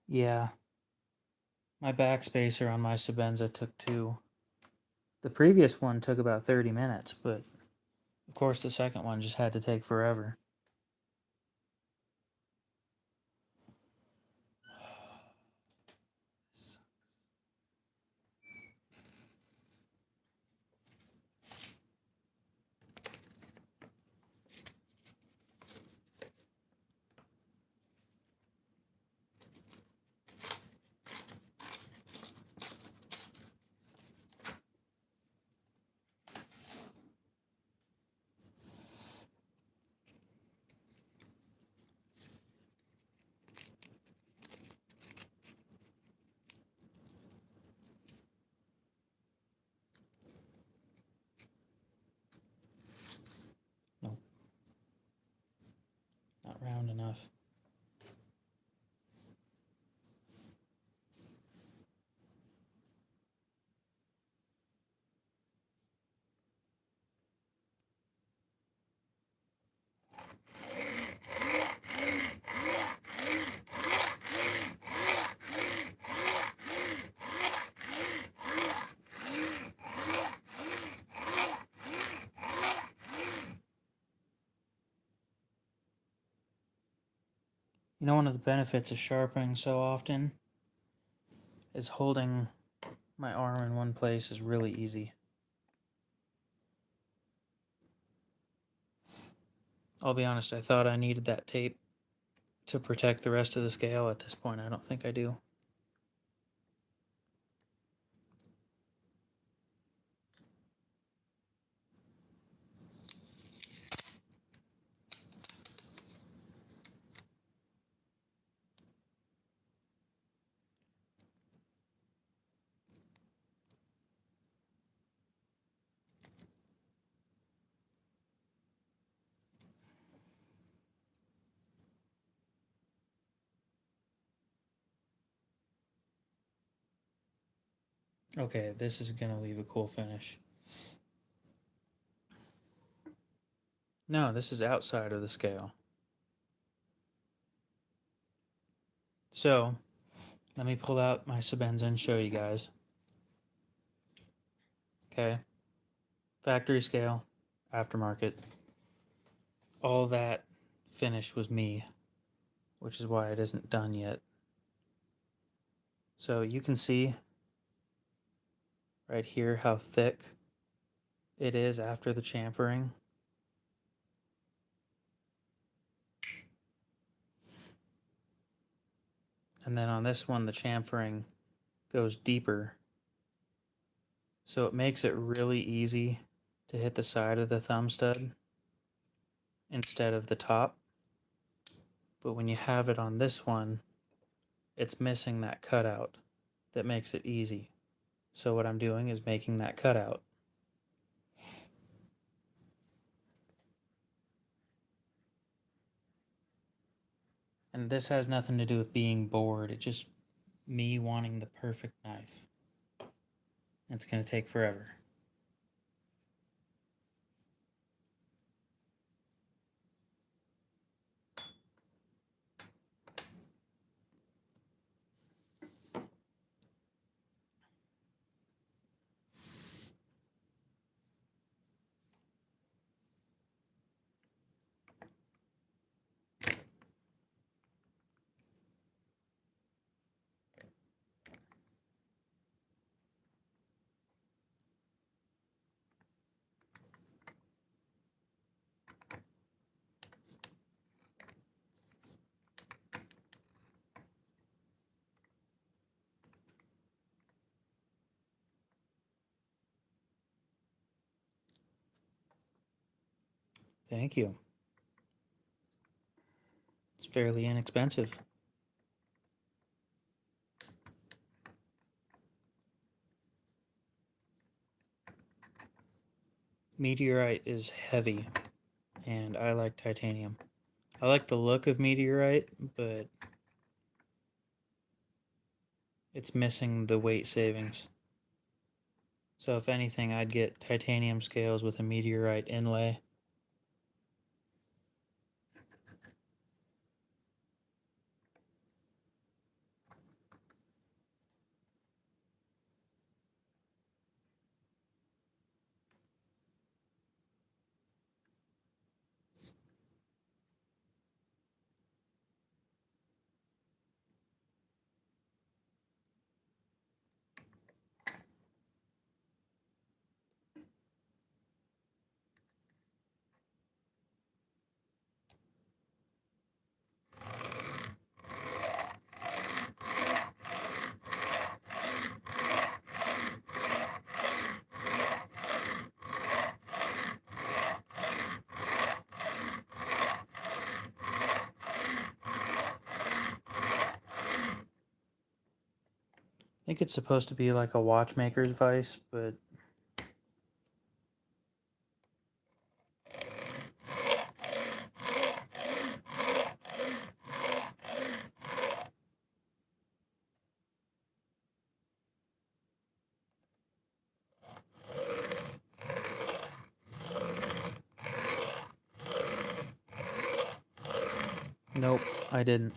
Yeah. My backspacer on my Sabenza took 2. The previous one took about 30 minutes, but of course the second one just had to take forever. You know, one of the benefits of sharpening so often is holding my arm in one place is really easy. I'll be honest, I thought I needed that tape to protect the rest of the scale. At this point, I don't think I do. Okay, this is gonna leave a cool finish. No, this is outside of the scale. So, let me pull out my Sebenza and show you guys. Okay, factory scale, aftermarket. All that finish was me, which is why it isn't done yet. So you can see right here how thick it is after the chamfering. And then on this one, the chamfering goes deeper. So it makes it really easy to hit the side of the thumb stud instead of the top. But when you have it on this one, it's missing that cutout that makes it easy. So what I'm doing is making that cutout. And this has nothing to do with being bored. It's just me wanting the perfect knife. It's going to take forever. Thank you. It's fairly inexpensive. Meteorite is heavy, and I like titanium. I like the look of meteorite, but it's missing the weight savings. So if anything, I'd get titanium scales with a meteorite inlay. I think it's supposed to be like a watchmaker's vise, but nope, I didn't.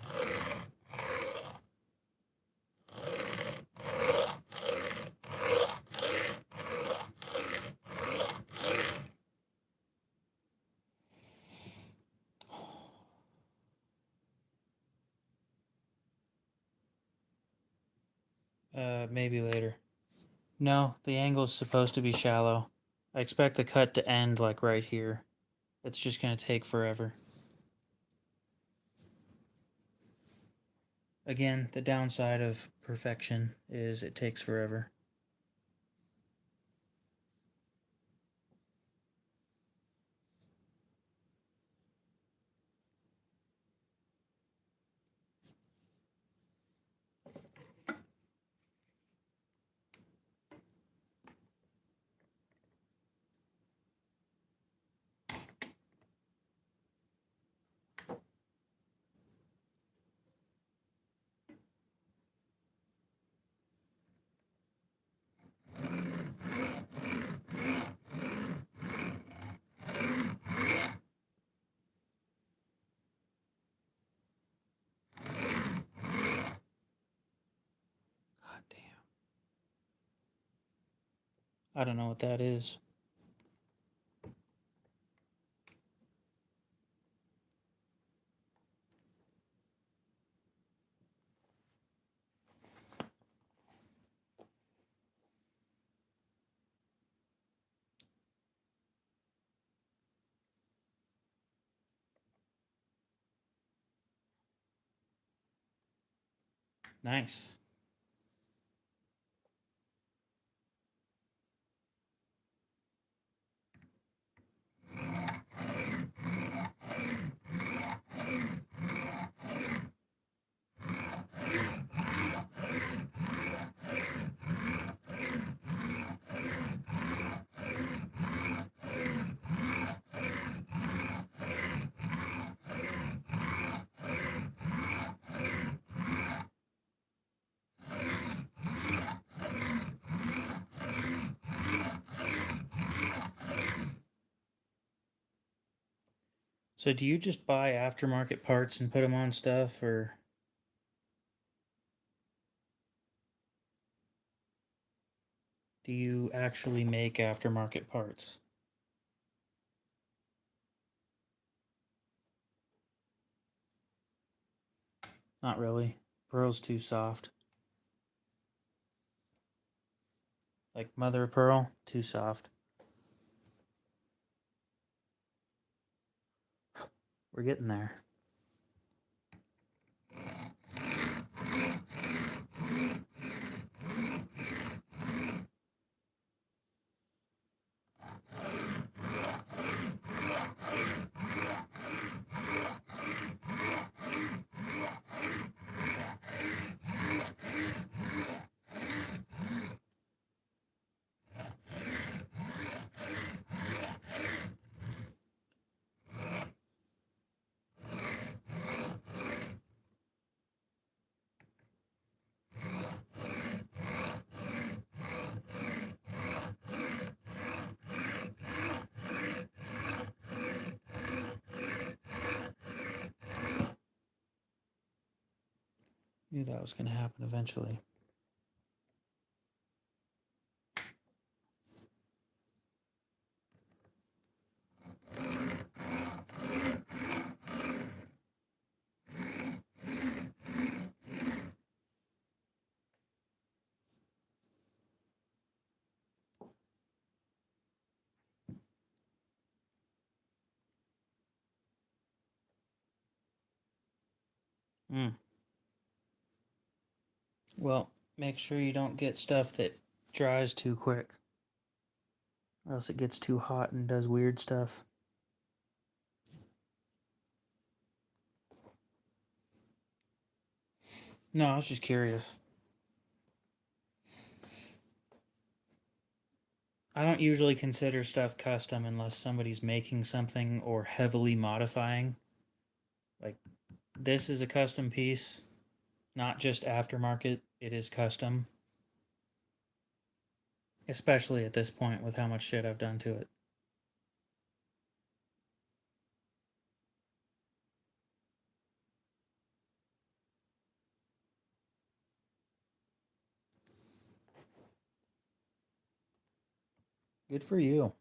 Maybe later. No, the angle's supposed to be shallow. I expect the cut to end like right here. It's just going to take forever. Again, the downside of perfection is it takes forever. God damn. I don't know what that is. Nice. So do you just buy aftermarket parts and put them on stuff, or do you actually make aftermarket parts? Not really. Pearl's too soft. Like mother of pearl, too soft. We're getting there. Knew that was going to happen eventually. Well, make sure you don't get stuff that dries too quick, or else it gets too hot and does weird stuff. No, I was just curious. I don't usually consider stuff custom unless somebody's making something or heavily modifying. Like, this is a custom piece, not just aftermarket, it is custom. Especially at this point with how much shit I've done to it. Good for you.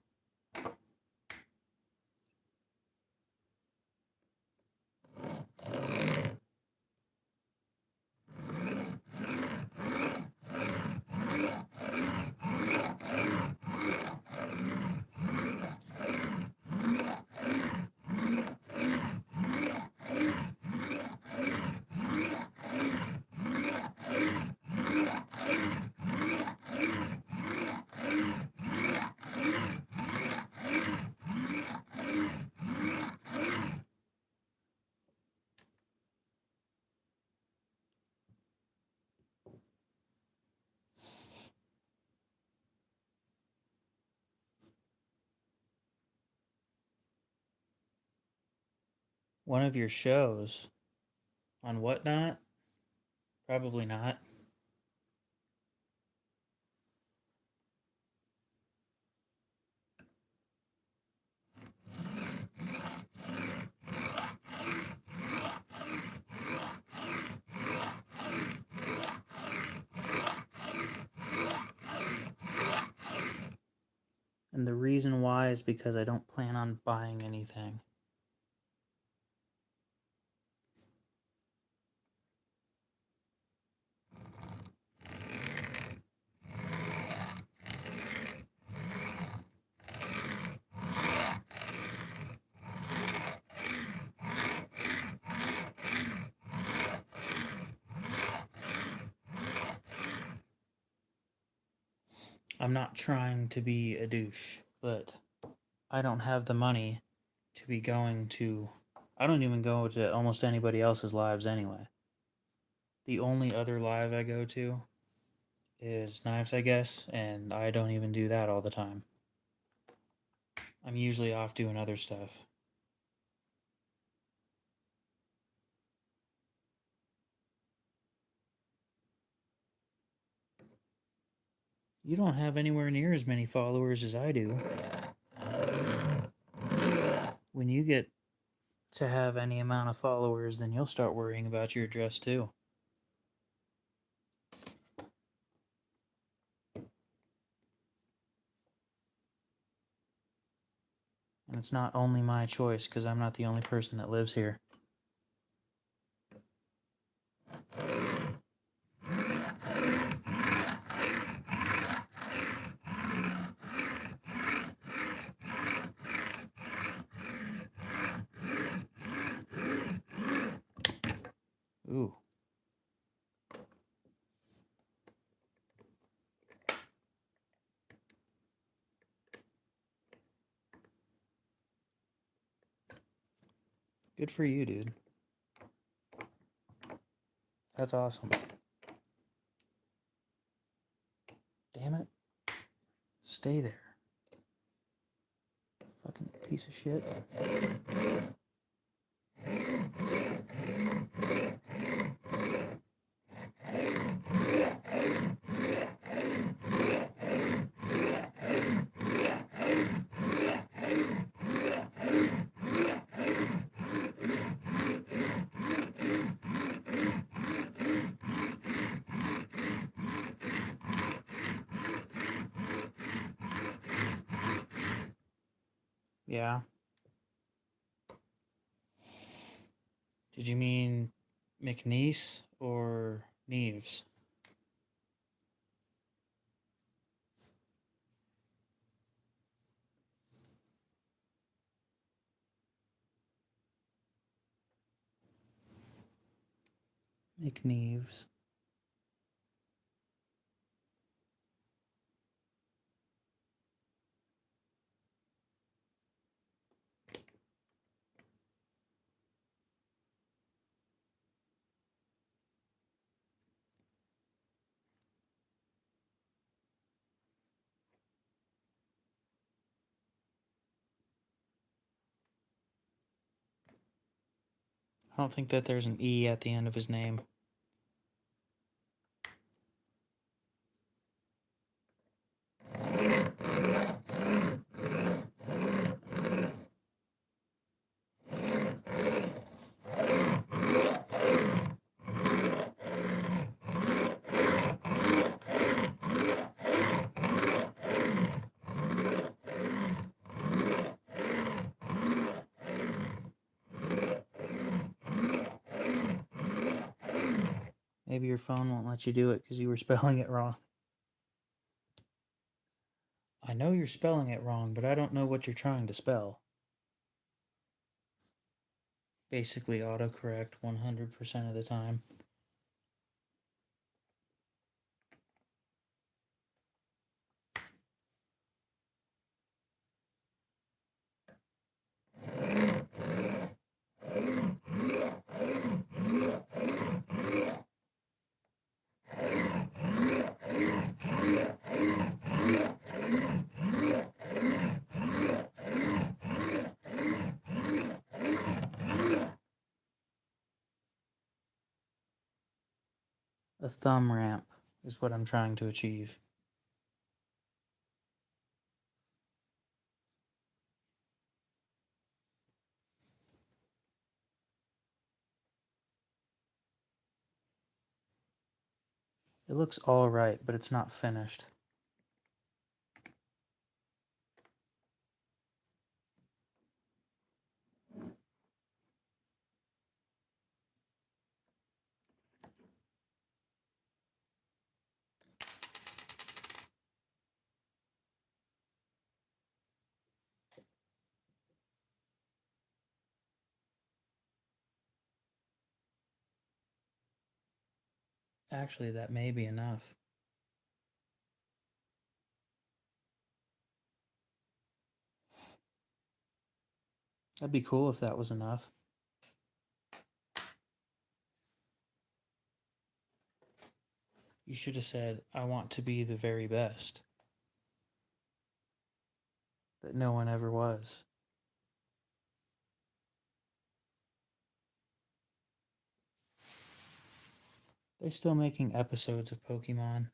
one of your shows on Whatnot? Probably not. And the reason why is because I don't plan on buying anything. I'm not trying to be a douche, but I don't have the money to be going to. I don't even go to almost anybody else's lives anyway. The only other live I go to is Knives, I guess, and I don't even do that all the time. I'm usually off doing other stuff. You don't have anywhere near as many followers as I do. When you get to have any amount of followers, then you'll start worrying about your address too. And it's not only my choice, because I'm not the only person that lives here. Ooh. Good for you, dude. That's awesome. Damn it. Stay there. Fucking piece of shit. Yeah. Did you mean McNeese or Neves? McNeves. I don't think that there's an E at the end of his name. Maybe your phone won't let you do it because you were spelling it wrong. I know you're spelling it wrong, but I don't know what you're trying to spell. Basically autocorrect 100% of the time. A thumb ramp is what I'm trying to achieve. It looks all right, but it's not finished. Actually, that may be enough. That'd be cool if that was enough. You should have said, I want to be the very best. That no one ever was. They still making episodes of Pokemon?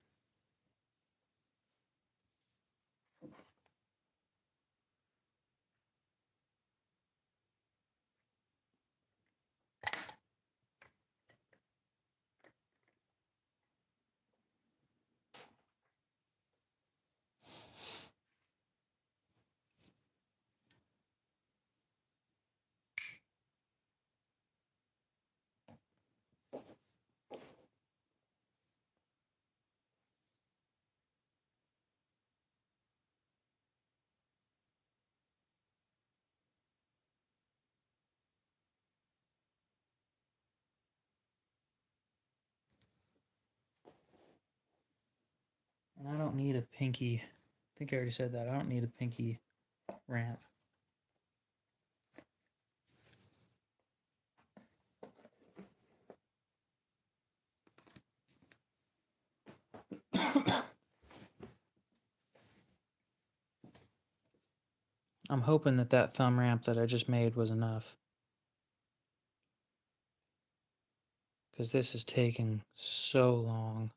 And I don't need a pinky. I think I already said that. I don't need a pinky ramp. I'm hoping that that thumb ramp that I just made was enough. Because this is taking so long.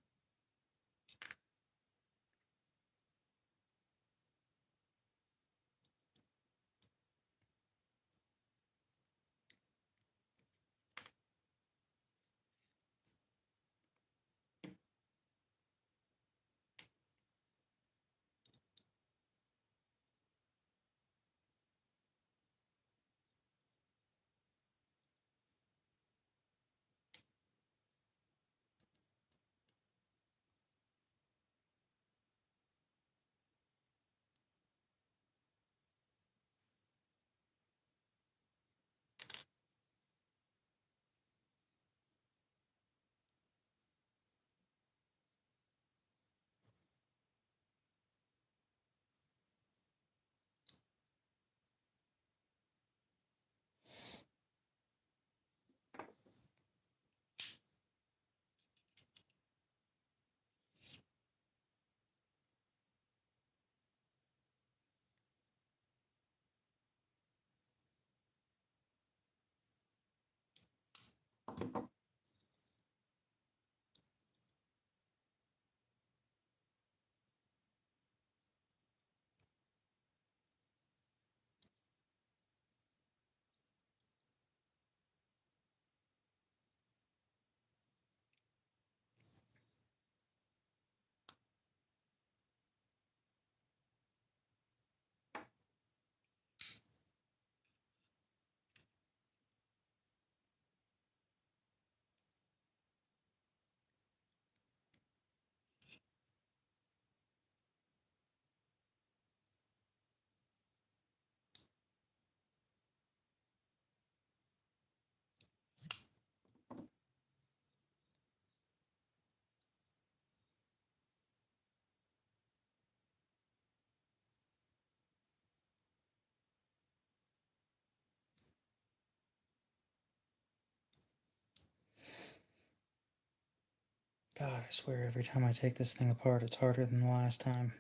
God, I swear every time I take this thing apart, it's harder than the last time.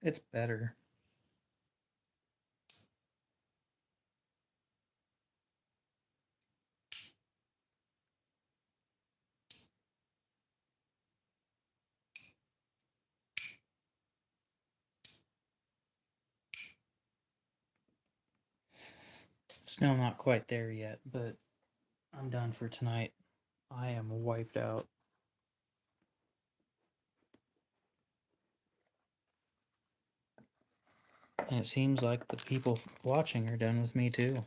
It's better. Still not quite there yet, but I'm done for tonight. I am wiped out. And it seems like the people watching are done with me too.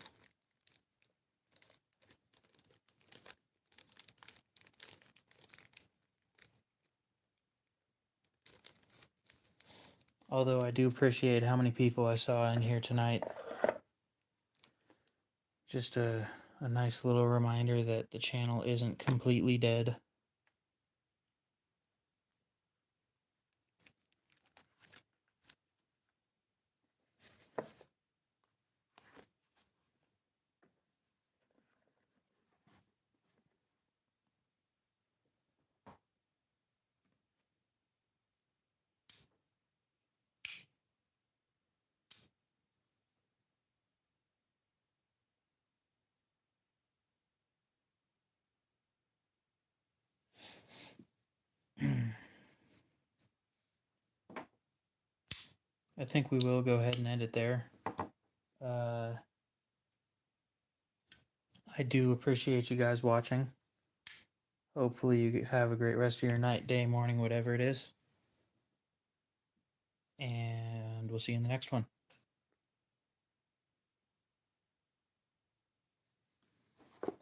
Although I do appreciate how many people I saw in here tonight. Just a nice little reminder that the channel isn't completely dead. I think we will go ahead and end it there. I do appreciate you guys watching. Hopefully you have a great rest of your night, day, morning, whatever it is. And we'll see you in the next one.